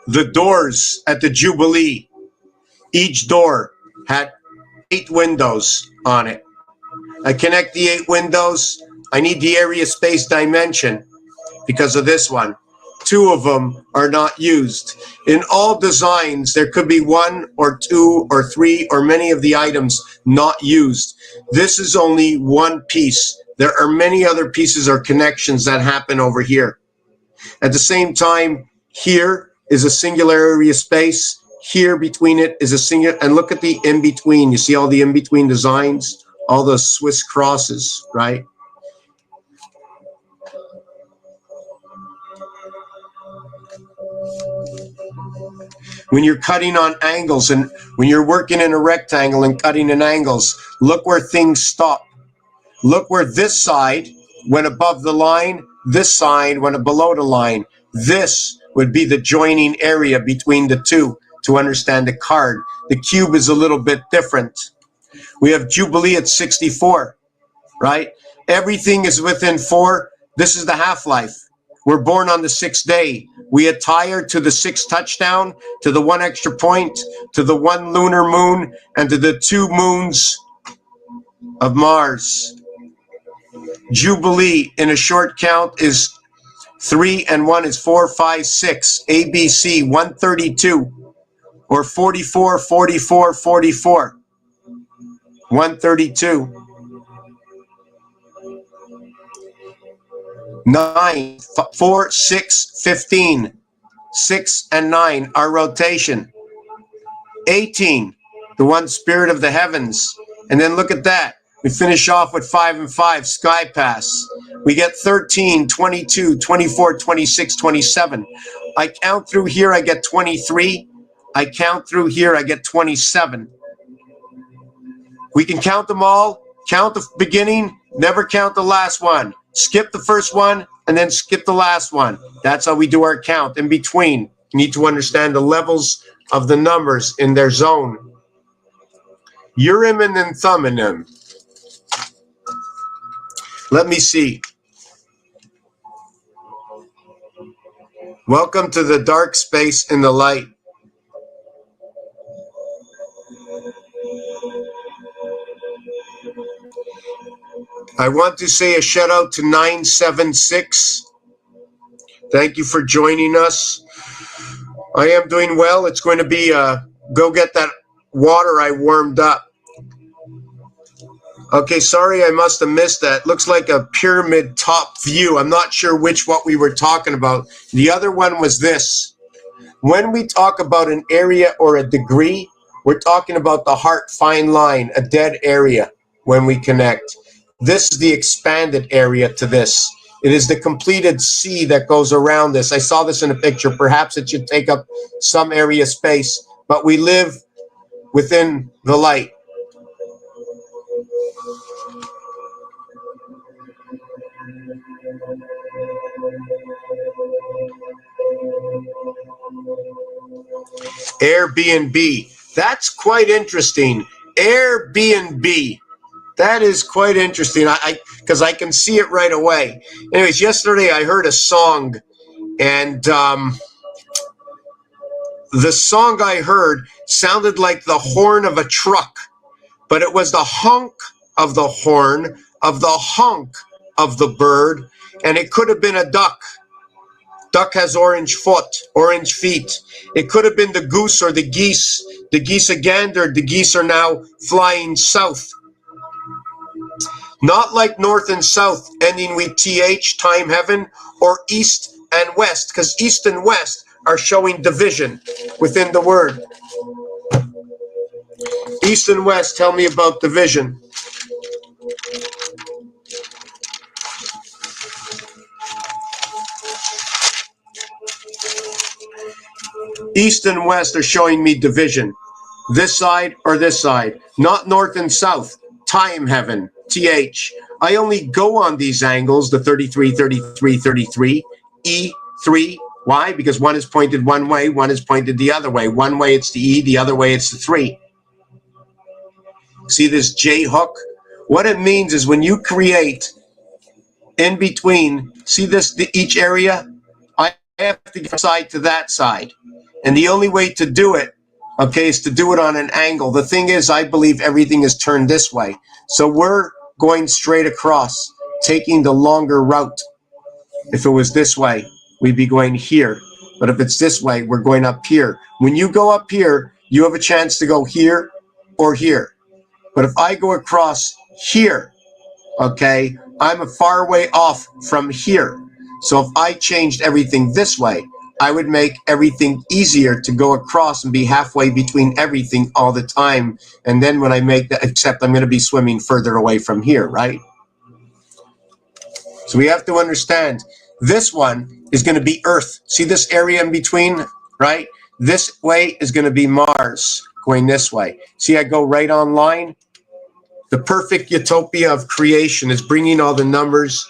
The doors at the Jubilee, each door had 8 windows on it. I connect the 8 windows. I need the area space dimension because of this one. 2 of them are not used. In all designs, there could be 1 or 2 or 3 or many of the items not used. This is only one piece. There are many other pieces or connections that happen over here. At the same time, here is a singular area space. Here between it is a singular, and look at the in-between. You see all the in-between designs, all the Swiss crosses, right? When you're cutting on angles and when you're working in a rectangle and cutting in angles, look where things stop. Look where this side went above the line, this side went below the line. This would be the joining area between the two to understand the card. The cube is a little bit different. We have Jubilee at 64, right? Everything is within 4. This is the half-life. We're born on the 6th day. We attire to the 6th touchdown, to the 1 extra point, to the 1 lunar moon, and to the 2 moons of Mars. Jubilee in a short count is 3 and 1 is 4, 5, 6. ABC 132 or 44, 44, 44. 132. 9, 4, 6, 15. 6 and 9 are rotation. 18, the 1 spirit of the heavens. And then look at that. We finish off with 5 and 5, sky pass. We get 13, 22, 24, 26, 27. I count through here, I get 23. I count through here, I get 27. We can count them all, count the beginning, never count the last one. Skip the first one, and then skip the last one. That's how we do our count. In between, you need to understand the levels of the numbers in their zone. Urim and Thummim. Let me see. Welcome to the dark space in the light. I want to say a shout out to 976. Thank you for joining us. I am doing well. It's going to be go get that water I warmed up. Okay, sorry, I must have missed that. Looks like a pyramid top view. I'm not sure what we were talking about. The other one was this. When we talk about an area or a degree, we're talking about the heart fine line, a dead area when we connect. This is the expanded area to this. It is the completed C that goes around this. I saw this in a picture. Perhaps it should take up some area space, but we live within the light. Airbnb. That's quite interesting. Airbnb. That is quite interesting. Because I can see it right away. Anyways, yesterday I heard a song, and the song I heard sounded like the horn of a truck, but it was the honk of the horn of the honk of the bird, and it could have been a duck. Duck has orange feet. It could have been the goose or the geese. The geese are gandered. The geese are now flying south. Not like north and south, ending with TH, time, heaven, or east and west, because east and west are showing division within the word. East and west tell me about division. East and west are showing me division. This side or this side. Not north and south. Time, heaven, TH. I only go on these angles, the 33, 33, 33, E3. Why? Because one is pointed one way, one is pointed the other way. One way it's the E, the other way it's the 3. See this J hook? What it means is when you create in between, see this, each area? I have to get from side to that side. And the only way to do it, okay, is to do it on an angle. The thing is, I believe everything is turned this way. So we're going straight across, taking the longer route. If it was this way, we'd be going here. But if it's this way, we're going up here. When you go up here, you have a chance to go here or here. But if I go across here, okay, I'm a far way off from here. So if I changed everything this way, I would make everything easier to go across and be halfway between everything all the time. And then when I make that, except I'm going to be swimming further away from here, right? So we have to understand this one is going to be Earth. See this area in between, right? This way is going to be Mars going this way. See, I go right on line. The perfect utopia of creation is bringing all the numbers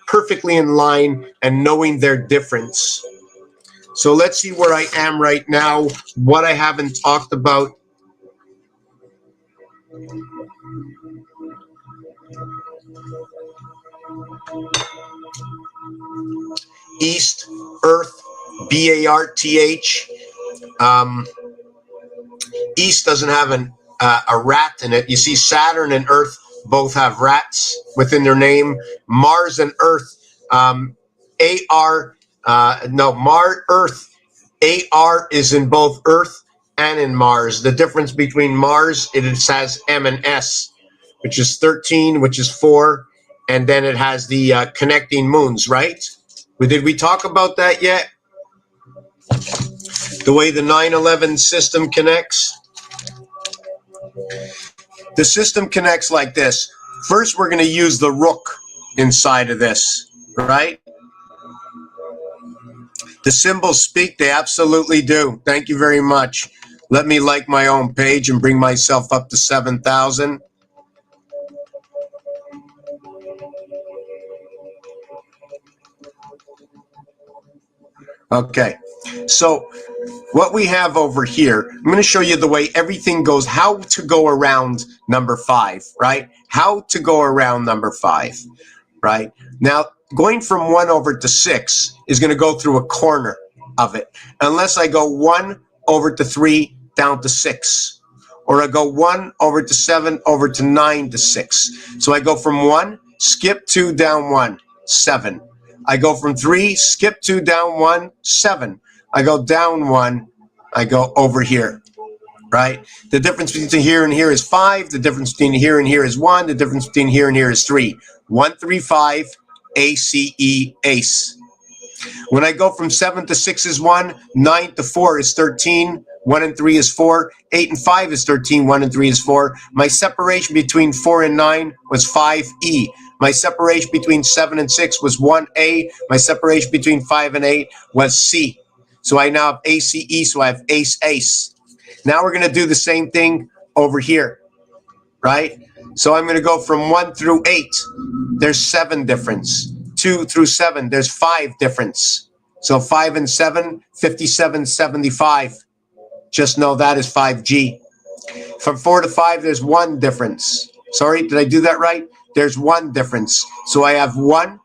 perfectly in line and knowing their difference. So let's see where I am right now, what I haven't talked about. East, Earth, B-A-R-T-H. East doesn't have a rat in it. You see Saturn and Earth both have rats within their name. Mars and Earth, Earth, AR is in both Earth and in Mars. The difference between Mars, it has M and S, which is 13, which is 4, and then it has the connecting moons, right? Did we talk about that yet? The way the 9/11 system connects? The system connects like this. First, we're going to use the rook inside of this, right? The symbols speak, they absolutely do. Thank you very much. Let me like my own page and bring myself up to 7,000. Okay, so what we have over here, I'm going to show you the way everything goes, how to go around number 5, right? How to go around number 5, right? Now, going from 1 over to 6 is going to go through a corner of it, unless I go 1 over to 3 down to 6, or I go 1 over to 7 over to 9 to 6. So I go from 1, skip 2 down 1, 7. I go from 3, skip 2 down 1, 7. I go down 1, I go over here, right? The difference between here and here is 5. The difference between here and here is 1. The difference between here and here is 3. 1, 3, 5, ACE, ace. When I go from 7 to 6 is 1, 9 to 4 is 13, 1 and 3 is 4, 8 and 5 is 13, 1 and 3 is 4. My separation between 4 and 9 was 5E. My separation between 7 and 6 was 1A. My separation between 5 and 8 was C. So I now have ACE, so I have ace, ace. Now we're going to do the same thing over here, right? So I'm going to go from 1 through 8. There's 7 difference. 2 through 7, there's 5 difference. So 5 and 7, 57, 75. just know that is 5G. From 4 to 5, there's one difference. Sorry, did I do that right? There's one difference. So I have 1,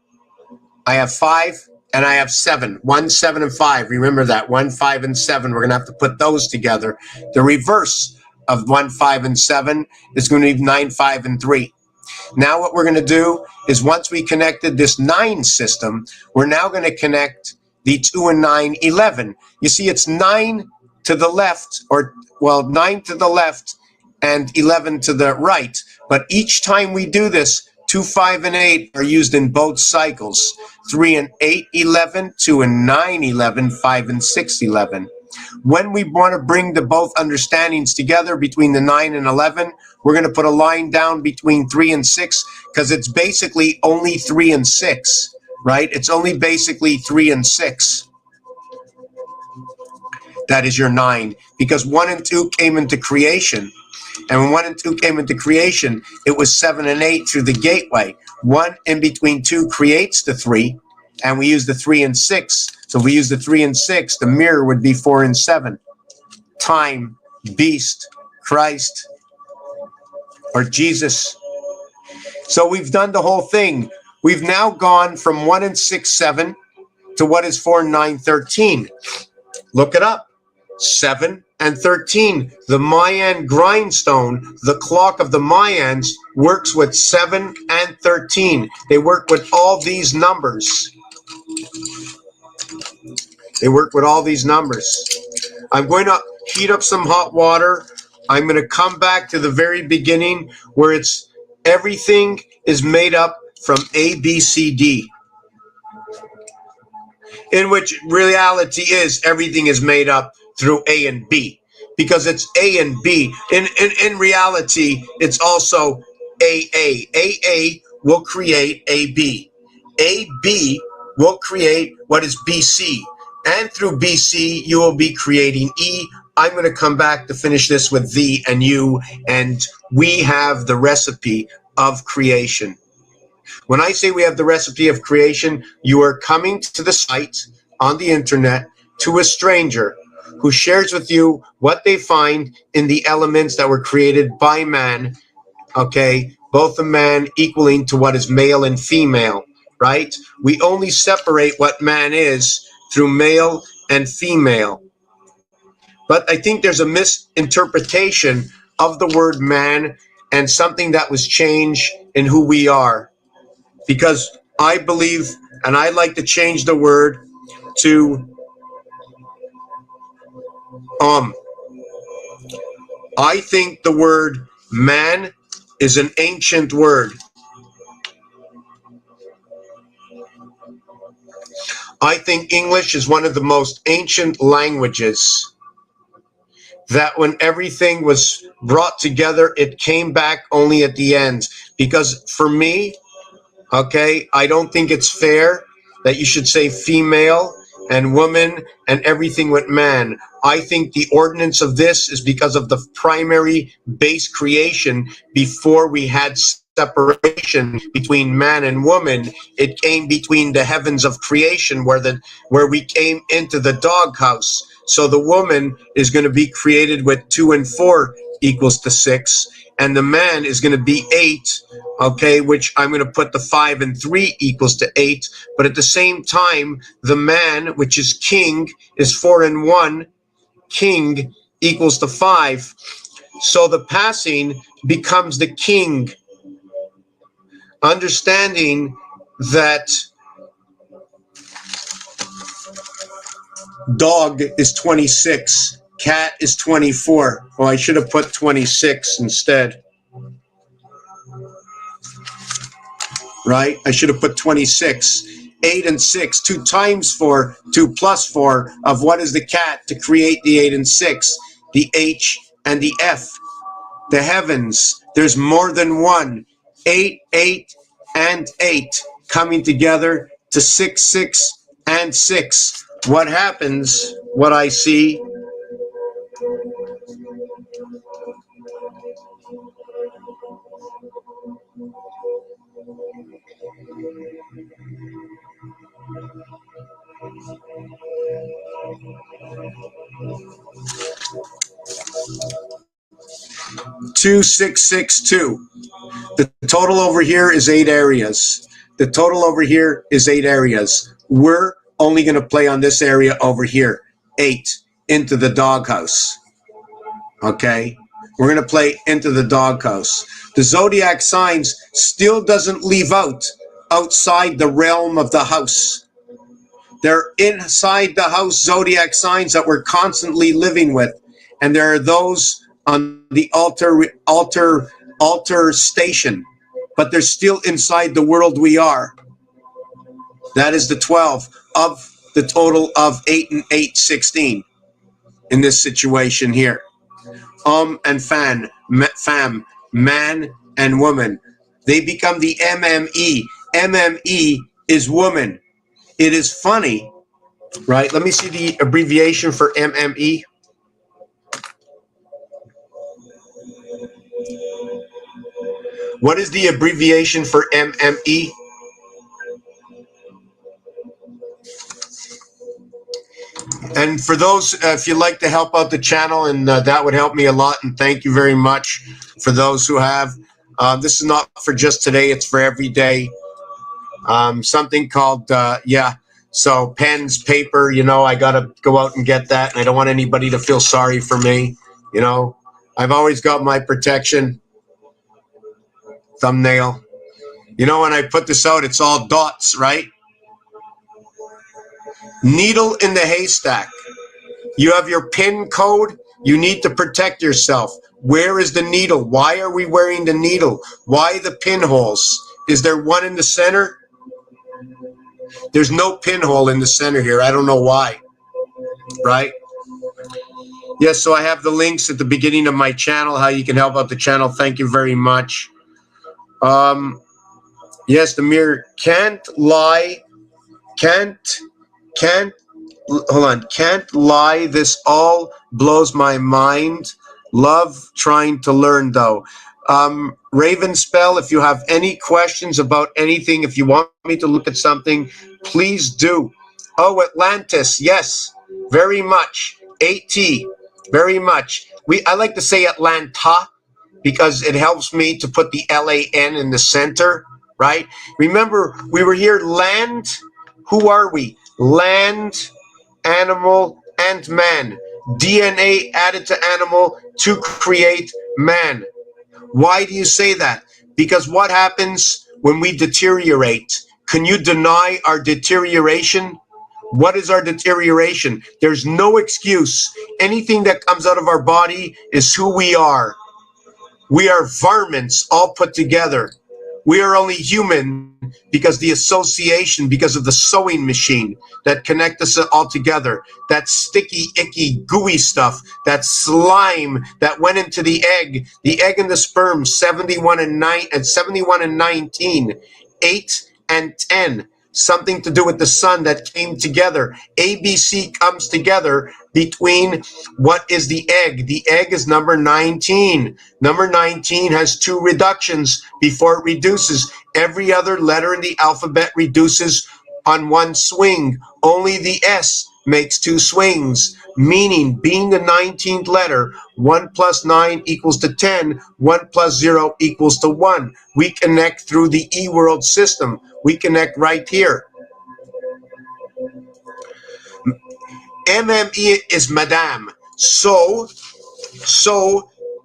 I have 5, and I have 7. 1, 7, and 5. Remember that. 1, 5, and 7. We're going to have to put those together. The reverse of 1, 5, and 7 is going to be 9, 5, and 3. Now what we're going to do is once we connected this 9 system, we're now going to connect the 2 and 9, 11. You see, it's 9 to the left, or, well, 9 to the left and 11 to the right. But each time we do this, 2, 5, and 8 are used in both cycles. 3 and 8, 11, 2 and 9, 11, 5 and 6, 11. When we want to bring the both understandings together between the 9 and 11, we're going to put a line down between 3 and 6 because it's basically only 3 and 6, right? It's only basically 3 and 6. That is your 9, because 1 and 2 came into creation. And when 1 and 2 came into creation, it was 7 and 8 through the gateway. 1 in between 2 creates the 3, and we use the 3 and 6. So if we use the 3 and 6, the mirror would be 4 and 7. Time, beast, Christ, or Jesus. So we've done the whole thing. We've now gone from 1 and 6, 7 to what is 4, 9, 13. Look it up. 7 and 13. The Mayan grindstone, the clock of the Mayans, works with 7 and 13. They work with all these numbers. They work with all these numbers. I'm going to heat up some hot water. I'm going to come back to the very beginning where it's everything is made up from A, B, C, D. In which reality is everything is made up through A and B, because it's A and B. In reality, it's also AA. AA will create AB. AB will create what is BC. And through BC, you will be creating E. I'm going to come back to finish this with V and U, and we have the recipe of creation. When I say we have the recipe of creation, you are coming to the site on the internet to a stranger who shares with you what they find in the elements that were created by man, okay? Both the man equaling to what is male and female, right? We only separate what man is through male and female. But I think there's a misinterpretation of the word man and something that was changed in who we are. Because I believe, and I like to change the word to I think the word man is an ancient word. I think English is one of the most ancient languages, that when everything was brought together, it came back only at the end. Because for me, okay, I don't think it's fair that you should say female and woman and everything with man. I think the ordinance of this is because of the primary base creation before we had separation between man and woman. It came between the heavens of creation where we came into the doghouse. So the woman is going to be created with 2 and 4 equals to 6, and the man is going to be 8, okay, which I'm going to put the 5 and 3 equals to 8. But at the same time, the man, which is king, is 4 and 1. King equals to 5. So the passing becomes the king. Understanding that dog is 26, cat is 24. Oh, I should have put 26 instead. Right? I should have put 26. 8 and 6, 2 times 4, 2 plus 4 of what is the cat to create the 8 and 6, the H and the F. The heavens, there's more than one. 8, 8, and 8 coming together to 6, 6, and 6. What happens, what I see, 2662. The total over here is 8 areas. The total over here is 8 areas. We're only going to play on this area over here, 8, into the doghouse. Okay? We're going to play into the doghouse. The zodiac signs still doesn't leave outside the realm of the house. They're inside the house zodiac signs that we're constantly living with. And there are those on the altar station, but they're still inside the world we are. That is the 12 of the total of 8 and 8, 16 in this situation here. And fam, man and woman. They become the MME. MME is woman. It is funny, right? Let me see the abbreviation for MME. What is the abbreviation for MME? And for those, if you'd like to help out the channel, and that would help me a lot, and thank you very much for those who have. This is not for just today, it's for every day. Something called, so pens, paper, you know, I got to go out and get that, and I don't want anybody to feel sorry for me, you know. I've always got my protection. Thumbnail. You know, when I put this out, it's all dots, right? Needle in the haystack. You have your PIN code. You need to protect yourself. Where is the needle? Why are we wearing the needle? Why the pinholes? Is there one in the center? There's no pinhole in the center here. I don't know why. Right? Yes, so I have the links at the beginning of my channel, how you can help out the channel. Thank you very much. Yes, the mirror can't lie. Can't lie. This all blows my mind. Love trying to learn though. Raven Spell, if you have any questions about anything, if you want me to look at something, please do. Oh, Atlantis, yes, very much. AT, very much. I like to say Atlanta because it helps me to put the LAN in the center, right? Remember, we were here, land. Who are we? Land, animal, and man. DNA added to animal to create man. Why do you say that? Because what happens when we deteriorate? Can you deny our deterioration? What is our deterioration? There's no excuse. Anything that comes out of our body is who we are. We are varmints all put together. We are only human because the association, because of the sewing machine that connect us all together, that sticky, icky, gooey stuff, that slime that went into the egg and the sperm, 71 and 19, 8 and 10, something to do with the sun that came together. ABC comes together between what is the egg? The egg is number 19. Number 19 has 2 reductions before it reduces. Every other letter in the alphabet reduces on 1 swing. Only the S makes 2 swings, meaning being the 19th letter, 1 plus 9 equals to 10, 1 plus 0 equals to 1. We connect through the E-world system. We connect right here. MME is Madame. So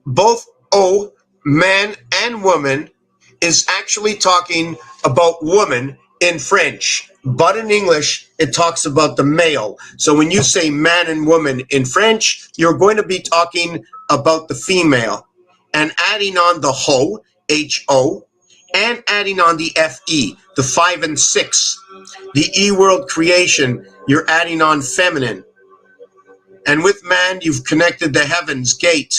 both O, man and woman, is actually talking about woman in French, but in English, it talks about the male. So when you say man and woman in French, you're going to be talking about the female and adding on the ho, H-O, and adding on the F-E, the 5 and 6. The E-world creation, you're adding on feminine. And with man, you've connected the heavens gate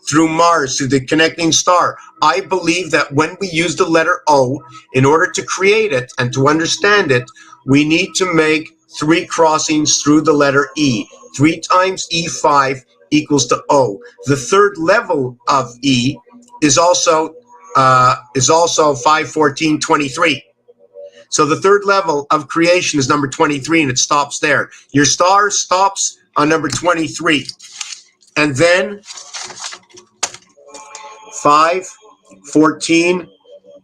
through Mars, through the connecting star. I believe that when we use the letter O, in order to create it and to understand it, we need to make 3 crossings through the letter E. 3 times E5 equals to O. The 3rd level of E is also 5, 14, 23. So the 3rd level of creation is number 23, and it stops there. Your star stops on number 23. And then 5, 14,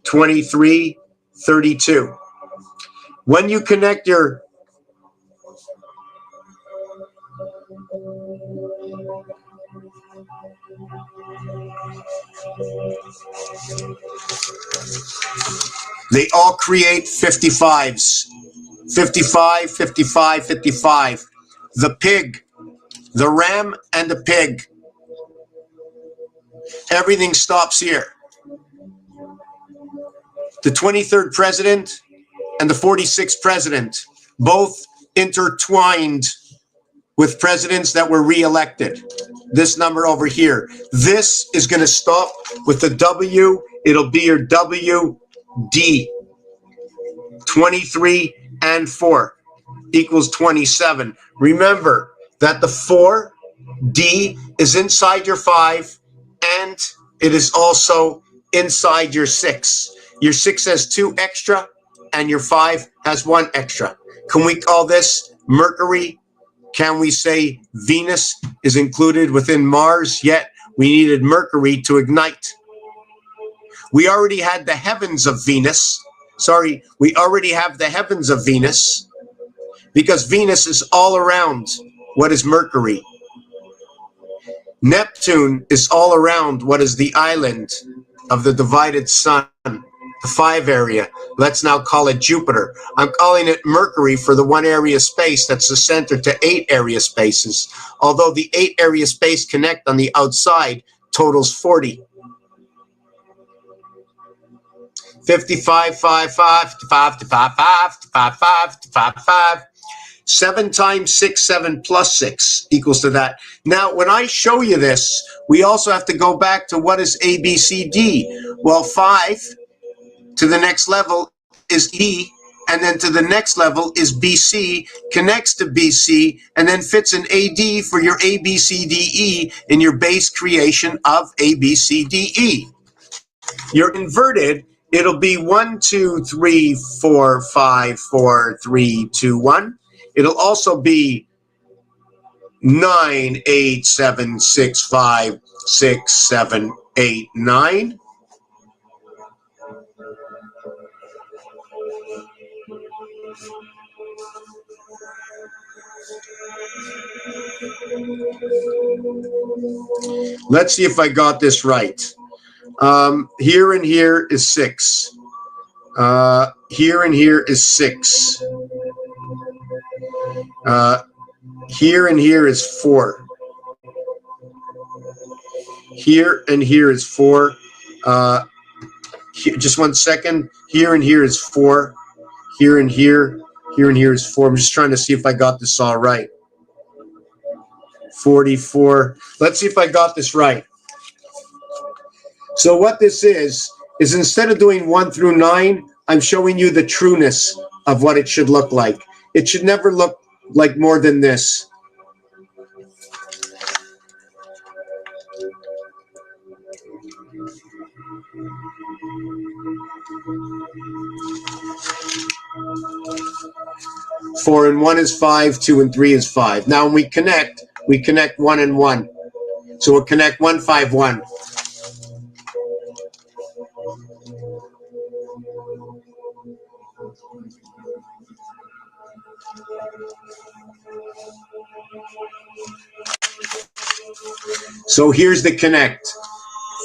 23, 32. When you connect your they all create 55s. 55, 55, 55. The pig, the ram, and the pig. Everything stops here. The 23rd president and the 46th president, both intertwined with presidents that were reelected. This number over here. This is going to stop with the W. It'll be your WD. 23 and 4 equals 27. Remember that the 4D is inside your 5 and it is also inside your 6. Your 6 has 2 extra and your 5 has 1 extra. Can we call this Mercury? Can we say Venus is included within Mars? Yet we needed Mercury to ignite. We already had the heavens of Venus. Sorry, we already have the heavens of Venus because Venus is all around what is Mercury. Neptune is all around what is the island of the divided sun, the 5 area. Let's now call it Jupiter. I'm calling it Mercury for the 1 area space that's the center to 8 area spaces, although the 8 area space connect on the outside totals 40. 55, 5, 5, 55, 55, 55, 55. 7 times 6, 7 plus 6 equals to that. Now, when I show you this, we also have to go back to what is A, B, C, D. Well, 5 to the next level is E, and then to the next level is BC, connects to BC, and then fits an AD for your A, B, C, D, E in your base creation of A, B, C, D, E. You're inverted. It'll be 1, 2, 3, 4, 5, 4, 3, 2, 1. It'll also be 9, 8, 7, 6, 5, 6, 7, 8, 9. Let's see if I got this right. Here and here is 6. Here and here is 6. Here and here is 4. Here and here is 4. Just 1 second. Here and here is 4. Here and here is 4. I'm just trying to see if I got this all right. 44. Let's see if I got this right. So what this is instead of doing 1 through 9, I'm showing you the trueness of what it should look like. It should never look like more than this. Four and 1 is 5, 2 and 3 is 5. Now when we connect 1 and 1. So we'll connect 1, 5, 1. So here's the connect.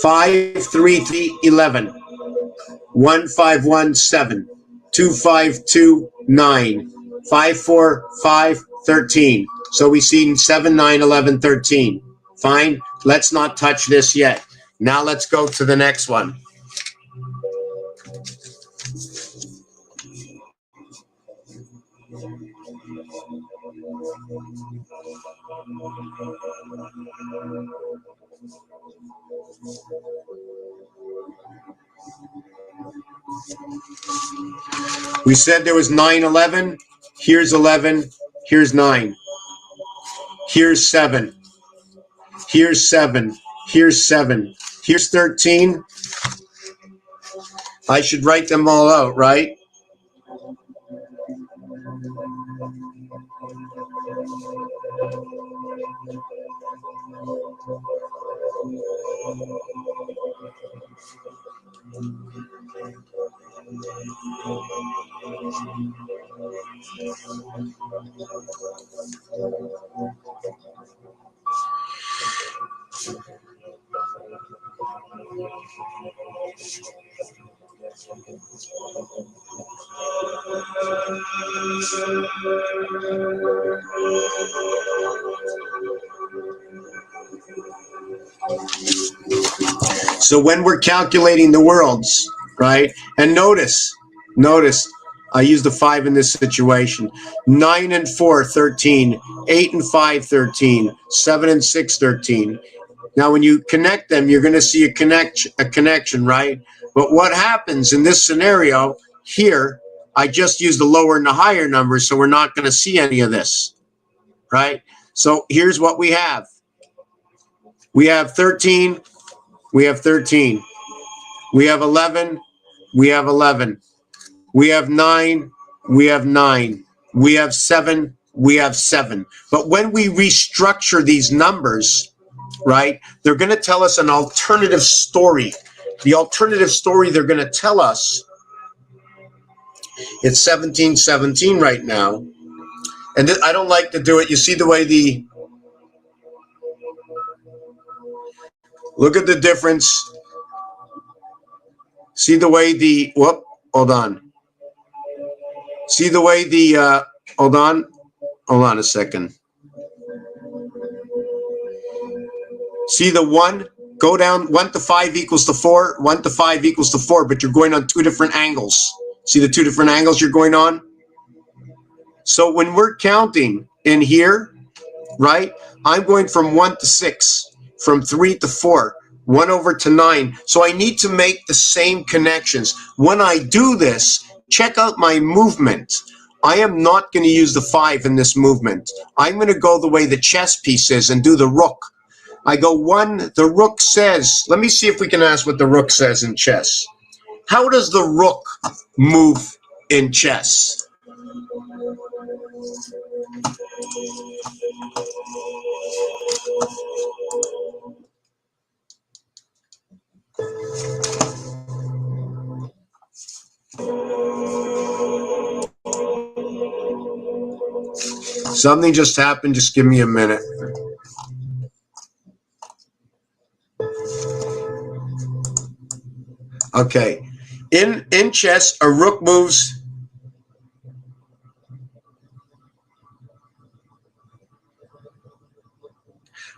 5, 3, 3, 11. 1, 5, 1, 7. 2, 5, 2, 9. 5, 4, 5, 13. So we see 7, 9, 11, 13. Fine. Let's not touch this yet. Now let's go to the next one. We said there was 9, 11. Here's 11. Here's 9. Here's 7. Here's 7. Here's 7. Here's 13. I should write them all out, right? So when we're calculating the worlds, right? And notice, I use the 5 in this situation. 9 and 4, 13. 8 and 5, 13. 7 and 6, 13. Now, when you connect them, you're going to see a connection, right? But what happens in this scenario here, I just use the lower and the higher numbers, so we're not going to see any of this, right? So here's what we have. We have 13. We have 13. We have 11. We have 11. We have 9. We have 9. We have 7. We have 7. But when we restructure these numbers, right, they're going to tell us an alternative story. The alternative story they're going to tell us, it's 1717 right now. And I don't like to do it. You see the way look at the difference. See the way hold on. See the way hold on a second. See the 1, go down, 1 to 5 equals to 4, 1 to 5 equals to 4, but you're going on 2 different angles. See the 2 different angles you're going on? So when we're counting in here, right, I'm going from 1 to 6. From 3 to 4, 1 over to 9. So I need to make the same connections. When I do this, check out my movement. I am not going to use the 5 in this movement. I'm going to go the way the chess piece is and do the rook. I go 1, the rook says, let me see if we can ask what the rook says in chess. How does the rook move in chess? Something just happened. Just give me a minute. Okay. In chess, a rook moves.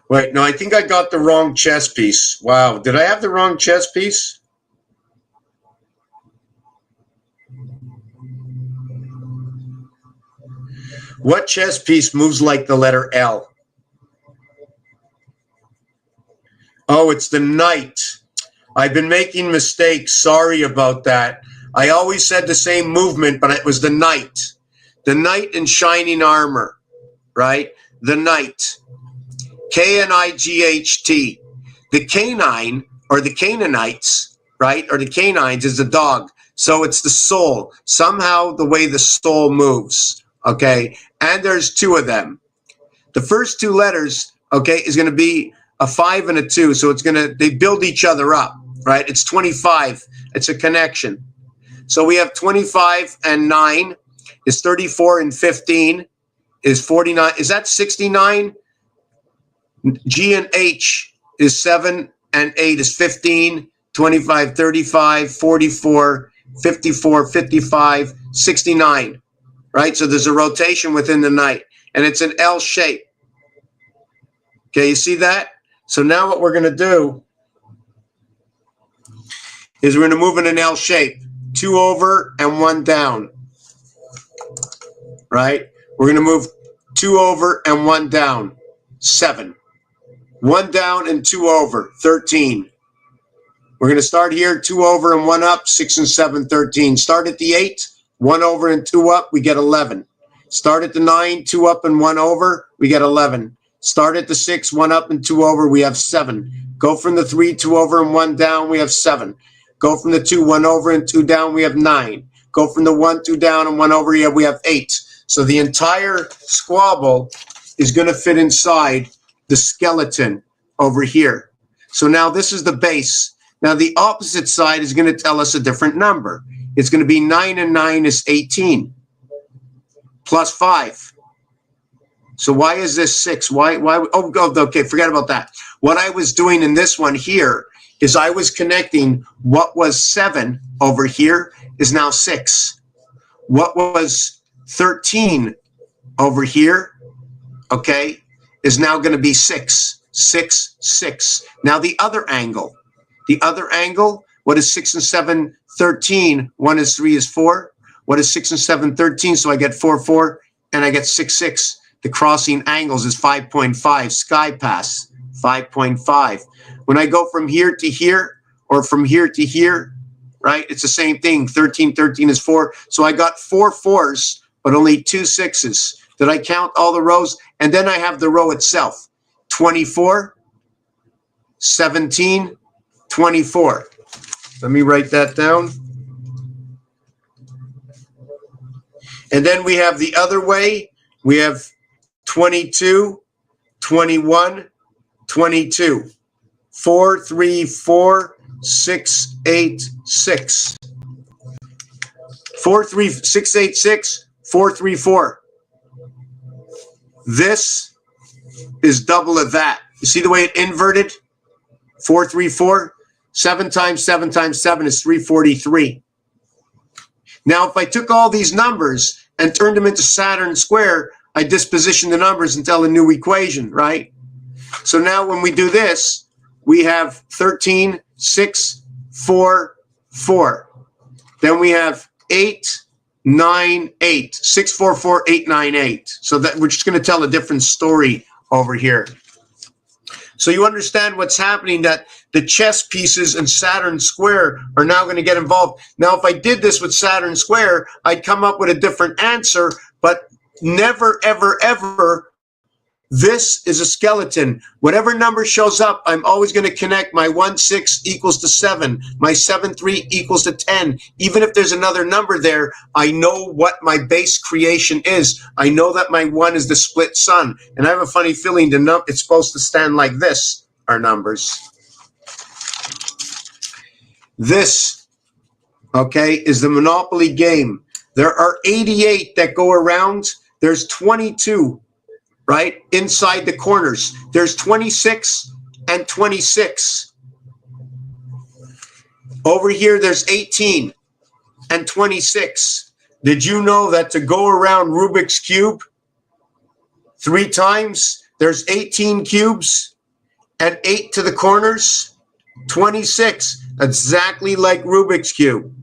Wait, no, I think I got the wrong chess piece. Wow. Did I have the wrong chess piece? What chess piece moves like the letter L? Oh, it's the knight. I've been making mistakes. Sorry about that. I always said the same movement, but it was the knight. The knight in shining armor, right? The knight. K-N-I-G-H-T. The canine, or the Canaanites, right? Or the canines is the dog. So it's the soul. Somehow the way the soul moves, okay? And there's 2 of them. The first 2 letters, okay, is going to be a 5 and a 2. So it's going to, they build each other up, right? It's 25. It's a connection. So we have 25 and 9 is 34 and 15 is 49. Is that 69? G and H is 7 and 8 is 15, 25, 35, 44, 54, 55, 69, right? So there's a rotation within the night, and it's an L shape. Okay, you see that? So now what we're going to do is we're going to move in an L shape, 2 over and 1 down, right? We're going to move 2 over and 1 down, 7. 1 down and 2 over, 13. We're going to start here, 2 over and 1 up, 6 and 7, 13. Start at the 8, 1 over and 2 up, we get 11. Start at the 9, 2 up and 1 over, we get 11. Start at the 6, 1 up and 2 over, we have 7. Go from the 3, 2 over and 1 down, we have 7. Go from the 2, 1 over and 2 down, we have 9. Go from the 1, 2 down and 1 over, we have 8. So the entire squabble is going to fit inside the skeleton over here. So now this is the base. Now the opposite side is going to tell us a different number. It's going to be 9 and 9 is 18 plus 5. So why is this 6? Why? Oh, okay, forget about that. What I was doing in this one here is I was connecting what was 7 over here is now 6. What was 13 over here, okay, is now going to be 6. 6, 6. Now the other angle. What is 6 and 7, 13? 1 is 3 is 4. What is 6 and 7, 13? So I get 4, 4, and I get 6, 6. The crossing angles is 5.5. Sky pass, 5.5. When I go from here to here, or from here to here, right, it's the same thing. 13, 13 is 4. So I got 4 4s, but only 2 6s. Did I count all the rows? And then I have the row itself. 24, 17, 24. Let me write that down. And then we have the other way. We have 22, 21, 22. 4, 3, 4, 6, 8, 6. 4, 3, 6, 8, 6, 4, 3, 4. This is double of that. You see the way it inverted? 4, 3, 4. 7 times 7 times 7 is 343. Now, if I took all these numbers and turned them into Saturn square, I disposition the numbers until a new equation, right? So now when we do this, we have 13, 6, 4, 4. Then we have 8, 9, 8. 6, 4, 4, 8, 9, 8. So that we're just going to tell a different story over here. So you understand what's happening, that the chess pieces and Saturn square are now going to get involved. Now, if I did this with Saturn square, I'd come up with a different answer, but never, ever, ever. This is a skeleton. Whatever number shows up, I'm always going to connect my 1, 6 equals to 7, my 7, 3 equals to 10. Even if there's another number there, I know what my base creation is. I know that my 1 is the split sun. And I have a funny feeling it's supposed to stand like this, our numbers. This, okay, is the Monopoly game. There are 88 that go around. There's 22. Right? Inside the corners. There's 26 and 26. Over here, there's 18 and 26. Did you know that to go around Rubik's Cube 3 times, there's 18 cubes and 8 to the corners? 26. Exactly like Rubik's Cube.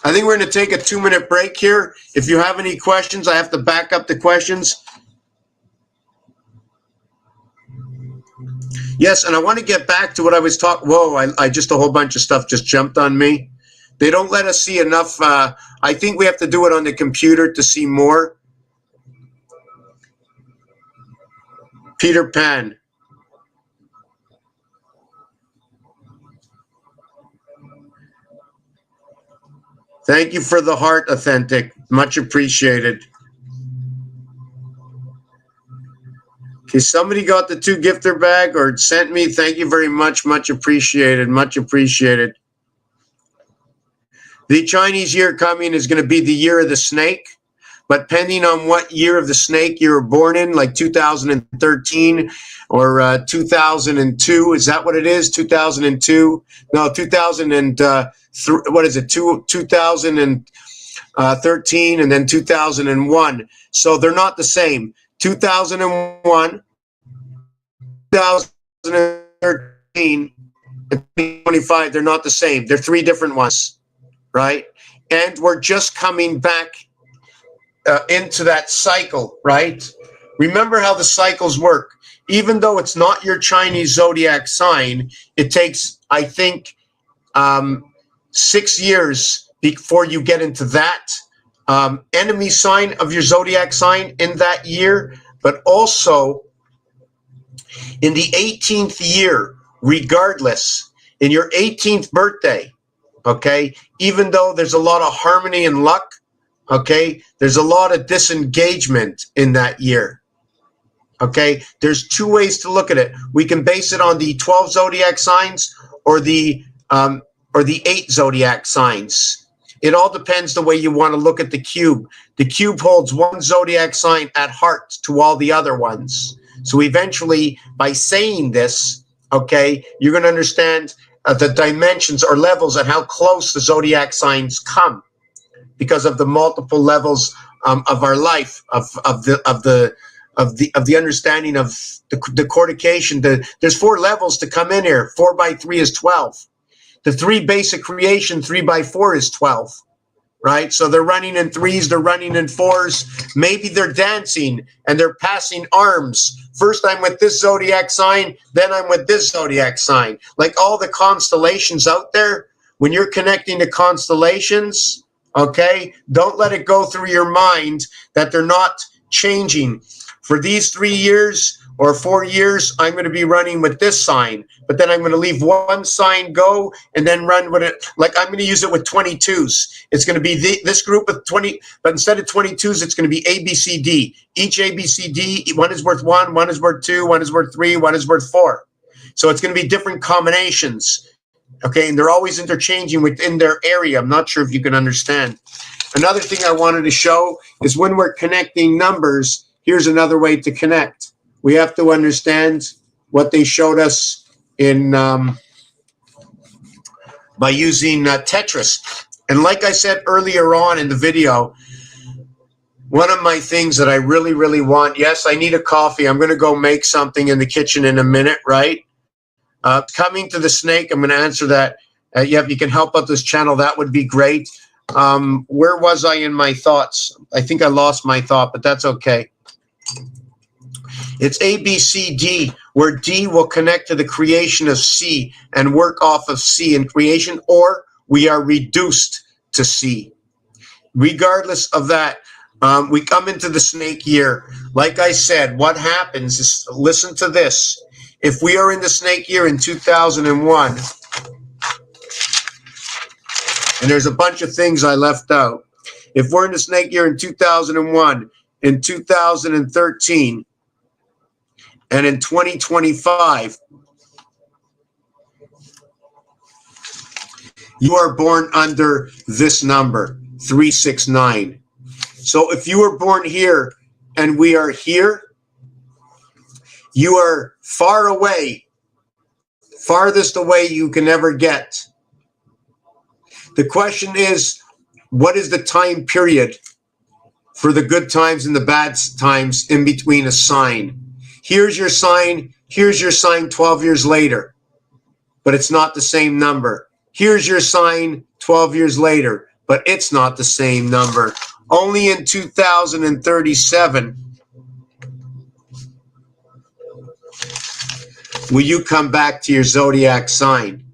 I think we're going to take a 2-minute break here. If you have any questions, I have to back up the questions. Yes, and I want to get back to what I was talking. Whoa, I just a whole bunch of stuff just jumped on me. They don't let us see enough. I think we have to do it on the computer to see more. Peter Pan. Thank you for the heart, Authentic. Much appreciated. Okay, somebody got the 2 gifter bag or sent me. Thank you very much. Much appreciated. Much appreciated. The Chinese year coming is going to be the year of the snake. But depending on what year of the snake you were born in, like 2013 or 2002, is that what it is? 2002? No, 2003. What is it? 2013 and then 2001. So they're not the same. 2001, 2013, and 2025. They're not the same. They're 3 different ones, right? And we're just coming back into that cycle, right? Remember how the cycles work. Even though it's not your Chinese zodiac sign, it takes, I think, 6 years before you get into that enemy sign of your zodiac sign in that year, but also in the 18th year, regardless, in your 18th birthday, okay, even though there's a lot of harmony and luck, okay, there's a lot of disengagement in that year. Okay, there's 2 ways to look at it. We can base it on the 12 zodiac signs or the or the 8 zodiac signs. It all depends the way you want to look at the cube. The cube holds one zodiac sign at heart to all the other ones. So eventually, by saying this, okay, you're going to understand the dimensions or levels and how close the zodiac signs come, because of the multiple levels of our life, of the understanding of the cortication. There's 4 levels to come in here. 4 by 3 is 12. The 3 basic creation, 3 by 4 is 12. Right? So they're running in 3s, they're running in 4s. Maybe they're dancing and they're passing arms. First I'm with this zodiac sign, then I'm with this zodiac sign. Like all the constellations out there, when you're connecting to constellations, okay, don't let it go through your mind that they're not changing. For these 3 years or 4 years, I'm going to be running with this sign, but then I'm going to leave one sign go and then run with it. Like I'm going to use it with 22s. It's going to be this group of 20, but instead of 22s, it's going to be A, B, C, D. Each A, B, C, D, one is worth 1, one is worth 2, one is worth 3, one is worth 4. So it's going to be different combinations. Okay, and they're always interchanging within their area. I'm not sure if you can understand. Another thing I wanted to show is when we're connecting numbers, here's another way to connect. We have to understand what they showed us in by using Tetris. And like I said earlier on in the video, one of my things that I really, really want, yes, I need a coffee. I'm going to go make something in the kitchen in a minute, right? Coming to the snake, I'm going to answer that. Yeah, if you can help out this channel, that would be great. Where was I in my thoughts? I think I lost my thought, but that's okay. It's A, B, C, D, where D will connect to the creation of C and work off of C in creation, or we are reduced to C. Regardless of that, we come into the snake year. Like I said, what happens is, listen to this. If we are in the snake year in 2001, and there's a bunch of things I left out. If we're in the snake year in 2001, in 2013, and in 2025, you are born under this number, 369. So if you were born here and we are here, you are far away, farthest away you can ever get. The question is, what is the time period for the good times and the bad times in between a sign? Here's your sign 12 years later, but it's not the same number. Here's your sign 12 years later, but it's not the same number. Only in 2037 will you come back to your zodiac sign.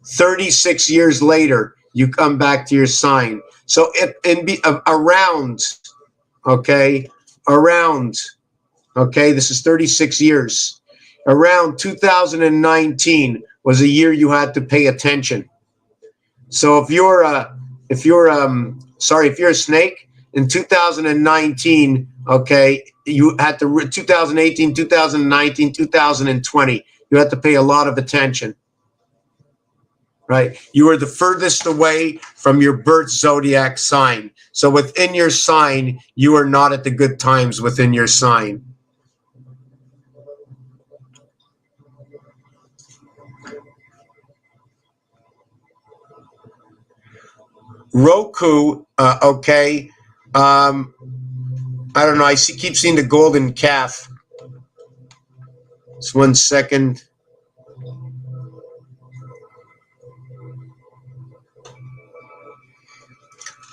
36 years later, you come back to your sign. So around, this is 36 years. Around 2019 was a year you had to pay attention. So if you're a snake in 2019, okay, you had to 2018, 2019, 2020, you had to pay a lot of attention. Right? You are the furthest away from your birth zodiac sign. So within your sign, you are not at the good times within your sign. Roku, okay. I don't know. Keep seeing the golden calf. Just 1 second.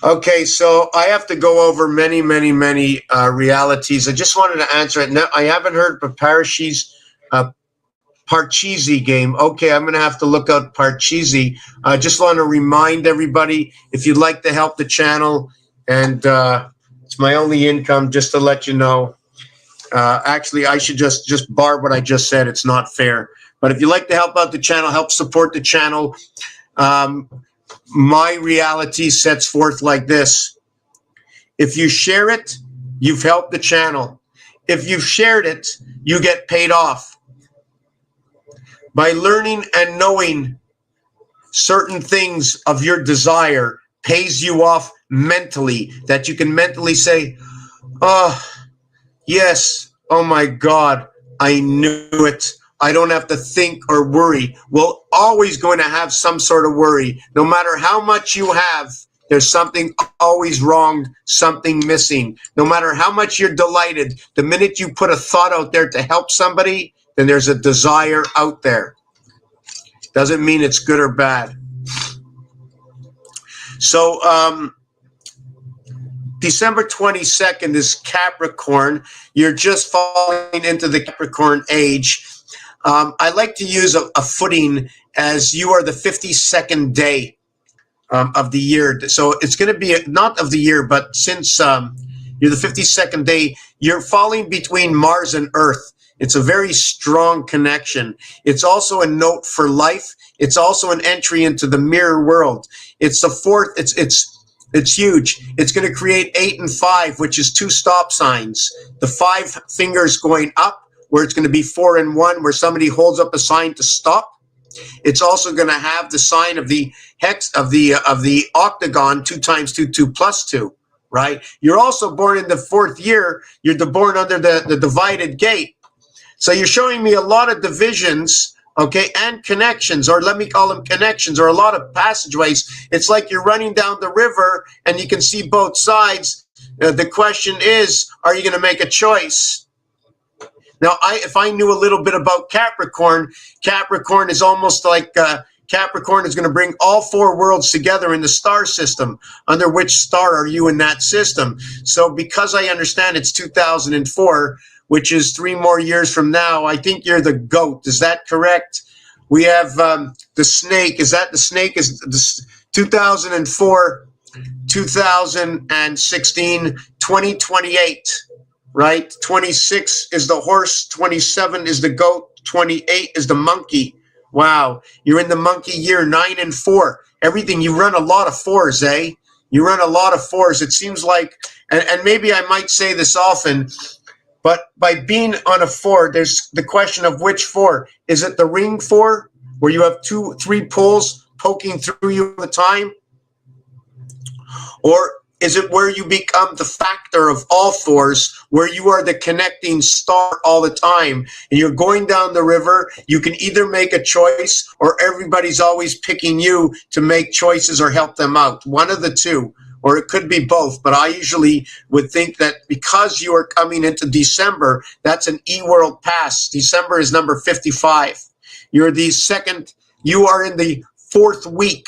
Okay, so I have to go over many realities. I just wanted to answer it. No, I haven't heard Parcheesi's Parcheesi game. Okay, I'm going to have to look out Parcheesi. I just want to remind everybody, if you'd like to help the channel, and it's my only income, just to let you know. Actually, I should just bar what I just said. It's not fair. But if you'd like to help out the channel, help support the channel, my reality sets forth like this. If you share it, you've helped the channel. If you've shared it, you get paid off. By learning and knowing certain things of your desire pays you off mentally, that you can mentally say, oh, yes, oh my God, I knew it. I don't have to think or worry. We're always going to have some sort of worry. No matter how much you have, there's something always wrong, something missing. No matter how much you're delighted, the minute you put a thought out there to help somebody, then there's a desire out there. Doesn't mean it's good or bad. So, December 22nd is Capricorn. You're just falling into the Capricorn age. I like to use a footing as you are the 52nd day of the year. So it's going to be not of the year, but since you're the 52nd day, you're falling between Mars and Earth. It's a very strong connection. It's also a note for life. It's also an entry into the mirror world. It's the fourth. It's huge. It's going to create 8 and 5, which is 2 stop signs. The 5 fingers going up, where it's going to be 4 and 1, where somebody holds up a sign to stop. It's also going to have the sign of the hex of the octagon, 2 times 2, 2 plus 2. Right? You're also born in the 4th year. You're born under the divided gate. So you're showing me a lot of divisions, okay, and connections, or let me call them connections, or a lot of passageways. It's like you're running down the river and you can see both sides. The question is, are you going to make a choice? Now, if I knew a little bit about Capricorn, Capricorn is almost like Capricorn is going to bring all 4 worlds together in the star system. Under which star are you in that system? So because I understand it's 2004, which is 3 more years from now, I think you're the goat. Is that correct? We have the snake. Is that the snake? Is the 2004, 2016, 2028, right? 26 is the horse, 27 is the goat, 28 is the monkey. Wow, you're in the monkey year, 9 and 4. Everything, you run a lot of 4s, eh? You run a lot of 4s. It seems like, and maybe I might say this often, but by being on a 4, there's the question of which 4. Is it the ring 4, where you have 2, 3 poles poking through you all the time? Or is it where you become the factor of all 4s, where you are the connecting star all the time, and you're going down the river? You can either make a choice, or everybody's always picking you to make choices or help them out. One of the two. Or it could be both, but I usually would think that because you are coming into December, that's an E-world pass. December is number 55. You're the second, you are in the 4th week.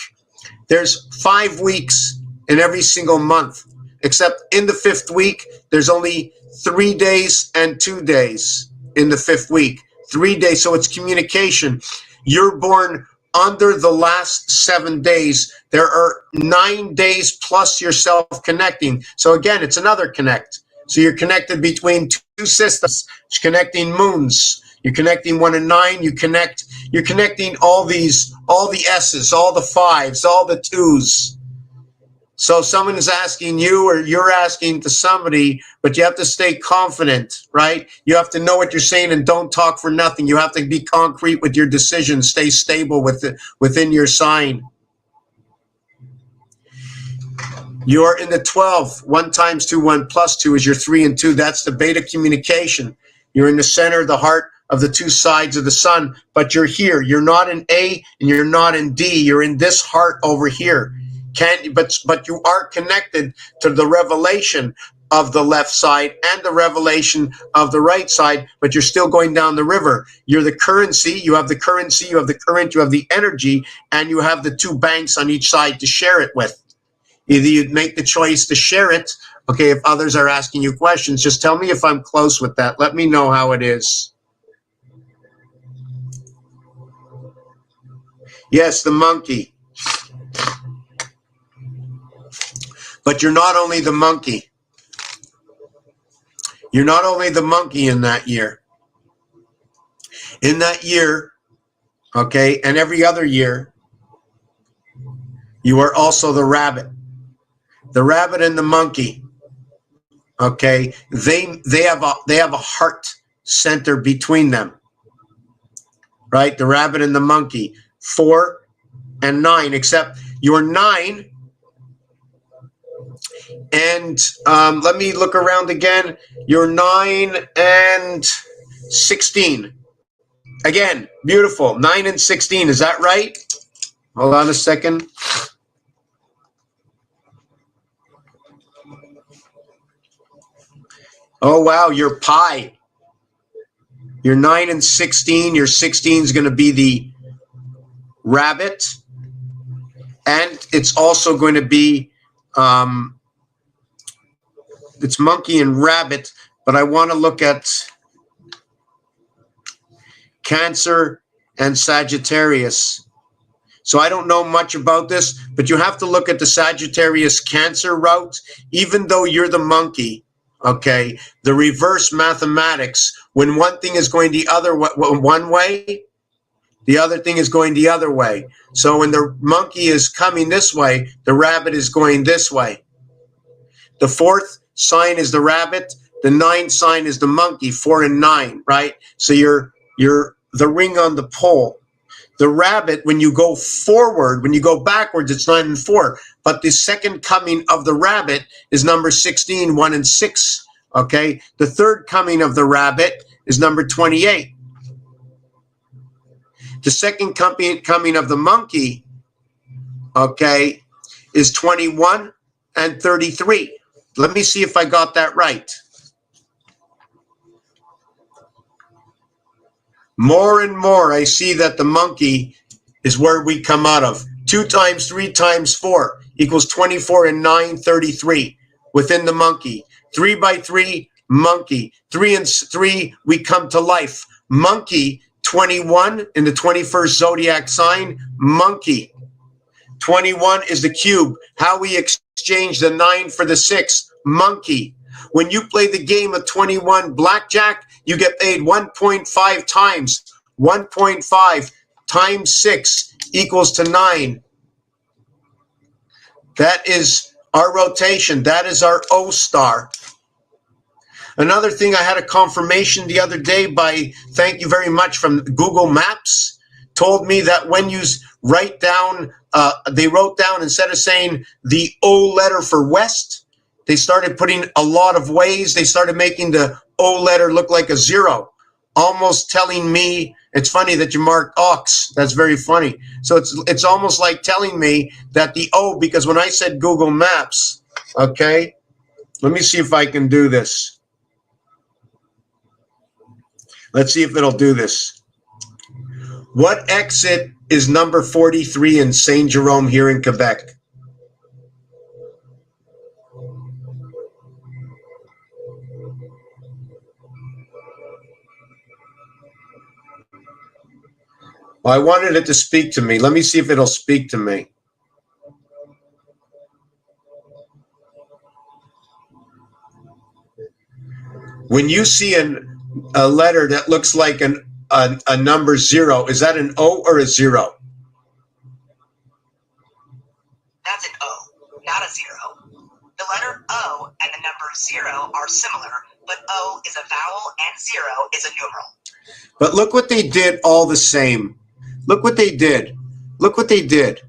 There's 5 weeks in every single month, except in the 5th week, there's only 3 days and 2 days in the 5th week. 3 days, so it's communication. You're born under the last 7 days. There are 9 days plus yourself connecting. So again, it's another connect. So you're connected between 2 systems. It's connecting moons. You're connecting 1 and 9. You're connecting all the S's, all the 5s, all the 2s. So someone is asking you, or you're asking to somebody, but you have to stay confident, right? You have to know what you're saying and don't talk for nothing. You have to be concrete with your decisions. Stay stable within your sign. You are in the 12. 1 times 2, 1 plus 2 is your 3 and 2. That's the beta communication. You're in the center, the heart of the 2 sides of the sun, but you're here. You're not in A and you're not in D. You're in this heart over here. But you are connected to the revelation of the left side and the revelation of the right side, but you're still going down the river. You're the currency, you have the currency, you have the current, you have the energy, and you have the 2 banks on each side to share it with. Either you make the choice to share it, okay, if others are asking you questions, just tell me if I'm close with that. Let me know how it is. Yes, the monkey. But you're not only the monkey. You're not only the monkey in that year. In that year, okay, and every other year, you are also the rabbit. The rabbit and the monkey, okay, they have a heart center between them, right? The rabbit and the monkey. 4 and 9, except you're 9. And let me look around again. You're 9 and 16. Again, beautiful. 9 and 16. Is that right? Hold on a second. Oh, wow. You're pi. You're 9 and 16. Your 16 is going to be the rabbit. And it's also going to be, it's monkey and rabbit. But I want to look at Cancer and Sagittarius. So I don't know much about this, but you have to look at the Sagittarius Cancer route, even though you're the monkey. Okay, the reverse mathematics, when one thing is going the other one way, the other thing is going the other way. So when the monkey is coming this way, the rabbit is going this way. The 4th sign is the rabbit. The 9th sign is the monkey, 4 and 9, right? So you're the ring on the pole. The rabbit, when you go forward, when you go backwards, it's 9 and 4. But the second coming of the rabbit is number 16, 1 and 6. Okay? The third coming of the rabbit is number 28. The second coming of the monkey, okay, is 21 and 33. Let me see if I got that right. More and more, I see that the monkey is where we come out of. 2 times 3 times 4 equals 24 and 9, 33 within the monkey. 3 by 3, monkey. 3 and 3, we come to life. Monkey, 21 in the 21st zodiac sign, monkey. 21 is the cube. How we exchange the 9 for the 6, monkey. When you play the game of 21 blackjack, you get paid 1.5 times. 1.5 times 6 equals to 9. That is our rotation. That is our O star. Another thing, I had a confirmation the other day by, thank you very much, from Google Maps, told me that when you write down, they wrote down, instead of saying the O letter for west, they started putting a lot of ways. They started making the O letter look like a 0, almost telling me, it's funny that you marked ox. That's very funny. So it's almost like telling me that the O, because when I said Google Maps, okay, let me see if I can do this. Let's see if it'll do this. What exit is number 43 in Saint Jerome here in Quebec? Well, I wanted it to speak to me. Let me see if it'll speak to me. When you see a letter that looks like a number 0, is that an O or a 0? That's an O, not a 0. The letter O and the number 0 are similar, but O is a vowel and 0 is a numeral. But look what they did all the same. Look what they did. Look what they did.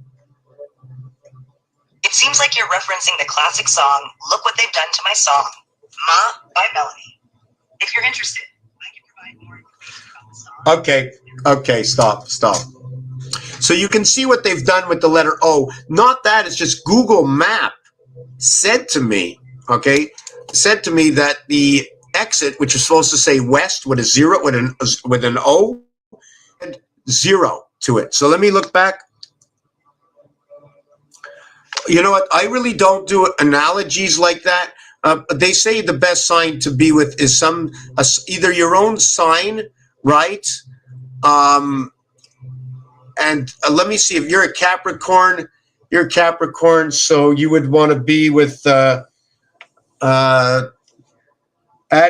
It seems like you're referencing the classic song, Look What They've Done to My Song, Ma by Melanie. If you're interested, I can provide more information about the song. Okay, stop. So you can see what they've done with the letter O. Not that, it's just Google Map said to me, okay, said to me that the exit, which is supposed to say west with a 0, with an O, had 0 to it. So let me look back. You know what? I really don't do analogies like that. They say the best sign to be with is either your own sign, right? And let me see, if you're a Capricorn, so you would want to be with, add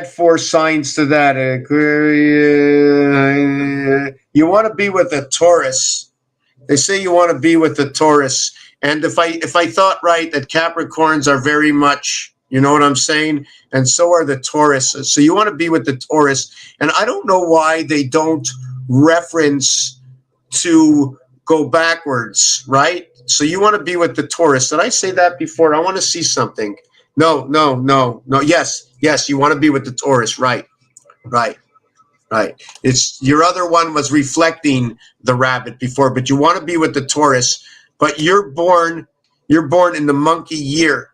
4 signs to that. You want to be with a Taurus. They say you want to be with a Taurus. And if I thought right, that Capricorns are very much, you know what I'm saying? And so are the Tauruses. So you want to be with the Taurus. And I don't know why they don't reference to go backwards, right? So you want to be with the Taurus. Did I say that before? I want to see something. No. Yes, you want to be with the Taurus, right. It's your other one was reflecting the rabbit before, but you want to be with the Taurus, but you're born in the monkey year.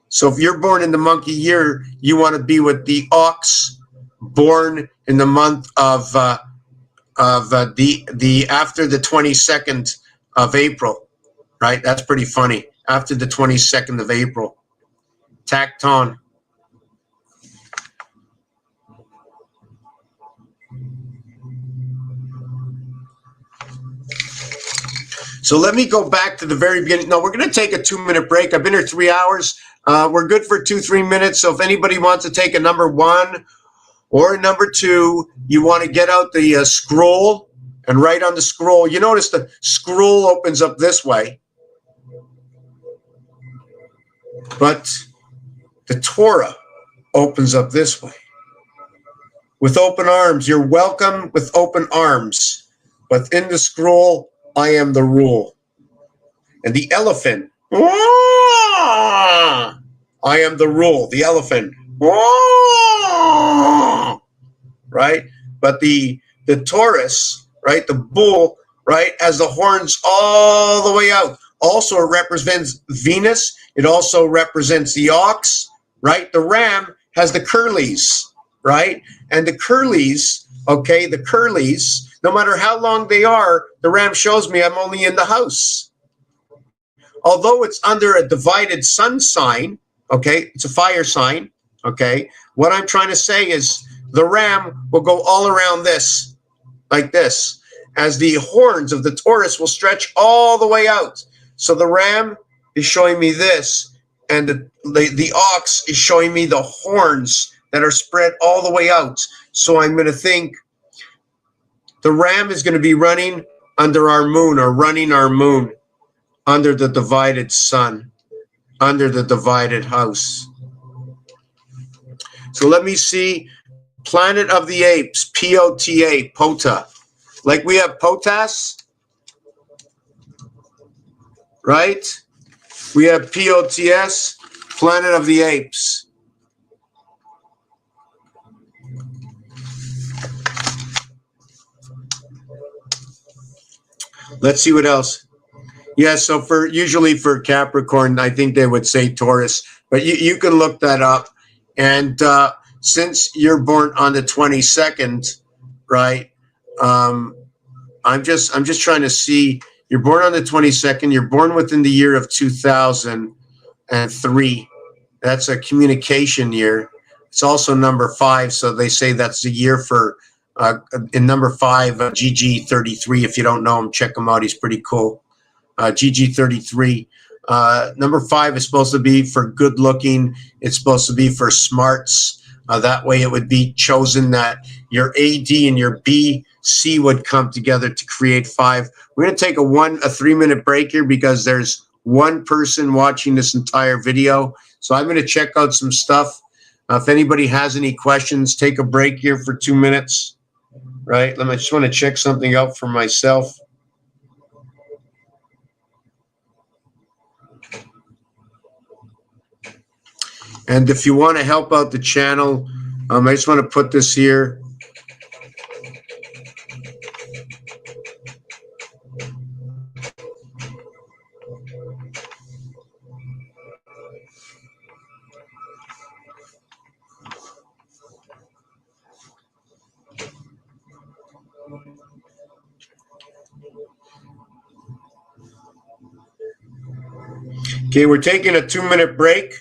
So if you're born in the monkey year, you want to be with the ox, born in the month of the after the 22nd of April, right? That's pretty funny. After the 22nd of April, tacked on. So let me go back to the very beginning. No, we're going to take a 2-minute break. I've been here 3 hours. We're good for 2-3 minutes. So if anybody wants to take a number 1 or a number 2, you want to get out the scroll and write on the scroll. You notice the scroll opens up this way, but the Torah opens up this way. With open arms, you're welcome with open arms. But in the scroll, I am the rule. And the elephant, I am the rule. The elephant, right? But the Taurus, right? The bull, right? Has the horns all the way out. Also, it represents Venus. It also represents the ox, right? The ram has the curlies, right? And the curlies, okay, the curlies, no matter how long they are, the ram shows me I'm only in the house. Although it's under a divided sun sign, okay, it's a fire sign, okay, what I'm trying to say is the ram will go all around this, like this, as the horns of the Taurus will stretch all the way out. So the ram is showing me this, and the ox is showing me the horns that are spread all the way out. So I'm going to think the ram is going to be running under our moon, or running our moon under the divided sun, under the divided house. So let me see. Planet of the Apes, P-O-T-A, POTA. Like we have POTAS, right? We have P-O-T-S, Planet of the Apes. Let's see what else. Yeah, so usually for Capricorn, I think they would say Taurus, but you can look that up. And since you're born on the 22nd, right? I'm just trying to see. You're born on the 22nd. You're born within the year of 2003. That's a communication year. It's also number 5, so they say that's the year for. In number 5, GG33. If you don't know him, check him out. He's pretty cool. GG33. Number 5 is supposed to be for good looking. It's supposed to be for smarts. That way it would be chosen that your AD and your BC would come together to create 5. We're going to take a 3-minute break here because there's one person watching this entire video. So I'm going to check out some stuff. If anybody has any questions, take a break here for 2 minutes. Right? I just want to check something out for myself. And if you want to help out the channel, I just want to put this here. Okay, we're taking a 2-minute break.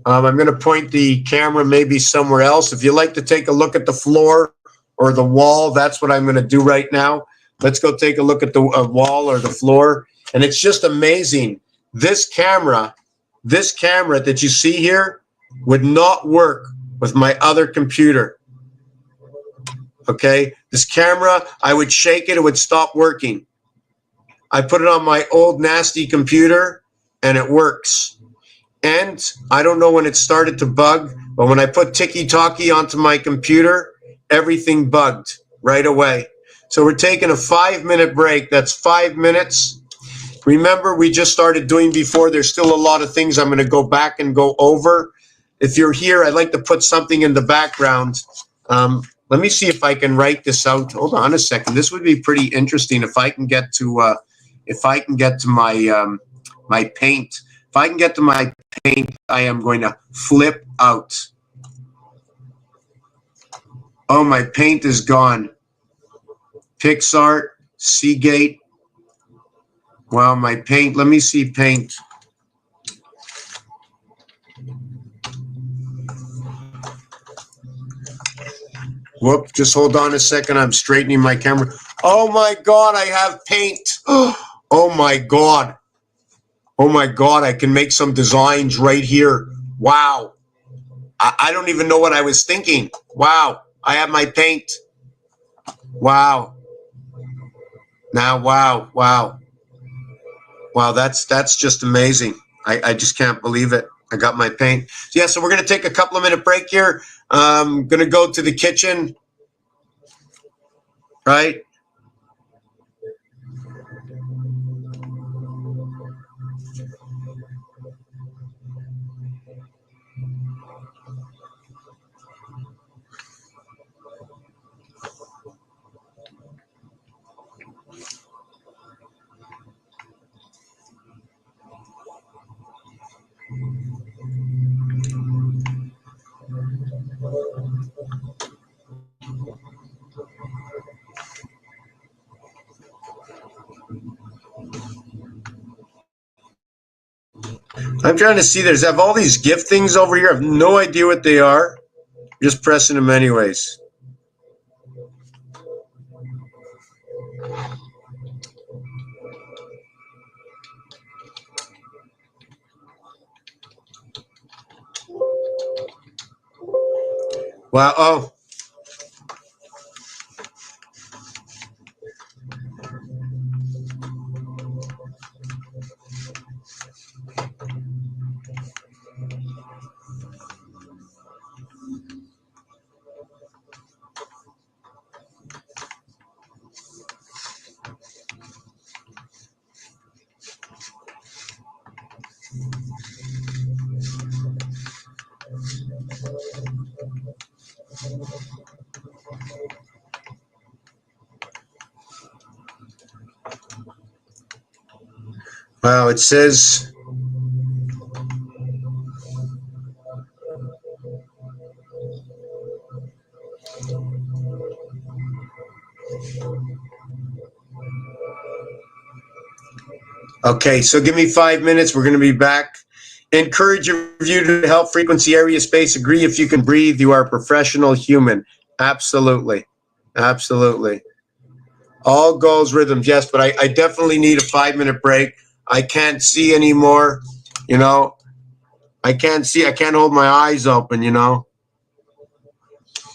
I'm going to point the camera maybe somewhere else. If you like to take a look at the floor or the wall, that's what I'm going to do right now. Let's go take a look at the wall or the floor. And it's just amazing. This camera that you see here would not work with my other computer. Okay, this camera, I would shake it, it would stop working. I put it on my old nasty computer and it works. And I don't know when it started to bug, but when I put Tiki-Talkie onto my computer, everything bugged right away. So we're taking a 5-minute break. That's 5 minutes. Remember, we just started doing before. There's still a lot of things I'm going to go back and go over. If you're here, I'd like to put something in the background. Let me see if I can write this out. Hold on a second. This would be pretty interesting if I can get to my my paint. If I can get to my paint, I am going to flip out. Oh, my paint is gone. PixArt, Seagate. Wow, my paint. Let me see paint. Whoop, just hold on a second. I'm straightening my camera. Oh my God, I have paint. Oh my God. Oh my God, I can make some designs right here. Wow. I don't even know what I was thinking. Wow, I have my paint. Wow. Now, wow. Wow, that's just amazing. I just can't believe it. I got my paint. Yeah, so we're going to take a couple of minute break here. I'm going to go to the kitchen, right? I'm trying to see. I have all these gift things over here. I have no idea what they are. Just pressing them anyways. Wow. Oh. Wow, it says okay, so give me 5 minutes. We're going to be back. Encourage your review to help frequency, area, space. Agree if you can breathe. You are a professional human. Absolutely. Absolutely. All goals, rhythms, yes, but I definitely need a 5-minute break. I can't see anymore. You know, I can't see. I can't hold my eyes open, you know.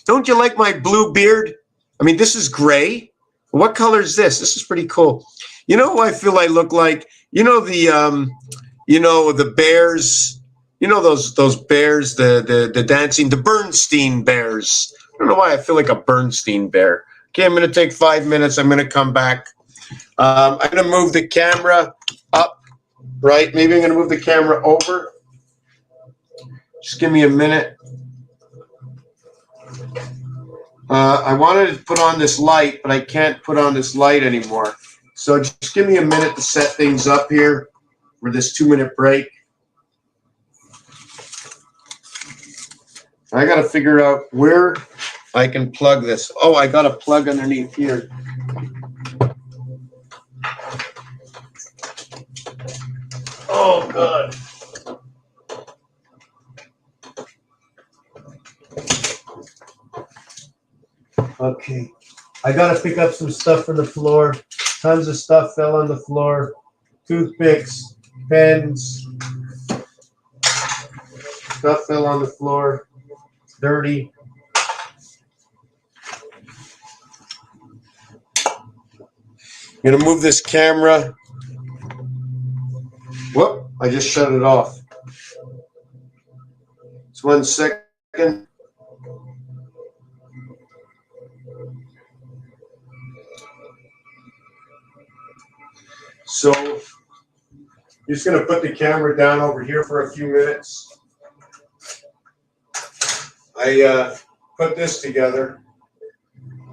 Don't you like my blue beard? I mean, this is gray. What color is this? This is pretty cool. You know who I feel I look like? You know the bears. You know those bears, the dancing, the Bernstein bears. I don't know why I feel like a Bernstein bear. Okay, I'm going to take 5 minutes. I'm going to come back. I'm going to move the camera up, right? Maybe I'm going to move the camera over. Just give me a minute. I wanted to put on this light, but I can't put on this light anymore. So just give me a minute to set things up here for this 2-minute break. I got to figure out where I can plug this. Oh, I got a plug underneath here. Oh, God. Okay. I got to pick up some stuff from the floor. Tons of stuff fell on the floor. Toothpicks, pens. Stuff fell on the floor. It's dirty. I'm going to move this camera. Whoop, I just shut it off. Just 1 second. So I'm just going to put the camera down over here for a few minutes. I put this together.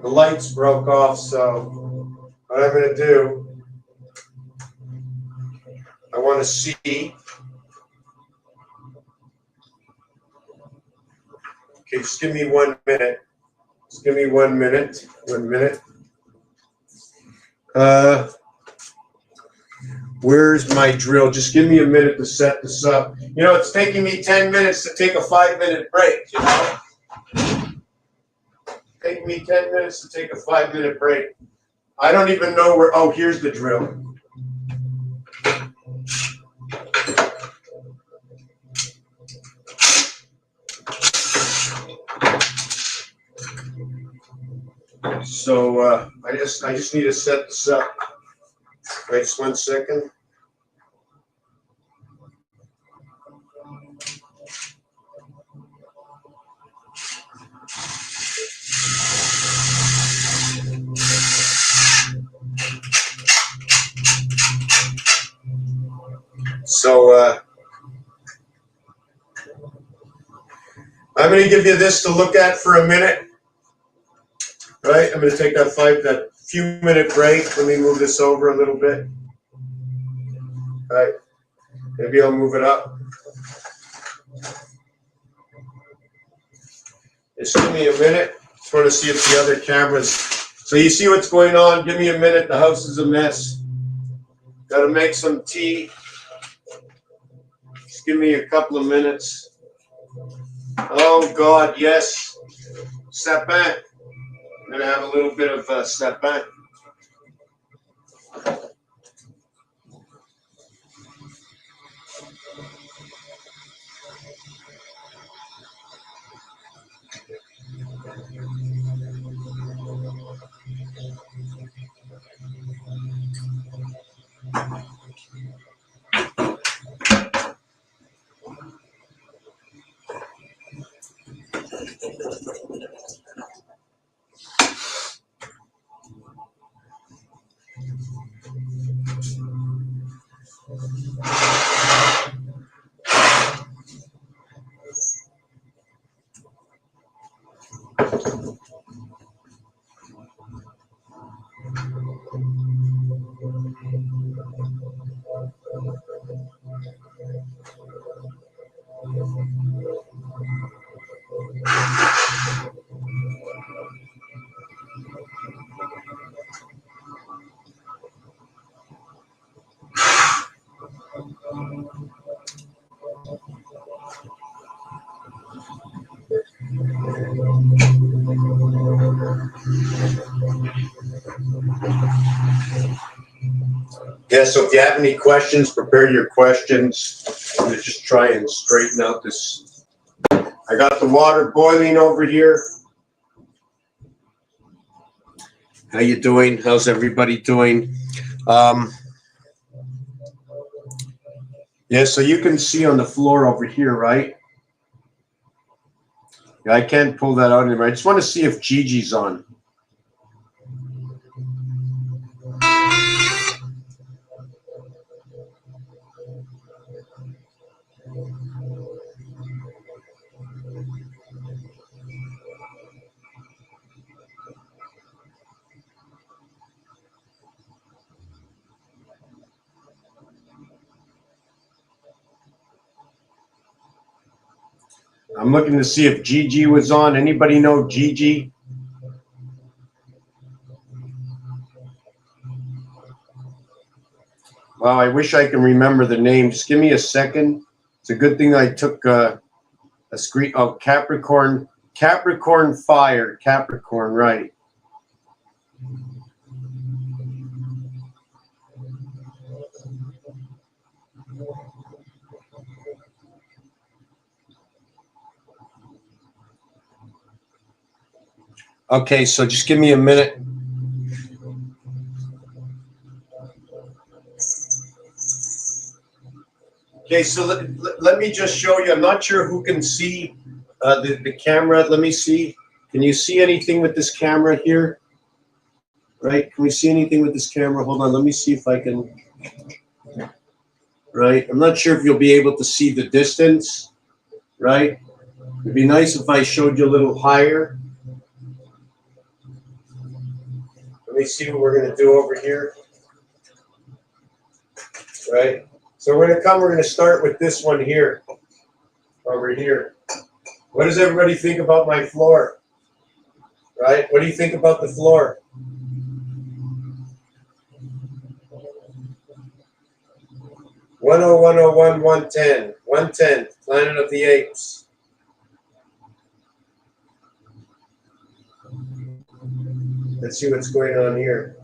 The lights broke off, so what I'm going to do, I want to see. Okay, just give me 1 minute. Just give me 1 minute. 1 minute. Where's my drill? Just give me a minute to set this up. You know, it's taking me 10 minutes to take a 5-minute break, you know? Taking me 10 minutes to take a 5-minute break. I don't even know where, oh, here's the drill. So I just need to set this up. Wait just 1 second. So I'm going to give you this to look at for a minute. Right, I'm going to take that few minute break. Let me move this over a little bit. All right, maybe I'll move it up. Just give me a minute. Just want to see if the other cameras. So you see what's going on. Give me a minute. The house is a mess. Got to make some tea. Just give me a couple of minutes. Oh God, yes. Sapin. I'm going to have a little bit of sapin. Yeah, so if you have any questions, prepare your questions. I'm going to just try and straighten out this. I got the water boiling over here. How you doing? How's everybody doing? Yeah, so you can see on the floor over here, right? Yeah, I can't pull that out anymore. I just want to see if Gigi's on. I'm looking to see if Gigi was on. Anybody know Gigi? Wow, I wish I can remember the name. Just give me a second. It's a good thing I took a screen. Oh, Capricorn fire. Capricorn, right. Okay, so just give me a minute. Okay, so let me just show you. I'm not sure who can see the camera. Let me see. Can you see anything with this camera here? Right? Can we see anything with this camera? Hold on. Let me see if I can right? I'm not sure if you'll be able to see the distance, right? It'd be nice if I showed you a little higher. Let me see what we're going to do over here, right? So we're going to start with this one here, over here. What does everybody think about my floor, right? What do you think about the floor? One oh 101 110 110 Planet of the Apes. Let's see what's going on here.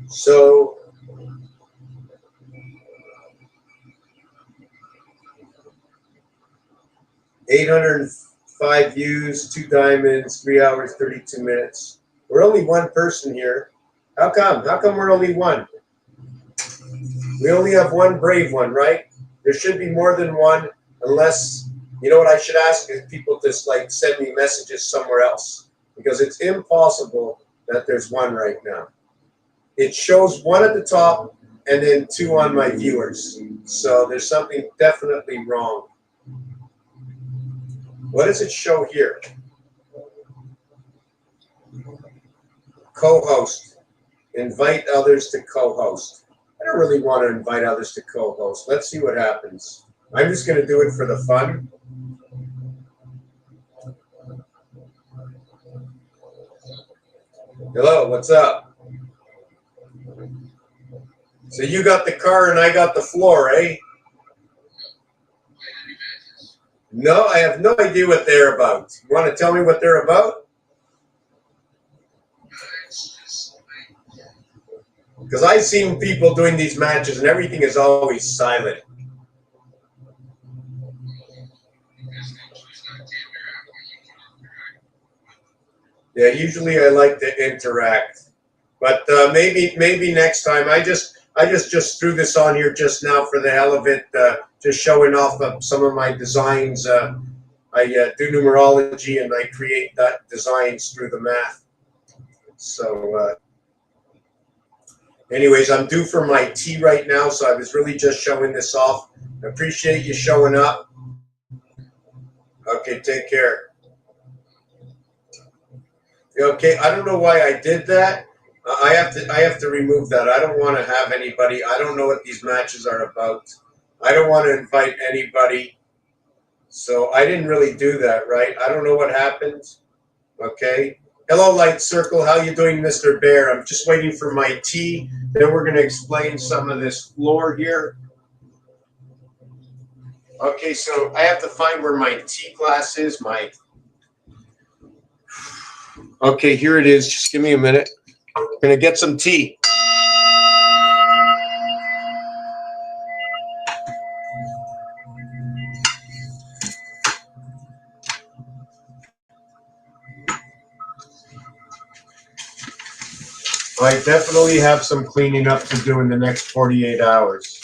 So $805 views, 2 diamonds, 3 hours, 32 minutes. We're only one person here. How come? How come we're only one? We only have one brave one, right? There should be more than one, unless, you know what I should ask is people just like send me messages somewhere else, because it's impossible that there's one right now. It shows one at the top and then 2 on my viewers. So there's something definitely wrong. What does it show here? Co-host. Invite others to co-host. I don't really want to invite others to co-host. Let's see what happens. I'm just going to do it for the fun. Hello, what's up? So you got the car and I got the floor, eh? No, I have no idea what they're about. You want to tell me what they're about? Because I've seen people doing these matches and everything is always silent. Yeah, usually I like to interact, but maybe next time. I just threw this on here just now for the hell of it, just showing off some of my designs. I do numerology and I create designs through the math. So, anyways, I'm due for my tea right now, so I was really just showing this off. I appreciate you showing up. Okay, take care. Okay, I don't know why I did that. I have to remove that. I don't want to have anybody. I don't know what these matches are about. I don't want to invite anybody. So I didn't really do that, right? I don't know what happened. Okay. Hello, Light Circle. How you doing, Mr. Bear? I'm just waiting for my tea. Then we're going to explain some of this floor here. Okay, so I have to find where my tea glass is. Okay, here it is. Just give me a minute. I'm going to get some tea. I definitely have some cleaning up to do in the next 48 hours.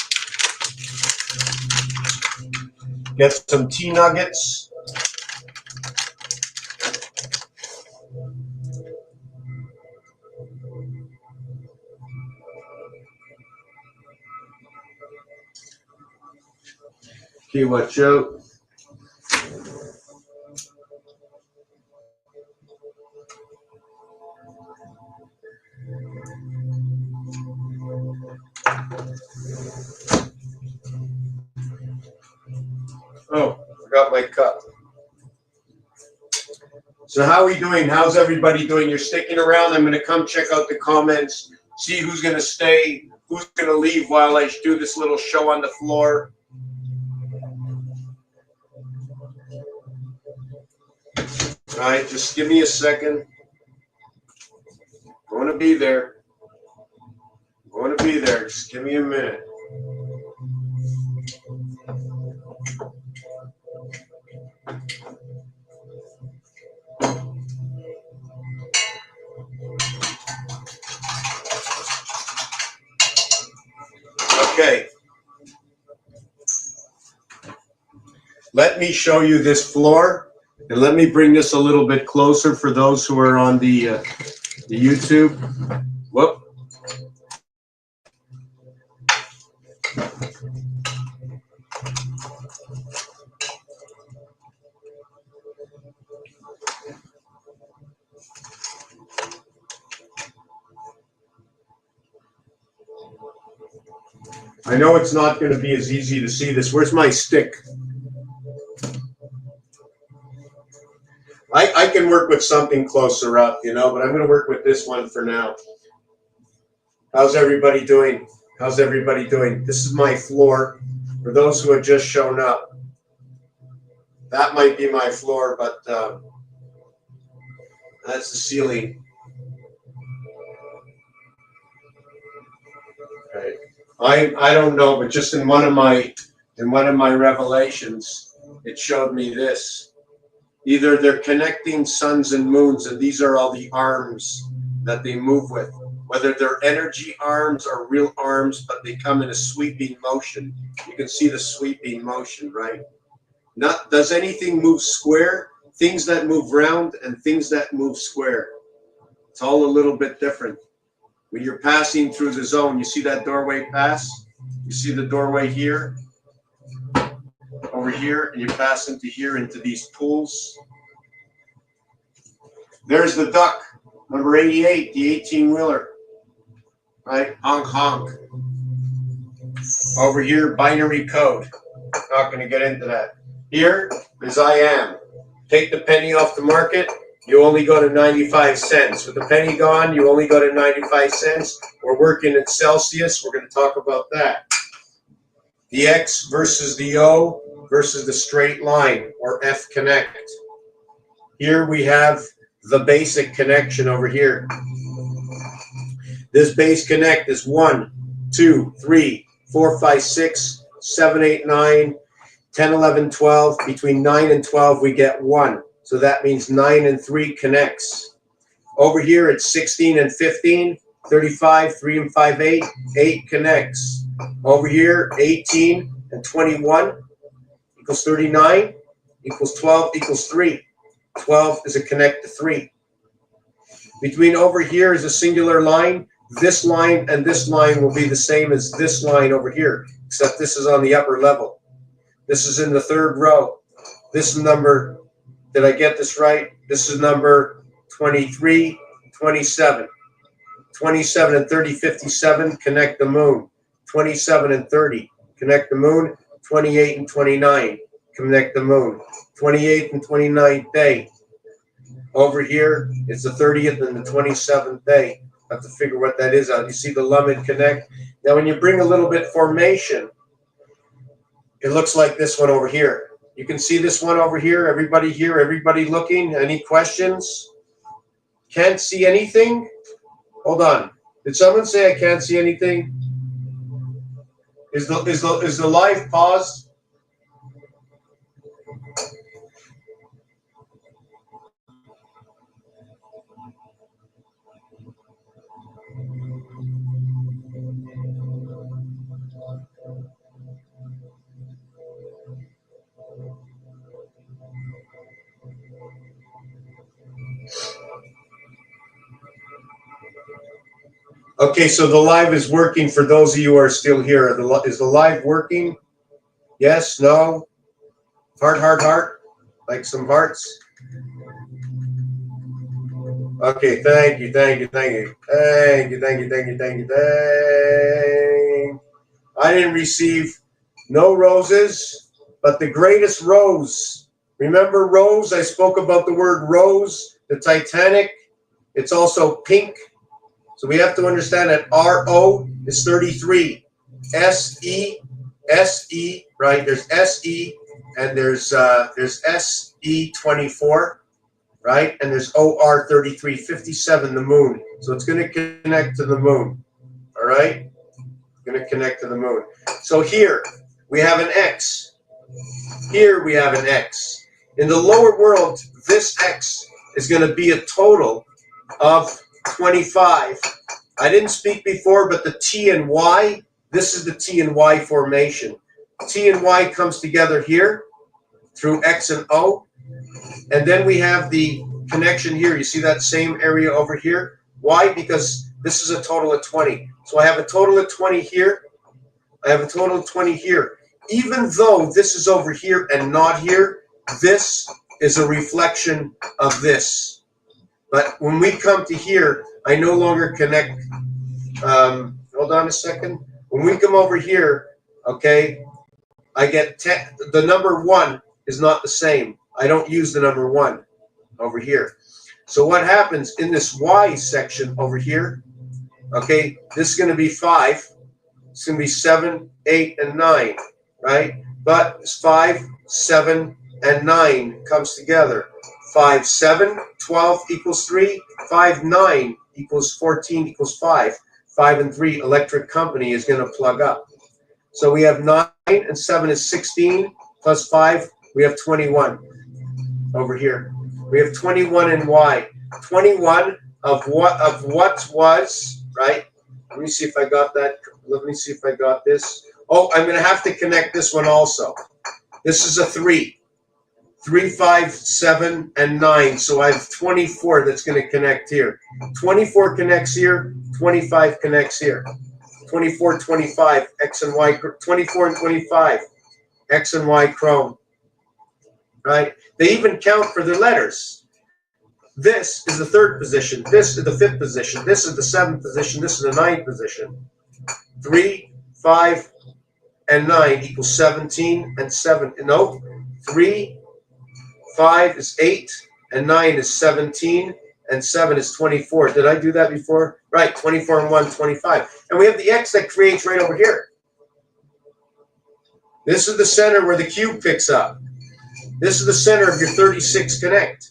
Get some tea nuggets. Okay, watch out. Oh, forgot my cup. So how are we doing? How's everybody doing? You're sticking around. I'm going to come check out the comments, see who's going to stay, who's going to leave while I do this little show on the floor. All right, just give me a second. I want to be there. I want to be there. Just give me a minute. Okay. Let me show you this floor. And let me bring this a little bit closer for those who are on the YouTube. Whoop. I know it's not going to be as easy to see this. Where's my stick? I can work with something closer up, you know, but I'm going to work with this one for now. How's everybody doing? How's everybody doing? This is my floor for those who have just shown up. That might be my floor, but that's the ceiling. Right. I don't know, but just in one of my revelations, it showed me this. Either they're connecting suns and moons, and these are all the arms that they move with. Whether they're energy arms or real arms, but they come in a sweeping motion. You can see the sweeping motion, right? Not does anything move square? Things that move round and things that move square. It's all a little bit different. When you're passing through the zone, you see that doorway pass? You see the doorway here, over here, and you pass into here, into these pools. There's the duck, number 88, the 18-wheeler, right? Honk, honk. Over here, binary code. Not going to get into that. Here is I am. Take the penny off the market, you only go to 95 cents. With the penny gone, you only go to 95 cents. We're working in Celsius. We're going to talk about that. The X versus the O versus the straight line, or F connect. Here we have the basic connection over here. This base connect is 1, 2, 3, 4, 5, 6, 7, 8, 9, 10, 11, 12. Between 9 and 12, we get 1. So that means 9 and 3 connects. Over here, it's 16 and 15, 35, 3 and 5, 8. 8 connects. Over here, 18 and 21 equals 39, equals 12, equals 3. 12 is a connect to 3. Between over here is a singular line. This line and this line will be the same as this line over here, except this is on the upper level. This is in the third row. This is number, did I get this right? This is number 23, 27. 27 and 30, 57, connect the moon. 27 and 30, connect the moon. 28 and 29, connect the moon. 28th and 29th day. Over here, it's the 30th and the 27th day. I have to figure what that is out. You see the Lumen connect? Now, when you bring a little bit formation, it looks like this one over here. You can see this one over here. Everybody looking. Any questions? Can't see anything? Hold on. Did someone say I can't see anything? Is the live paused? Okay, so the live is working for those of you who are still here. Is the live working? Yes, no? Heart, like some hearts. Okay, thank you. I didn't receive no roses, but the greatest rose. Remember rose? I spoke about the word rose, the Titanic. It's also pink. So we have to understand that RO is 33. SE, right? There's SE and there's SE 24, right? And there's OR 33, 57, the moon. So it's going to connect to the moon. All right? Going to connect to the moon. So here we have an X. Here we have an X. In the lower world, this X is going to be a total of 25. I didn't speak before, but the T and Y, this is the T and Y formation. T and Y comes together here through X and O. And then we have the connection here. You see that same area over here? Why? Because this is a total of 20. So I have a total of 20 here. I have a total of 20 here. Even though this is over here and not here, this is a reflection of this. But when we come to here, I no longer connect. Hold on a second. When we come over here, okay, I get 10. The number 1 is not the same. I don't use the number 1 over here. So what happens in this Y section over here, okay, this is going to be 5. It's going to be 7, 8, and 9, right? But it's 5, 7, and 9 comes together. 5, 7, 12 equals 3. 5, 9 equals 14 equals 5. 5 and 3, electric company is going to plug up. So we have 9 and 7 is 16 plus 5. We have 21 over here. We have 21 in Y. 21 of what was, right? Let me see if I got that. Let me see if I got this. Oh, I'm going to have to connect this one also. This is a 3. 3, 5, 7, and 9. So I have 24 that's going to connect here. 24 connects here. 25 connects here. 24, 25, X and Y, 24 and 25, X and Y chrome. Right? They even count for their letters. This is the 3rd position. This is the 5th position. This is the 7th position. This is the 9th position. 3, 5, and 9 equals 17 and 7. No, 3, 5 is 8, and 9 is 17, and 7 is 24. Did I do that before? Right, 24 and 1, 25. And we have the X that creates right over here. This is the center where the cube picks up. This is the center of your 36 connect.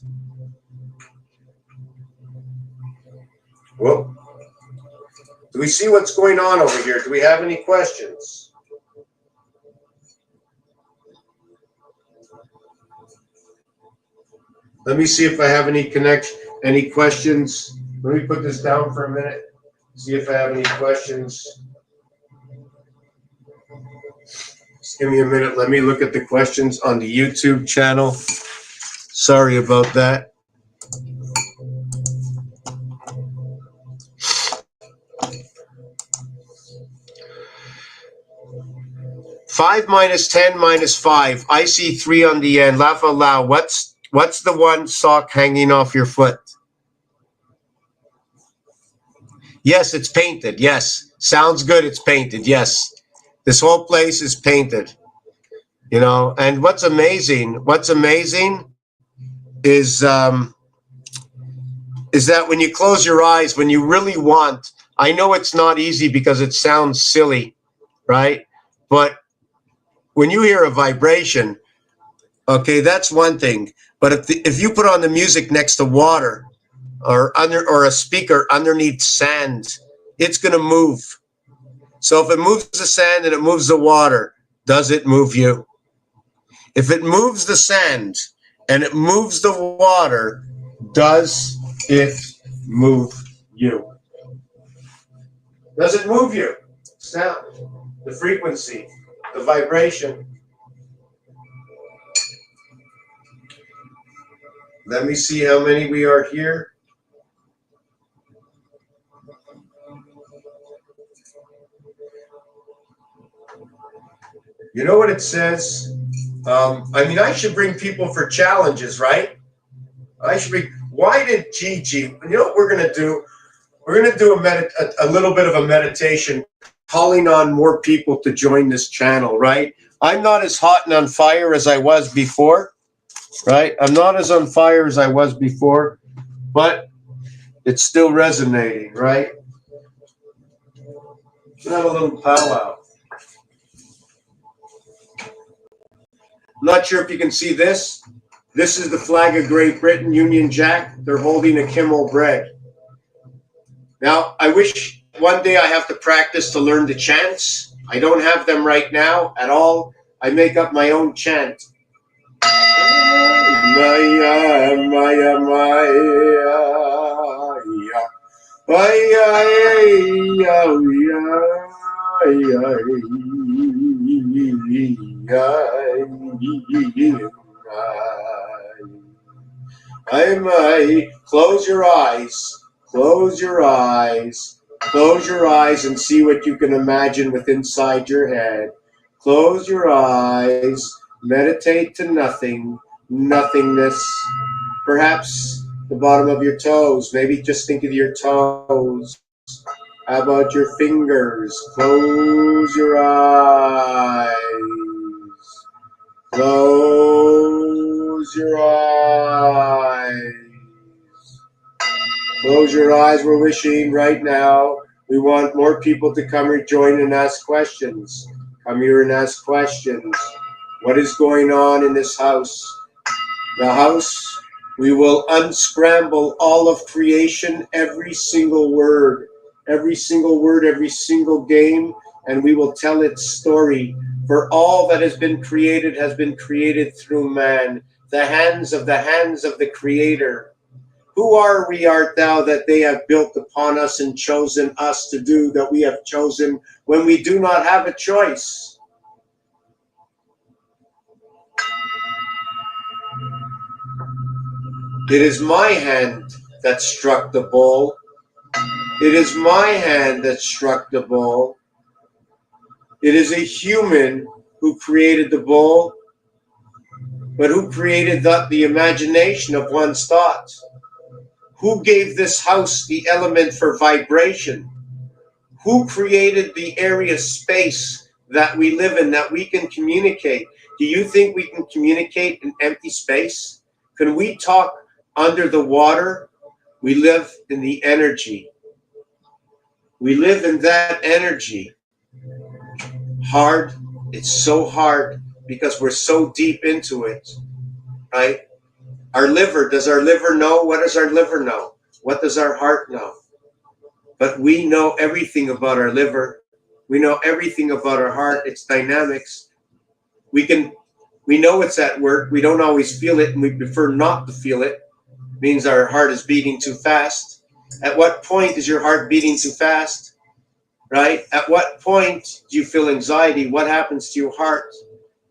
Whoa. Do we see what's going on over here? Do we have any questions? Let me see if I have any questions. Let me put this down for a minute. See if I have any questions. Just give me a minute. Let me look at the questions on the YouTube channel. Sorry about that. Five minus 10 minus 5. I see 3 on the end. Laugh out loud. What's the one sock hanging off your foot? Yes, it's painted. Yes. Sounds good. It's painted. Yes. This whole place is painted. You know, and what's amazing is that when you close your eyes, when you really want, I know it's not easy because it sounds silly, right? But when you hear a vibration, okay, that's one thing. But if you put on the music next to water or a speaker underneath sand, it's going to move. So if it moves the sand and it moves the water, does it move you? If it moves the sand and it moves the water, does it move you? Does it move you? Sound, the frequency, the vibration. Let me see how many we are here. You know what it says? I mean, I should bring people for challenges, right? Why did Gigi, you know what we're going to do? We're going to do a little bit of a meditation, calling on more people to join this channel, right? I'm not as hot and on fire as I was before, right? I'm not as on fire as I was before, but it's still resonating, right? We'll have a little powwow. Not sure if you can see this. This is the flag of Great Britain, Union Jack. They're holding a Kimmel bread. Now, I wish one day I have to practice to learn the chants. I don't have them right now at all. I make up my own chant. Maya, Maya, Maya, Close your eyes. Close your eyes. Close your eyes and see what you can imagine with inside your head. Close your eyes. Meditate to nothing. Nothingness. Perhaps the bottom of your toes. Maybe just think of your toes. How about your fingers? Close your eyes. Close your eyes. Close your eyes. We're wishing right now. We want more people to come here, join and ask questions. Come here and ask questions. What is going on in this house? The house, we will unscramble all of creation, every single word, every single game, and we will tell its story. For all that has been created through man, the hands of the Creator. Who are we, art thou, that they have built upon us and chosen us to do that we have chosen when we do not have a choice? It is my hand that struck the bull. It is my hand that struck the bull. It is a human who created the bull, but who created the imagination of one's thoughts? Who gave this house the element for vibration? Who created the area space that we live in, that we can communicate? Do you think we can communicate in empty space? Can we talk under the water? We live in the energy. We live in that energy. Hard. It's so hard because we're so deep into it, right? Our liver, does our liver know? What does our liver know? What does our heart know? But we know everything about our liver. We know everything about our heart, its dynamics. We know it's at work. We don't always feel it, and we prefer not to feel it. It means our heart is beating too fast. At what point is your heart beating too fast? Right? At what point do you feel anxiety? What happens to your heart?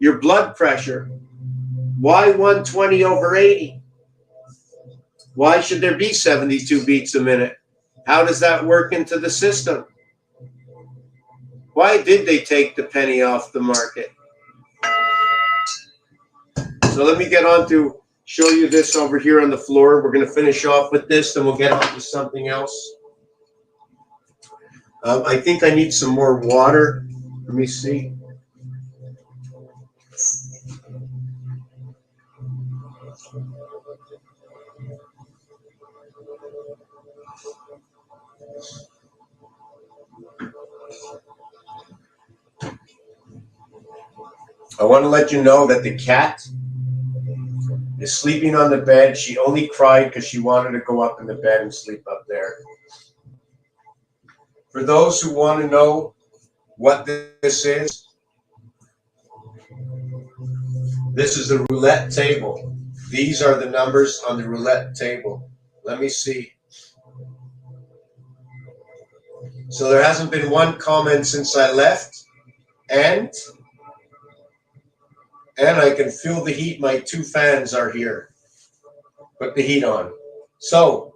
Your blood pressure. Why 120/80? Why should there be 72 beats a minute? How does that work into the system? Why did they take the penny off the market? So let me get on to show you this over here on the floor. We're going to finish off with this, then we'll get on to something else. I think I need some more water. Let me see. I want to let you know that the cat is sleeping on the bed. She only cried because she wanted to go up in the bed and sleep up there. For those who want to know what this is the roulette table. These are the numbers on the roulette table. Let me see. So there hasn't been one comment since I left, and I can feel the heat. My two fans are here. Put the heat on. So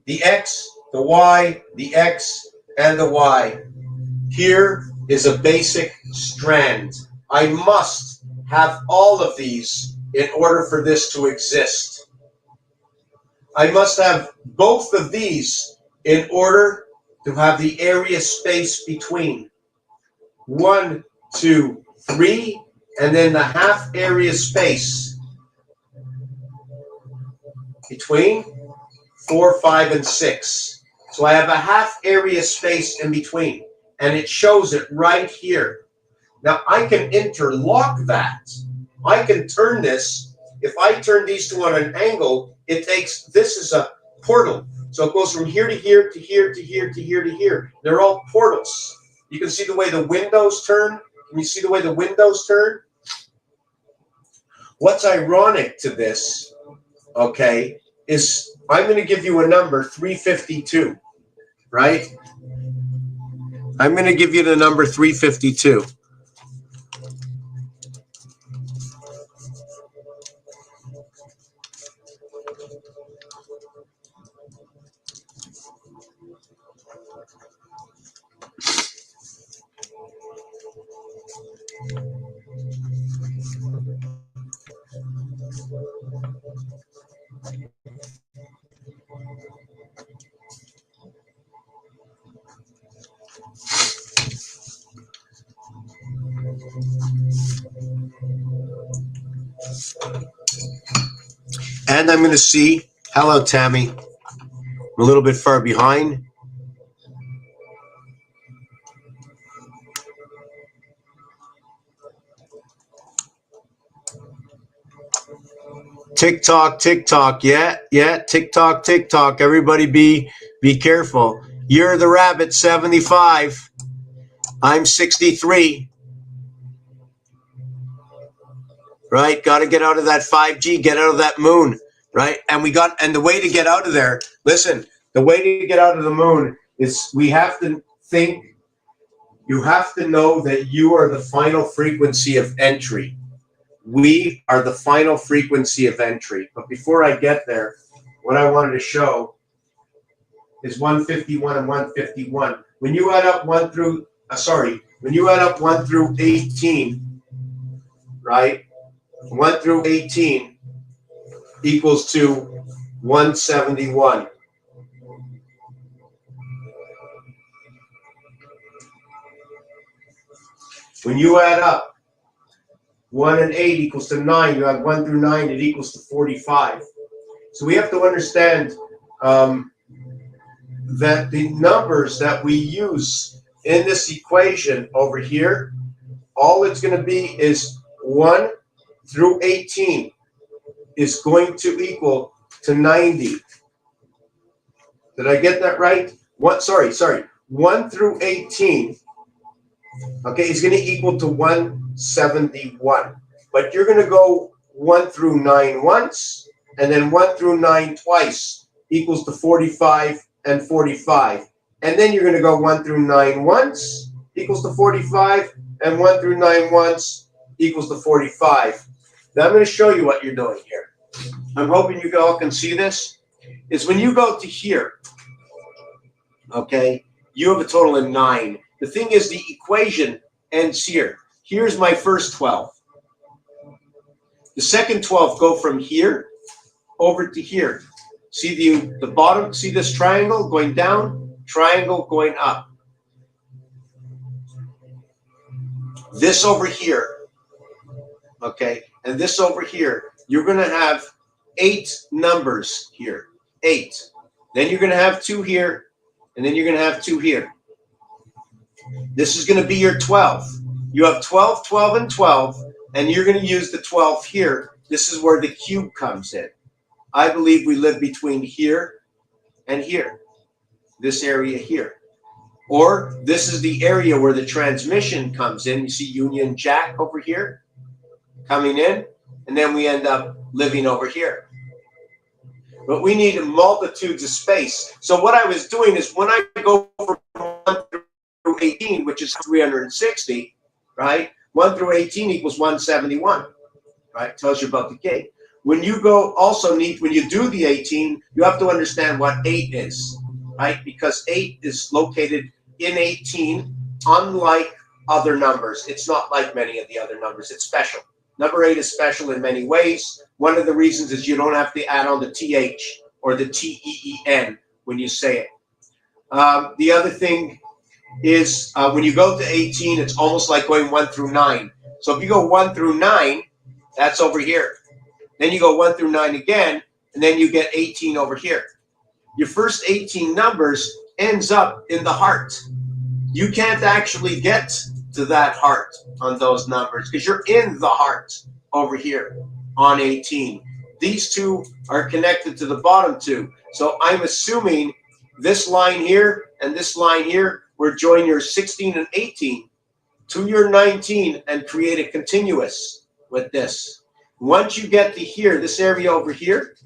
the X, the Y, the X, and the Y. Here is a basic strand. I must have all of these in order for this to exist. I must have both of these in order to have the area space between 1, 2, 3, and then the half area space between 4, 5, and 6. So I have a half area space in between, and it shows it right here. Now I can interlock that. I can turn this. If I turn these two on an angle, it takes, this is a portal. So it goes from here to here to here to here to here to here. They're all portals. You can see the way the windows turn. Can you see the way the windows turn? What's ironic to this, okay, is I'm going to give you a number, 352, right? I'm going to give you the number 352. And I'm going to see, hello, Tammy. I'm a little bit far behind. TikTok, TikTok, yeah, TikTok, TikTok. Everybody be careful. You're the rabbit, 75. I'm 63. Right? Got to get out of that 5G, get out of that moon, right? And the way to get out of there, listen, the way to get out of the moon is we have to think, you have to know that you are the final frequency of entry. We are the final frequency of entry. But before I get there, what I wanted to show is 151 and 151. When you add up when you add up 1 through 18, right? 1 through 18 equals to 171. When you add up 1 and 8 equals to 9, you have 1 through 9, it equals to 45. So we have to understand that the numbers that we use in this equation over here, all it's going to be is 1 through 18 is going to equal to 90. Did I get that right? 1 through 18, okay, is going to equal to 171. But you're going to go 1 through 9 once, and then 1 through 9 twice equals to 45 and 45. And then you're going to go 1 through 9 once equals to 45, and 1 through 9 once equals to 45. Now I'm going to show you what you're doing here. I'm hoping you all can see this. Is when you go to here, okay, you have a total of 9. The thing is, the equation ends here. Here's my first 12. The second 12 go from here over to here. See the bottom, see this triangle going down, triangle going up. This over here, okay, and this over here, you're going to have 8 numbers here, 8. Then you're going to have 2 here, and then you're going to have 2 here. This is going to be your 12. You have 12, 12, and 12, and you're going to use the 12 here. This is where the cube comes in. I believe we live between here and here, this area here. Or this is the area where the transmission comes in. You see Union Jack over here coming in, and then we end up living over here. But we need multitudes of space. So what I was doing is when I go from 1 through 18, which is 360, right? 1 through 18 equals 171, right? Tells you about the gate. When you go when you do the 18, you have to understand what 8 is, right? Because 8 is located in 18, unlike other numbers. It's not like many of the other numbers. It's special. Number 8 is special in many ways. One of the reasons is you don't have to add on the TH or the TEEN when you say it. The other thing is when you go to 18, it's almost like going 1 through 9. So if you go 1 through 9, that's over here. Then you go 1 through 9 again, and then you get 18 over here. Your first 18 numbers ends up in the heart. You can't actually get to that heart on those numbers because you're in the heart over here on 18. These two are connected to the bottom two. So I'm assuming this line here and this line here will join your 16 and 18 to your 19 and create a continuous with this. Once you get to here, this area over here,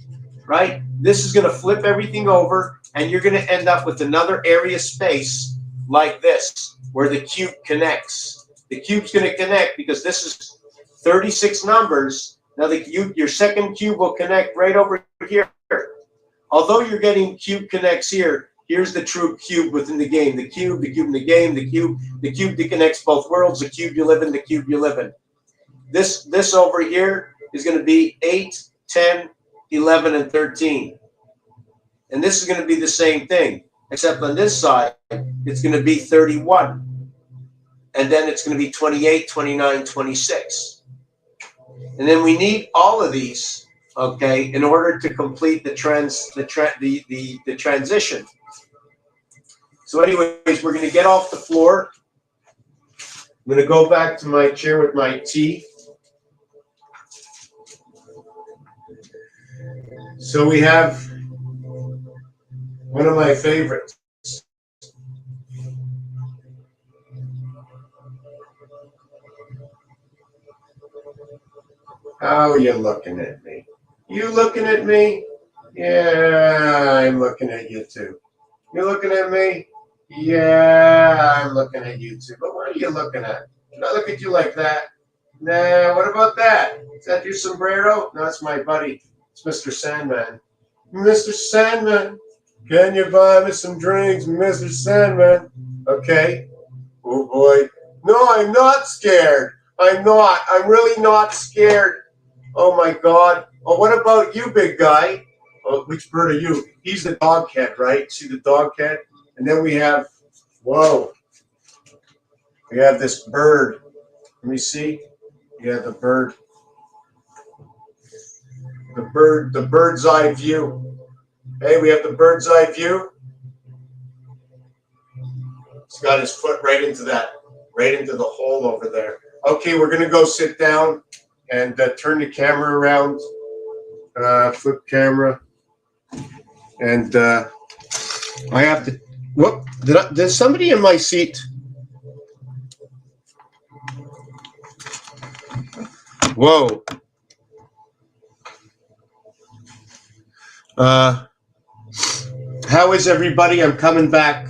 right, this is going to flip everything over, and you're going to end up with another area space like this, where the cube connects. The cube's going to connect because this is 36 numbers. Now your second cube will connect right over here. Although you're getting cube connects here, here's the true cube within the game. The cube in the game, the cube that connects both worlds, the cube you live in, the cube you live in. This over here is going to be 8, 10, 11, and 13. And this is going to be the same thing, except on this side, it's going to be 31. And then it's going to be 28, 29, 26. And then we need all of these, okay, in order to complete the transition. So anyways, we're going to get off the floor. I'm going to go back to my chair with my tea. So we have one of my favorites. How are you looking at me? You looking at me? Yeah, I'm looking at you too. You looking at me? Yeah, I'm looking at you too. But what are you looking at? Can I look at you like that? Nah, what about that? Is that your sombrero? No, it's my buddy. It's Mr. Sandman. Mr. Sandman, can you buy me some drinks, Mr. Sandman? Okay. Oh boy. No, I'm not scared. I'm not. I'm really not scared. Oh my God. Oh, what about you, big guy? Oh, which bird are you? He's the dog head, right? See the dog head? And then we have, whoa. We have this bird. Let me see. Yeah, the bird. The bird's eye view. Hey, we have the bird's eye view. He's got his foot right into the hole over there. Okay, we're gonna go sit down and turn the camera around. Flip camera. And I have to. Whoop! Did somebody in my seat? Whoa. How is everybody? I'm coming back.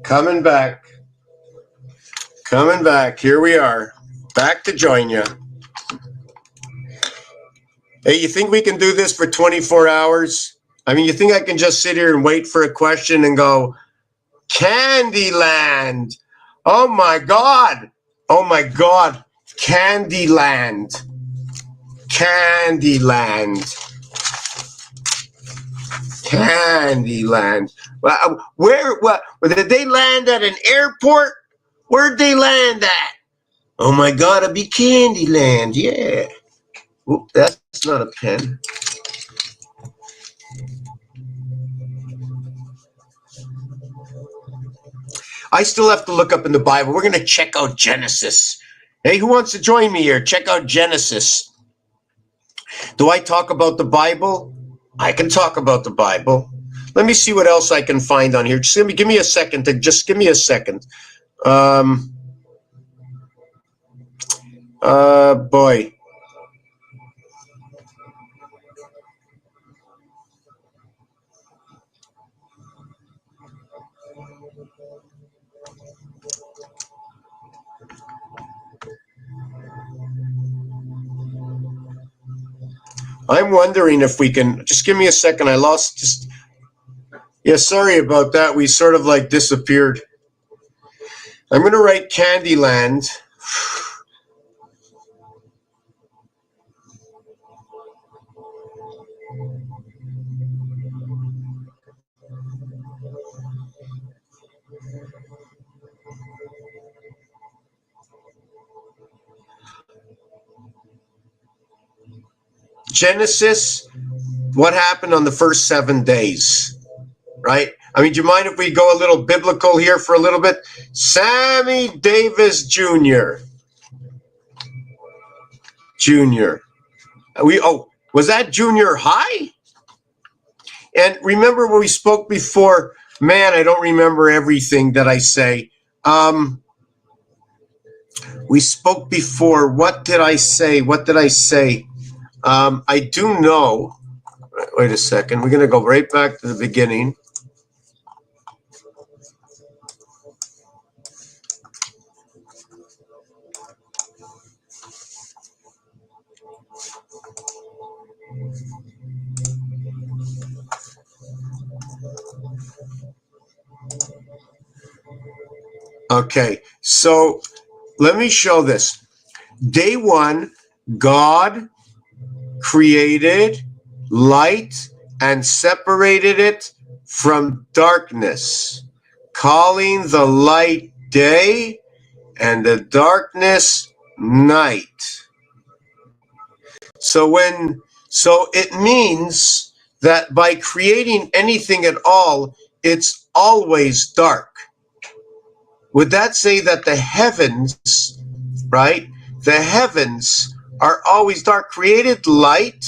Coming back. Coming back. Here we are. Back to join you. Hey, you think we can do this for 24 hours? I mean, you think I can just sit here and wait for a question and go, Candyland. Oh my God. Oh my God. Candyland. Candyland. Candyland. Where? What? Did they land at an airport? Where'd they land at? Oh my God, it'd be Candyland. Yeah. Oop, that's not a pen. I still have to look up in the Bible. We're going to check out Genesis. Hey, who wants to join me here? Check out Genesis. Do I talk about the Bible? I can talk about the Bible. Let me see what else I can find on here. Just give me a second. Just give me a second. Boy. I'm wondering if we can, just give me a second. I lost just, yeah, sorry about that. We sort of like disappeared. I'm going to write Candyland. Genesis, what happened on the first 7 days, right? I mean, do you mind if we go a little biblical here for a little bit? Sammy Davis Jr. Was that junior high? And remember when we spoke before, man, I don't remember everything that I say. We spoke before. What did I say? I do know. Wait a second. We're going to go right back to the beginning. Okay, so let me show this. Day 1, God created light and separated it from darkness, calling the light day and the darkness night. So it means that by creating anything at all, it's always dark. Would that say that the heavens, right? The heavens are always dark, created light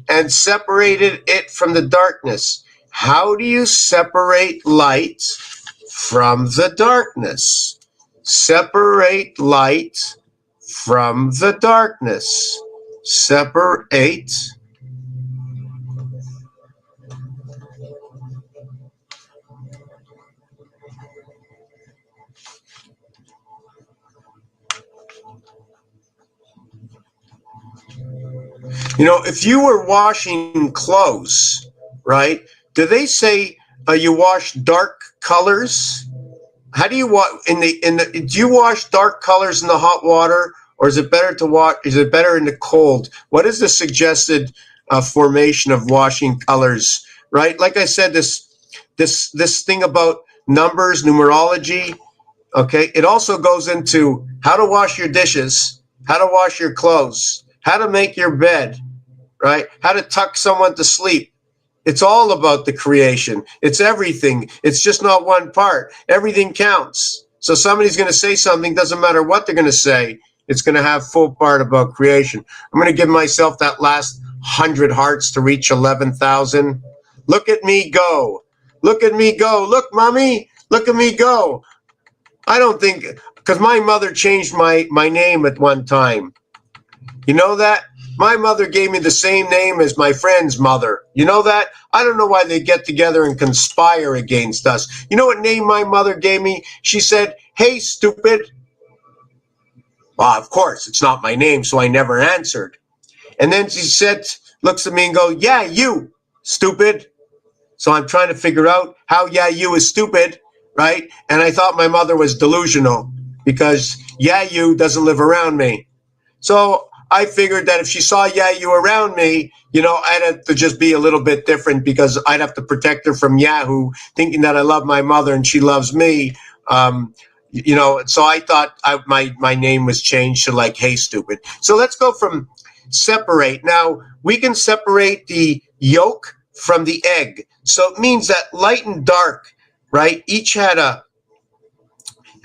and separated it from the darkness. How do you separate light from the darkness? Separate light from the darkness. Separate if you were washing clothes, right? Do they say you wash dark colors? How do you wash do you wash dark colors in the hot water, or is it better to wash? Is it better in the cold? What is the suggested formation of washing colors? Right, like I said, this thing about numbers, numerology. Okay, it also goes into how to wash your dishes, how to wash your clothes, how to make your bed, right? How to tuck someone to sleep. It's all about the creation. It's everything. It's just not one part. Everything counts. So somebody's going to say something, doesn't matter what they're going to say. It's going to have full part about creation. I'm going to give myself that last 100 hearts to reach 11,000. Look at me go. Look at me go. Look, mommy. Look at me go. I don't think, because my mother changed my name at one time. You know that? My mother gave me the same name as my friend's mother. You know that? I don't know why they get together and conspire against us. You know what name my mother gave me? She said, "Hey, stupid." Well, of course, it's not my name, so I never answered. And then she said, looks at me and goes, "Yeah, you, stupid." So I'm trying to figure out how "yeah, you" is stupid, right? And I thought my mother was delusional because "yeah, you" doesn't live around me. So I figured that if she saw "yeah, you" around me, I'd have to just be a little bit different because I'd have to protect her from Yahoo thinking that I love my mother and she loves me. So I thought my name was changed to like "hey, stupid." So let's go from separate. Now, we can separate the yolk from the egg. So it means that light and dark, right, each had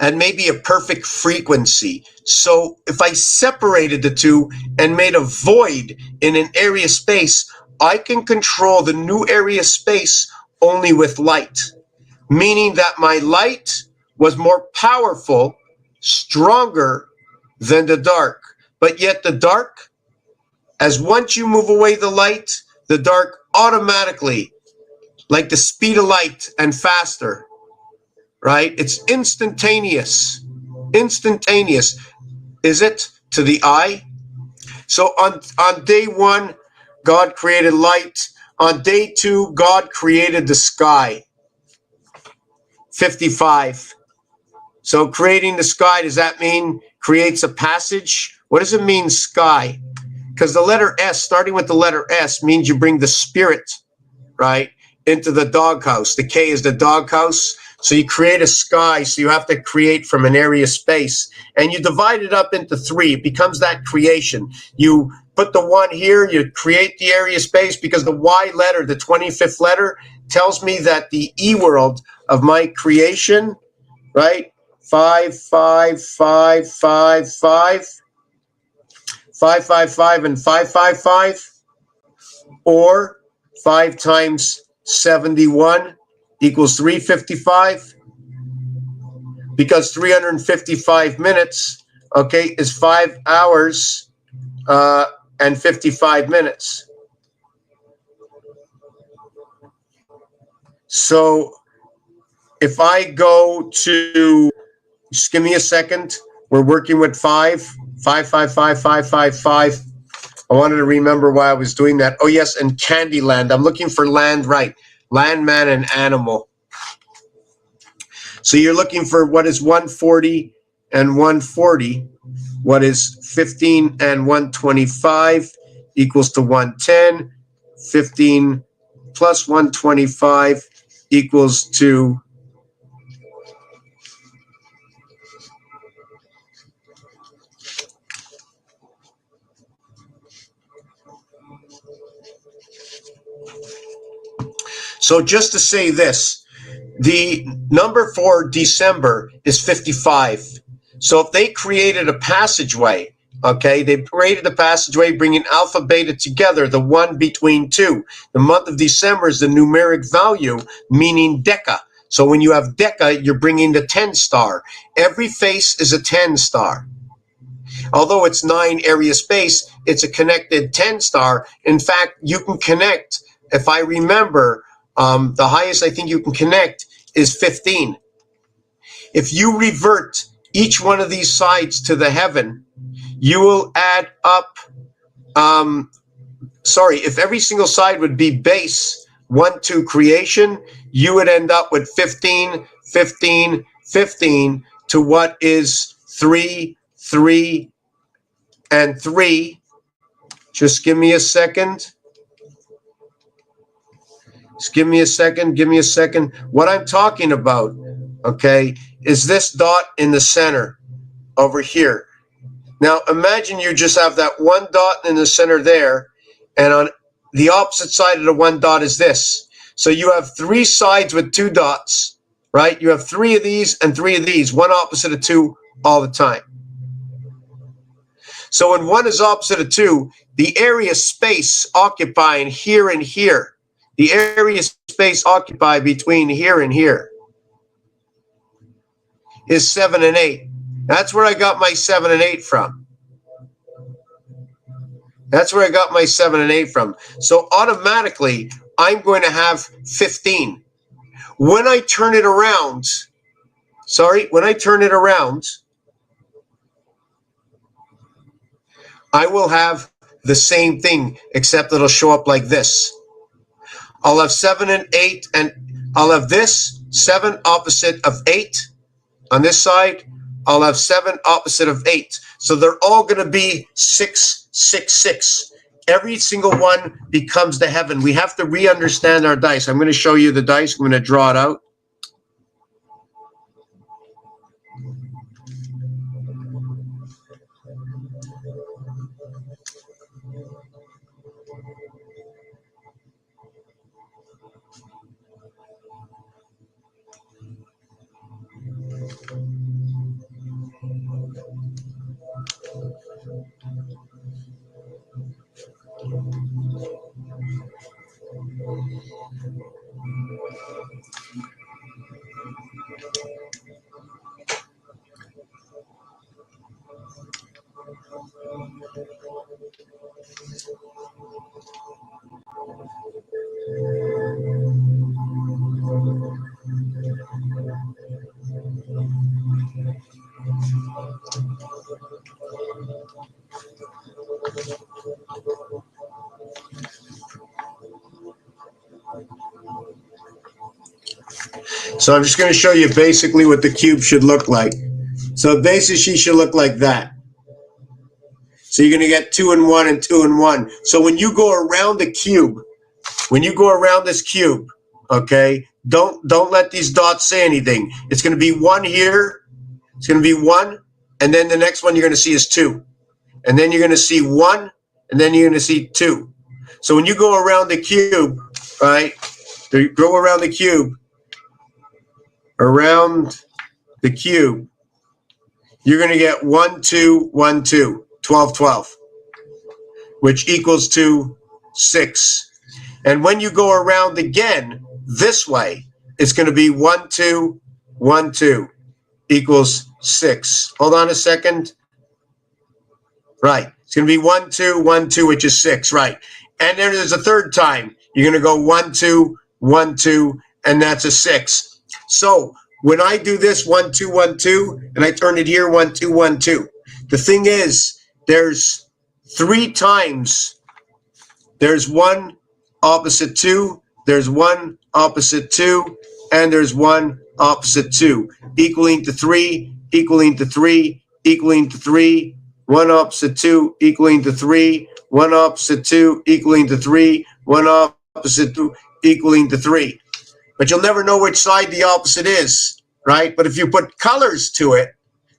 maybe a perfect frequency. So if I separated the two and made a void in an area space, I can control the new area space only with light, meaning that my light was more powerful, stronger than the dark. But yet the dark, as once you move away the light, the dark automatically, like the speed of light and faster, right? It's instantaneous. Instantaneous. Is it to the eye? So on day one, God created light. On day two, God created the sky. 55. So creating the sky, does that mean creates a passage? What does it mean, sky? Because the letter S, starting with the letter S, means you bring the spirit, right, into the doghouse. The K is the doghouse. So you create a sky, so you have to create from an area space. And you divide it up into three. It becomes that creation. You put the 1 here, you create the area space, because the Y letter, the 25th letter, tells me that the E world of my creation, right, 5, 5, 5, 5, 5, 5, 5, 5, and 5, 5, 5, or 5 times 71 equals 355, because 355 minutes, okay, is 5 hours and 55 minutes. So if I go to, just give me a second, we're working with 5, 5, 5, 5, 5, 5, 5. I wanted to remember why I was doing that. Oh, yes, and Candyland. I'm looking for land, right. Land, man, and animal. So you're looking for what is 140 and 140. What is 15 and 125 equals to 110. 15 plus 125 equals to So just to say this, the number for December is 55. So if they created a passageway, okay, they created a passageway bringing alpha, beta together, the one between two. The month of December is the numeric value, meaning deca. So when you have deca, you're bringing the 10 star. Every face is a 10 star. Although it's 9 area space, it's a connected 10 star. In fact, you can connect, if I remember, the highest I think you can connect is 15. If you revert each one of these sides to the heaven, you will add up, if every single side would be base 1, 2 creation, you would end up with 15, 15, 15 to what is 3, 3, and 3. Just give me a second. Just give me a second. Give me a second. What I'm talking about, okay, is this dot in the center over here. Now, imagine you just have that one dot in the center there, and on the opposite side of the one dot is this. So you have 3 sides with 2 dots, right? You have 3 of these and 3 of these, one opposite of 2 all the time. So when one is opposite of 2, the area space occupying here and here, the area space occupied between here and here is 7 and 8. That's where I got my 7 and 8 from. That's where I got my 7 and 8 from. So automatically, I'm going to have 15. When I turn it around, I will have the same thing, except it'll show up like this. I'll have 7 and 8, and I'll have this 7 opposite of 8 on this side. I'll have 7 opposite of 8. So they're all going to be 6, 6, 6. Every single one becomes the heaven. We have to re-understand our dice. I'm going to show you the dice. I'm going to draw it out. So I'm just going to show you basically what the cube should look like. So basically she should look like that. So you're going to get 2 and 1 and 2 and 1. So when you go around the cube, when you go around this cube, okay, don't let these dots say anything. It's going to be 1 here. It's going to be 1. And then the next one you're going to see is 2. And then you're going to see 1. And then you're going to see 2. So when you go around the cube, right, go around the cube, you're going to get 1, 2, 1, 2, 12, 12, which equals to 6. And when you go around again this way, it's going to be 1, 2, 1, 2 equals 6. Hold on a second. Right. It's going to be 1, 2, 1, 2, which is 6. Right. And then there's a third time. You're going to go 1, 2, 1, 2, and that's a 6. So when I do this 1, 2, 1, 2, and I turn it here 1, 2, 1, 2, the thing is there's 3 times. There's 1 opposite 2, there's 1 opposite 2, and there's 1 opposite 2, equaling to 3, equaling to 3, equaling to 3, 1 opposite 2, equaling to 3, 1 opposite 2, equaling to 3, 1 opposite 2, equaling to 3. But you'll never know which side the opposite is, right? But if you put colors to it,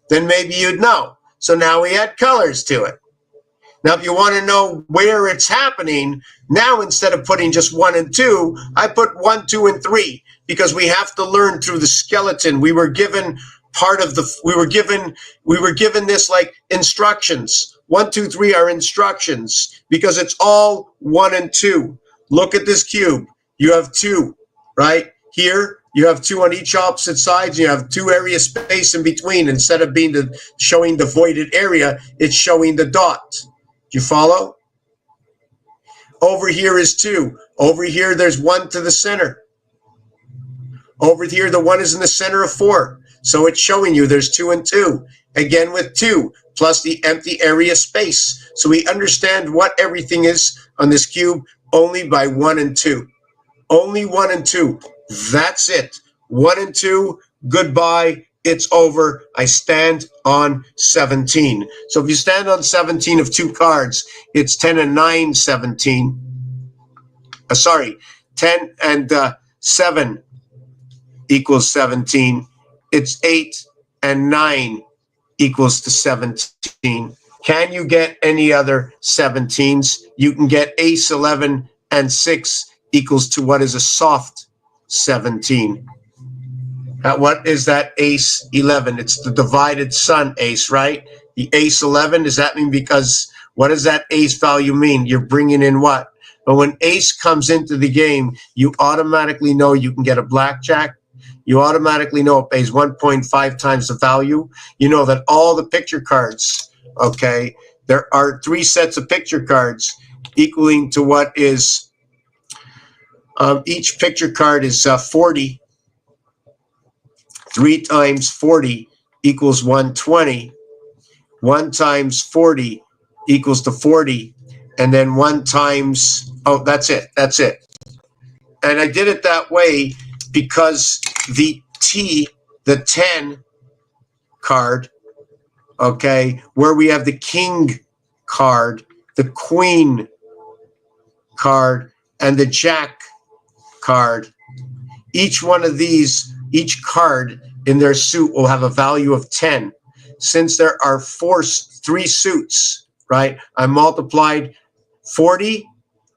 then maybe you'd know. So now we add colors to it. Now, if you want to know where it's happening, now instead of putting just 1 and 2, I put 1, 2, and 3, because we have to learn through the skeleton. We were given we were given this like instructions. 1, 2, 3 are instructions because it's all 1 and 2. Look at this cube. You have 2, right? Here, you have 2 on each opposite sides. You have 2 area space in between. Instead of showing the voided area, it's showing the dot. Do you follow? Over here is 2. Over here, there's 1 to the center. Over here, the 1 is in the center of 4. So it's showing you there's 2 and 2. Again with 2, plus the empty area space. So we understand what everything is on this cube only by 1 and 2. Only 1 and 2. That's it. 1 and 2, goodbye. It's over. I stand on 17. So if you stand on 17 of 2 cards, it's 10 and 9, 17. 10 and 7 equals 17. It's 8 and 9 equals to 17. Can you get any other 17s? You can get ace 11 and 6 equals to what is a soft 17. What is that ace 11? It's the divided sun ace, right? The ace 11, does that mean because, what does that ace value mean? You're bringing in what? But when ace comes into the game, you automatically know you can get a blackjack. You automatically know it pays 1.5 times the value. You know that all the picture cards, okay, there are 3 sets of picture cards equaling to what is, each picture card is 40. 3 times 40 equals 120. 1 times 40 equals to 40. And then 1 times, oh, that's it. That's it. And I did it that way because the 10 card, okay, where we have the king card, the queen card, and the jack card, each one of these, each card in their suit will have a value of 10. Since there are 3 suits, right, I multiplied 40.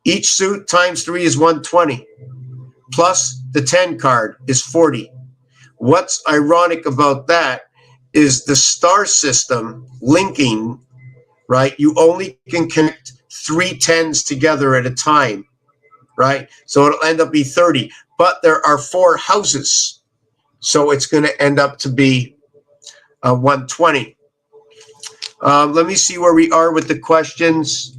Each suit times 3 is 120. Plus the 10 card is 40. What's ironic about that is the star system linking, right? You only can connect 3 10s together at a time, right? So it'll end up be 30. But there are 4 houses. So it's going to end up to be 120. Let me see where we are with the questions.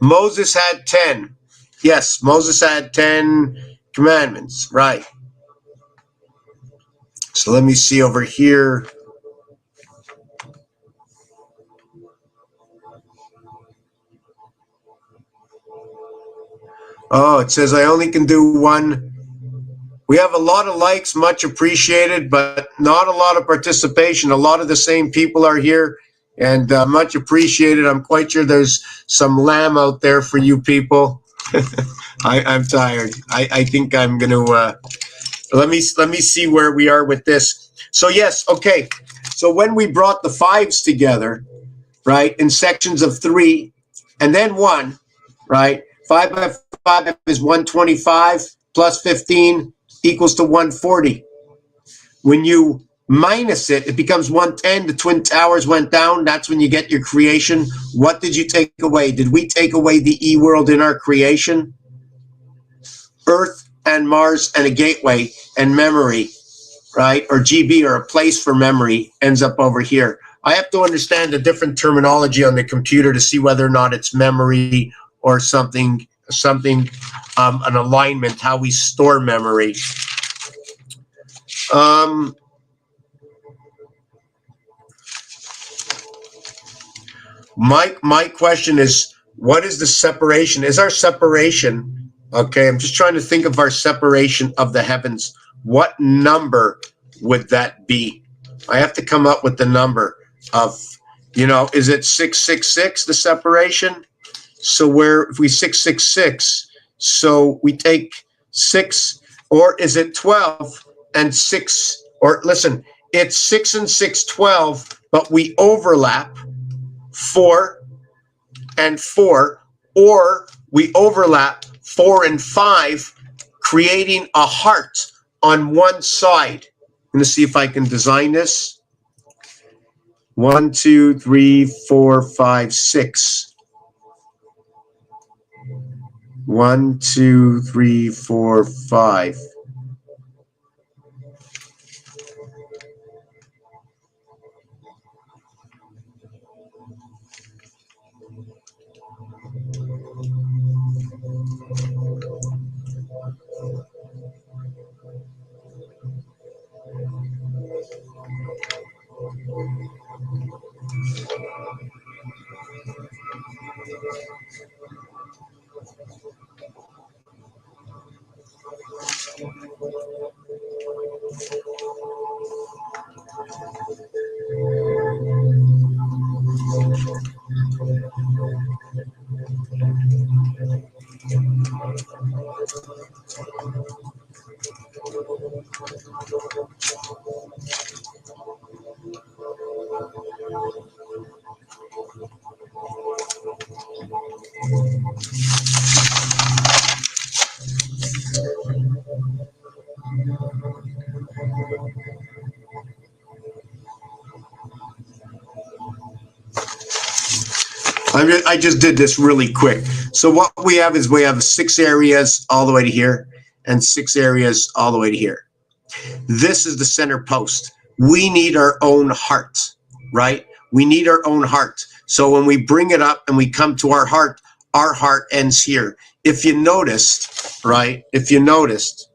Moses had 10. Yes, Moses had 10 commandments, right. So let me see over here. Oh, it says I only can do 1. We have a lot of likes, much appreciated, but not a lot of participation. A lot of the same people are here, and much appreciated. I'm quite sure there's some lamb out there for you people. I'm tired. I think I'm going to let me see where we are with this. So yes, okay. So when we brought the 5s together, right, in sections of 3 and then 1, right? 5 by 5 is 125 plus 15 equals to 140. When you minus it, it becomes 110. The Twin Towers went down. That's when you get your creation. What did you take away? Did we take away the E world in our creation? Earth and Mars and a gateway and memory, right? Or GB, or a place for memory, ends up over here. I have to understand the different terminology on the computer to see whether or not it's memory or something, an alignment, how we store memory. My question is, what is the separation? Is our separation, okay, I'm just trying to think of our separation of the heavens. What number would that be? I have to come up with the number of, is it 666, the separation? So if we 666, so we take 6, or is it 12 and 6, or listen, it's 6 and 6, 12, but we overlap 4 and 4, or we overlap 4 and 5, creating a heart on one side. I'm going to see if I can design this. 1, 2, 3, 4, 5, 6. 1, 2, 3, 4, 5. I just did this really quick. So what we have is we have 6 areas all the way to here and 6 areas all the way to here. This is the center post. We need our own heart, right? We need our own heart. So when we bring it up and we come to our heart ends here. If you noticed, right? If you noticed,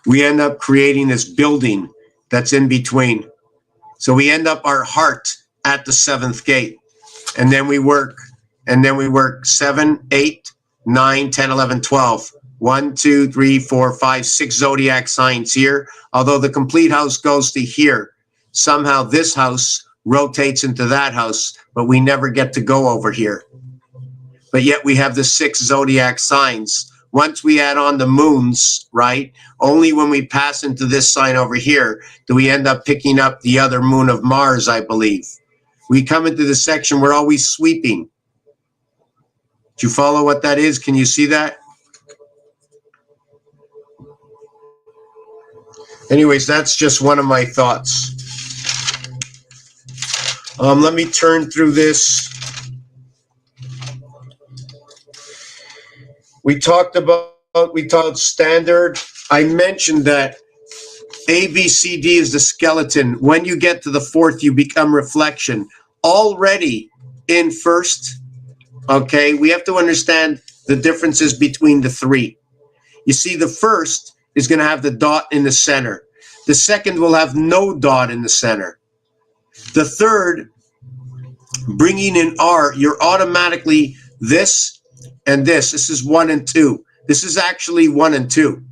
we end up creating this building that's in between. So we end up our heart at the 7th gate. And then we work 7, 8, 9, 10, 11, 12. 1, 2, 3, 4, 5, 6 zodiac signs here. Although the complete house goes to here. Somehow this house rotates into that house, but we never get to go over here. But yet we have the 6 zodiac signs. Once we add on the moons, right? Only when we pass into this sign over here do we end up picking up the other moon of Mars, I believe. We come into the section, we're always sweeping. Do you follow what that is? Can you see that? Anyways, that's just one of my thoughts. Let me turn through this. We talked standard. I mentioned that A, B, C, D is the skeleton. When you get to the 4th, you become reflection. Already in 1st, okay, we have to understand the differences between the 3. You see, the 1st is going to have the dot in the center. The 2nd will have no dot in the center. The 3rd, bringing in R, you're automatically this and this. This is 1 and 2. This is actually 1 and 2.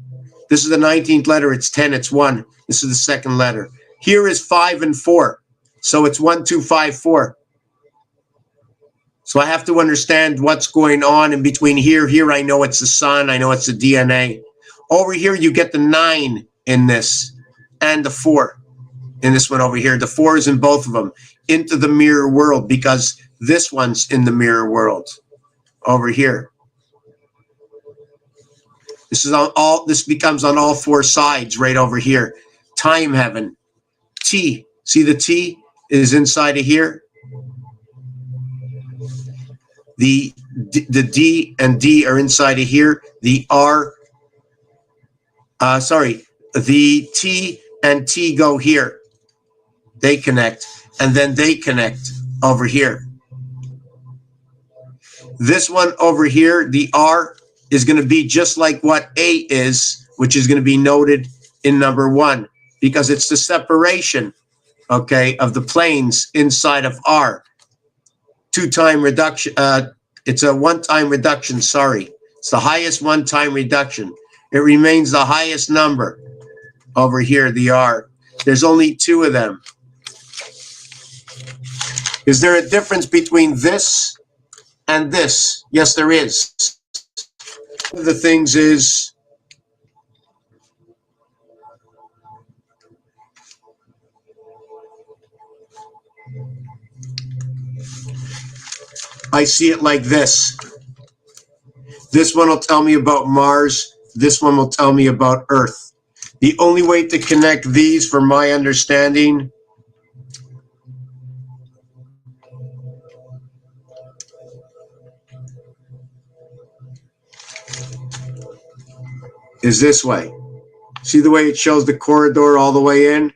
This is the 19th letter. It's 10. It's 1. This is the 2nd letter. Here is 5 and 4. So it's 1, 2, 5, 4. So I have to understand what's going on in between here. Here I know it's the sun. I know it's the DNA. Over here you get the 9 in this and the 4 in this one over here. The 4 is in both of them. Into the mirror world, because this one's in the mirror world over here. This is on all. This becomes on all 4 sides right over here. Time heaven. T. See the T is inside of here. The D and D are inside of here. The R. The T and T go here. They connect, and then they connect over here. This one over here, the R, is going to be just like what A is, which is going to be noted in number 1, because it's the separation, okay, of the planes inside of R. 2-time reduction. It's a 1-time reduction, sorry. It's the highest 1-time reduction. It remains the highest number over here, the R. There's only 2 of them. Is there a difference between this and this? Yes, there is. One of the things is I see it like this. This one will tell me about Mars. This one will tell me about Earth. The only way to connect these, from my understanding, is this way. See the way it shows the corridor all the way in?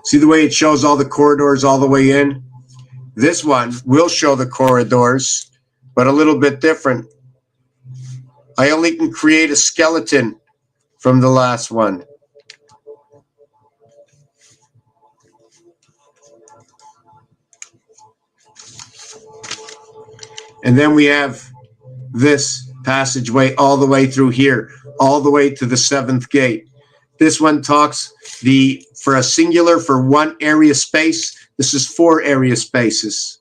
See the way it shows all the corridors all the way in? This one will show the corridors, but a little bit different. I only can create a skeleton from the last one. And then we have this passageway all the way through here, all the way to the 7th gate. This one talks for a singular for one area space. This is 4 area spaces.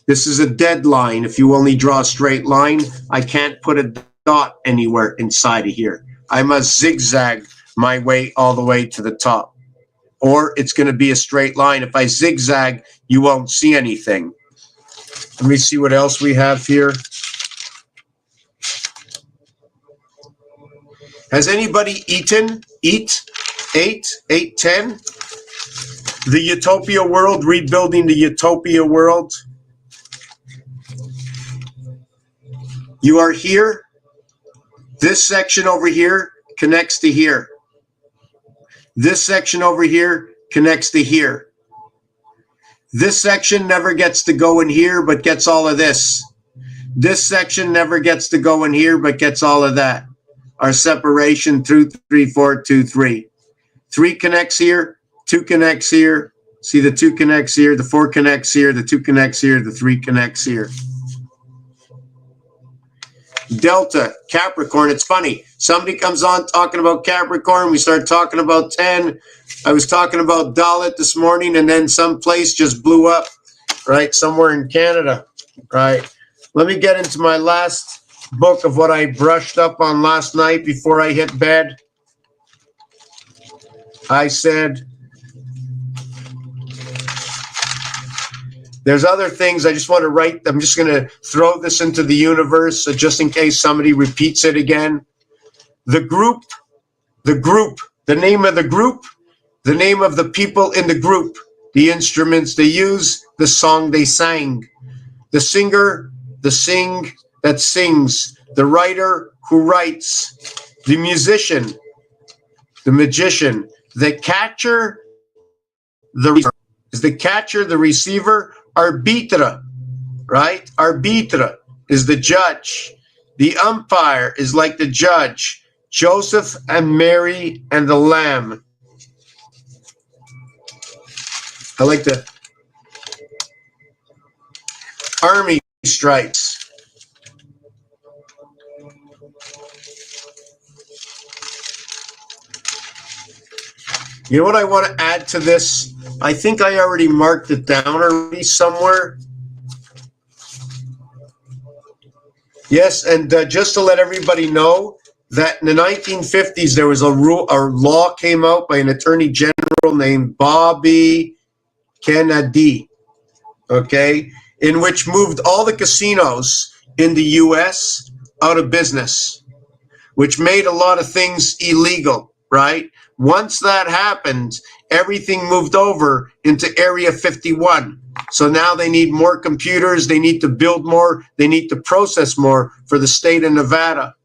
This is a dead line. If you only draw a straight line, I can't put a dot anywhere inside of here. I must zigzag my way all the way to the top, or it's going to be a straight line. If I zigzag, you won't see anything. Let me see what else we have here. Has anybody ate 10? The Utopia World, Rebuilding the Utopia World. You are here. This section over here connects to here. This section over here connects to here. This section never gets to go in here, but gets all of this. This section never gets to go in here, but gets all of that. Our separation, 2, 3, 4, 2, 3. 3 connects here, 2 connects here. See, the 2 connects here, the 4 connects here, the 2 connects here, the 3 connects here. Delta, Capricorn. It's funny. Somebody comes on talking about Capricorn. We start talking about 10. I was talking about Dalit this morning, and then some place just blew up, right? Somewhere in Canada, right? Let me get into my last book of what I brushed up on last night before I hit bed. I said, there's other things I just want to write. I'm just going to throw this into the universe just in case somebody repeats it again. The group, the name of the group, the name of the people in the group, the instruments they use, the song they sang, the singer, the sing that sings, the writer who writes, the musician, the magician, the catcher, the receiver, arbitre, right? Arbitre is the judge. The umpire is like the judge. Joseph and Mary and the Lamb. I like the army stripes. You know what I want to add to this? I think I already marked it down already somewhere. Yes, and just to let everybody know that in the 1950s, there was a law came out by an attorney general named Bobby Kennedy, okay, in which moved all the casinos in the U.S. out of business, which made a lot of things illegal, right? Once that happened, everything moved over into Area 51. So now they need more computers, they need to build more, they need to process more for the state of Nevada.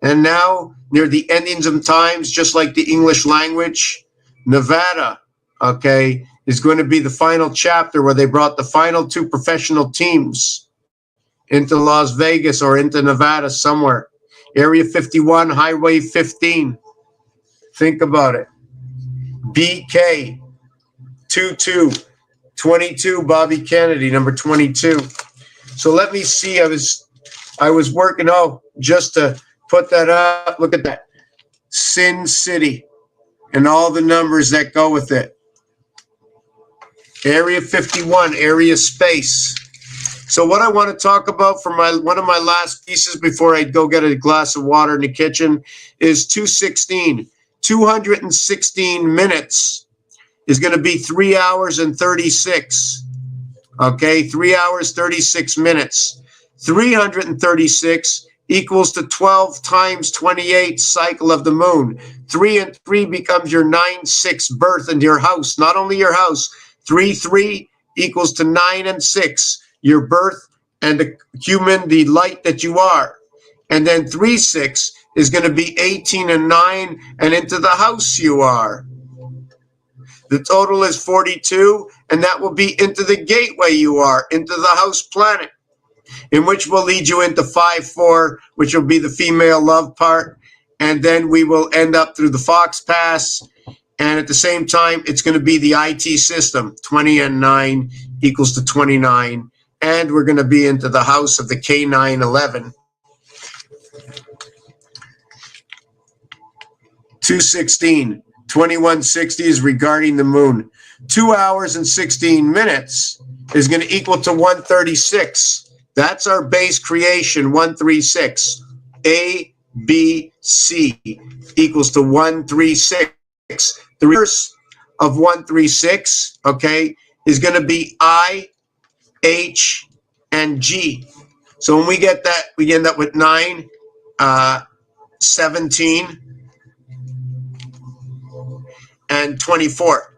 And now, near the endings of times, just like the English language, Nevada, okay, is going to be the final chapter where they brought the final 2 professional teams into Las Vegas or into Nevada somewhere. Area 51, Highway 15. Think about it. BK 22, Bobby Kennedy, number 22. So let me see. I was I was working, just to put that up. Look at that. Sin City and all the numbers that go with it. Area 51, area space. So what I want to talk about for one of my last pieces before I go get a glass of water in the kitchen is 216. 216 minutes is going to be 3 hours and 36. Okay, 3 hours, 36 minutes. 336 equals to 12 times 28 cycle of the moon. 3 and 3 becomes your 9-6 birth in your house. Not only your house, 3 equals to 9 and 6, your birth and the human, the light that you are. And then 3-6 is going to be 18 and 9 and into the house you are. The total is 42, and that will be into the gateway you are, into the house planet, in which will lead you into 5-4, which will be the female love part. And then we will end up through the Fox Pass. And at the same time, it's going to be the IT system. 20 and 9 equals to 29. And we're going to be into the house of the K911. 216. 2160 is regarding the moon. 2 hours and 16 minutes is going to equal to 136. That's our base creation, 136. A, B, C equals to 136. The reverse of 136, okay, is going to be I, H, and G. So when we get that, we end up with 9, 17, and 24.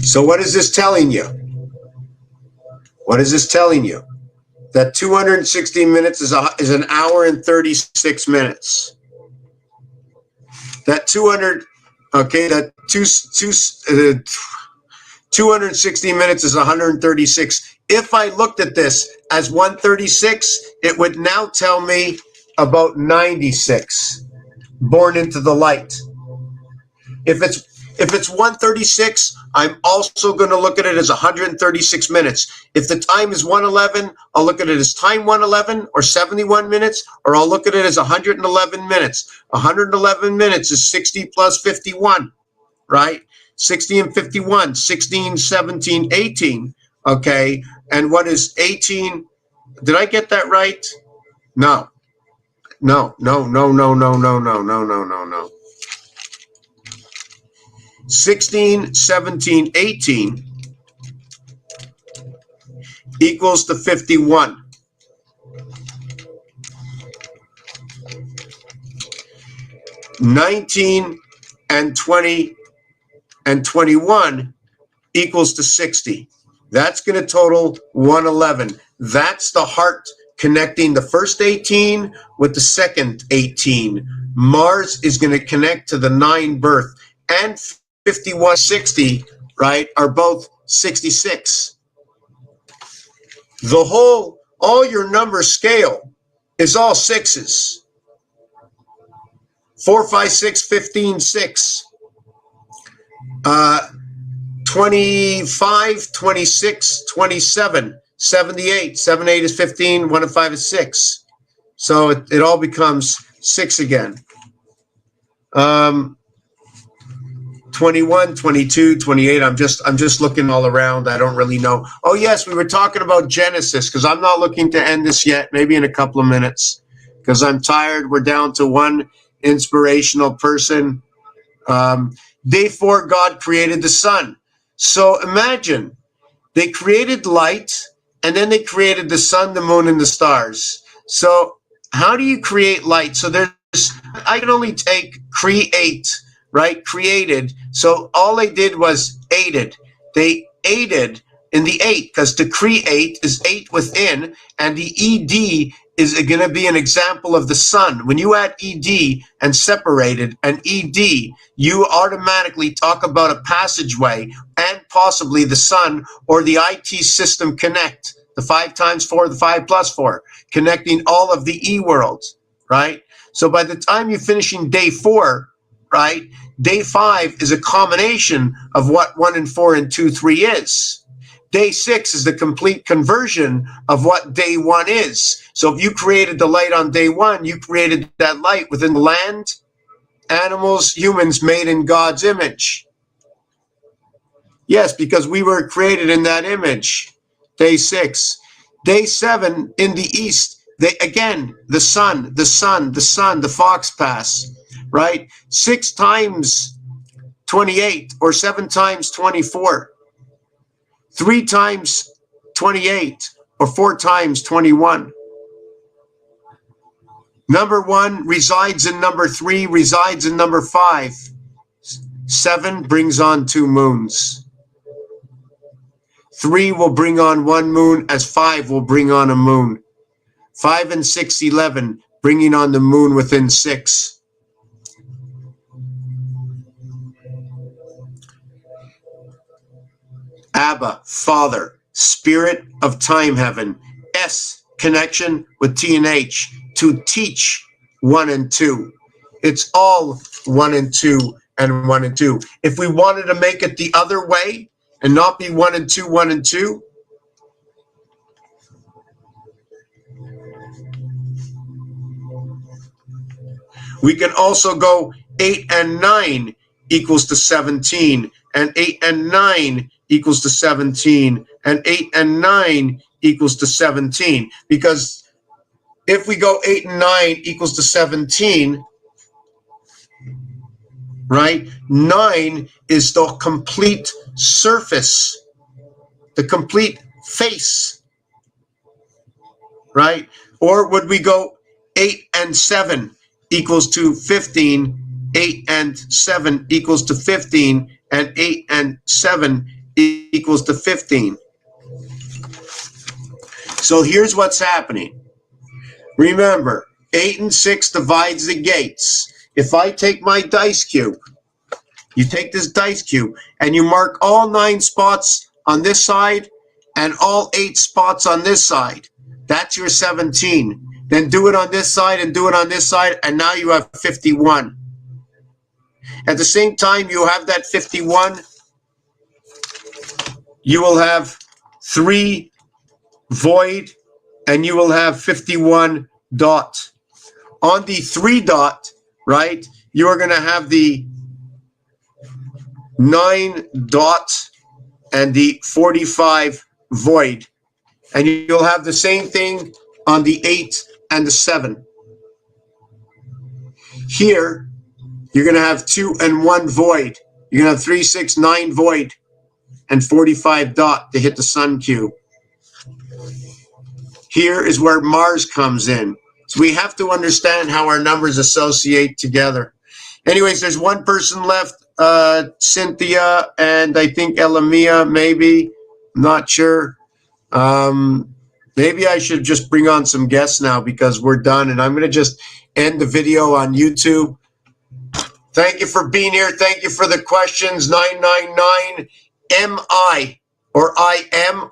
So what is this telling you? What is this telling you? That 260 minutes is an hour and 36 minutes. That 260 minutes is 136. If I looked at this as 136, it would now tell me about 96 born into the light. If it's 136, I'm also going to look at it as 136 minutes. If the time is 111, I'll look at it as time 111 or 71 minutes, or I'll look at it as 111 minutes. 111 minutes is 60 plus 51, right? 60 and 51, 16, 17, 18, okay? And what is 18? Did I get that right? No. 16, 17, 18 equals to 51. 19 and 20 and 21 equals to 60. That's going to total 111. That's the heart connecting the first 18 with the second 18. Mars is going to connect to the 9 birth, and 5160, right, are both 66. All your number scale is all sixes. 4, 5, 6, 15, 6. 25, 26, 27, 78. 7, 8 is 15, 1 and 5 is 6. So it all becomes 6 again. 21, 22, 28. I'm just looking all around. I don't really know. Oh, yes, we were talking about Genesis, because I'm not looking to end this yet, maybe in a couple of minutes, because I'm tired. We're down to one inspirational person. Day 4, God created the sun. So imagine they created light, and then they created the sun, the moon, and the stars. So how do you create light? So I can only take create, right? Created. So all they did was aided. They aided in the 8, because to create is 8 within, and the ED is going to be an example of the sun. When you add ED and separated and ED, you automatically talk about a passageway and possibly the sun or the IT system connect, the 5 times 4, the 5 plus 4, connecting all of the E worlds, right? So by the time you're finishing day 4, right, day 5 is a combination of what 1 and 4 and 2, 3 is. Day 6 is the complete conversion of what day 1 is. So if you created the light on day 1, you created that light within the land, animals, humans made in God's image. Yes, because we were created in that image. Day 6. Day 7 in the east, again, the sun, the fox pass, right? 6 times 28 or 7 times 24. 3 times 28 or 4 times 21. Number 1 resides in number 3, resides in number 5. 7 brings on 2 moons. 3 will bring on 1 moon as 5 will bring on a moon. 5 and 6, 11, bringing on the moon within 6. Abba, Father, Spirit of Time Heaven. S, connection with T and H, to teach 1 and 2. It's all 1 and 2 and 1 and 2. If we wanted to make it the other way and not be 1 and 2, 1 and 2, we can also go 8 and 9 equals to 17, and 8 and 9 equals to 17, and 8 and 9 equals to 17. Because if we go 8 and 9 equals to 17, right? 9 is the complete surface, the complete face, right? Or would we go 8 and 7 equals to 15, 8 and 7 equals to 15, and 8 and 7 equals to 15. So here's what's happening. Remember, 8 and 6 divides the gates. If I take my dice cube, you take this dice cube and you mark all 9 spots on this side and all 8 spots on this side. That's your 17. Then do it on this side and do it on this side, and now you have 51. At the same time you have that 51, you will have 3 void, and you will have 51 dot. On the 3 dot, right, you are going to have the 9 dot and the 45 void. And you'll have the same thing on the 8 and the 7. Here, you're going to have 2 and 1 void. You're going to have 3, 6, 9 void and 45 dot to hit the sun cube. Here is where Mars comes in. So we have to understand how our numbers associate together. Anyways, there's one person left, Cynthia, and I think Elamia, maybe. I'm not sure. Maybe I should just bring on some guests now because we're done, and I'm going to just end the video on YouTube. Thank you for being here. Thank you for the questions. 999 MI or I am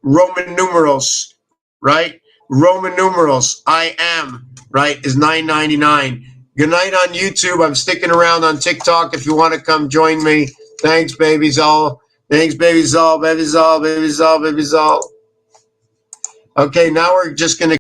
Roman numerals, right? Roman numerals, I am, right, is 999. Good night on YouTube. I'm sticking around on TikTok if you want to come join me. Thanks, babies all. Thanks, babies all, babies all, babies all, babies all. Okay, now we're just going to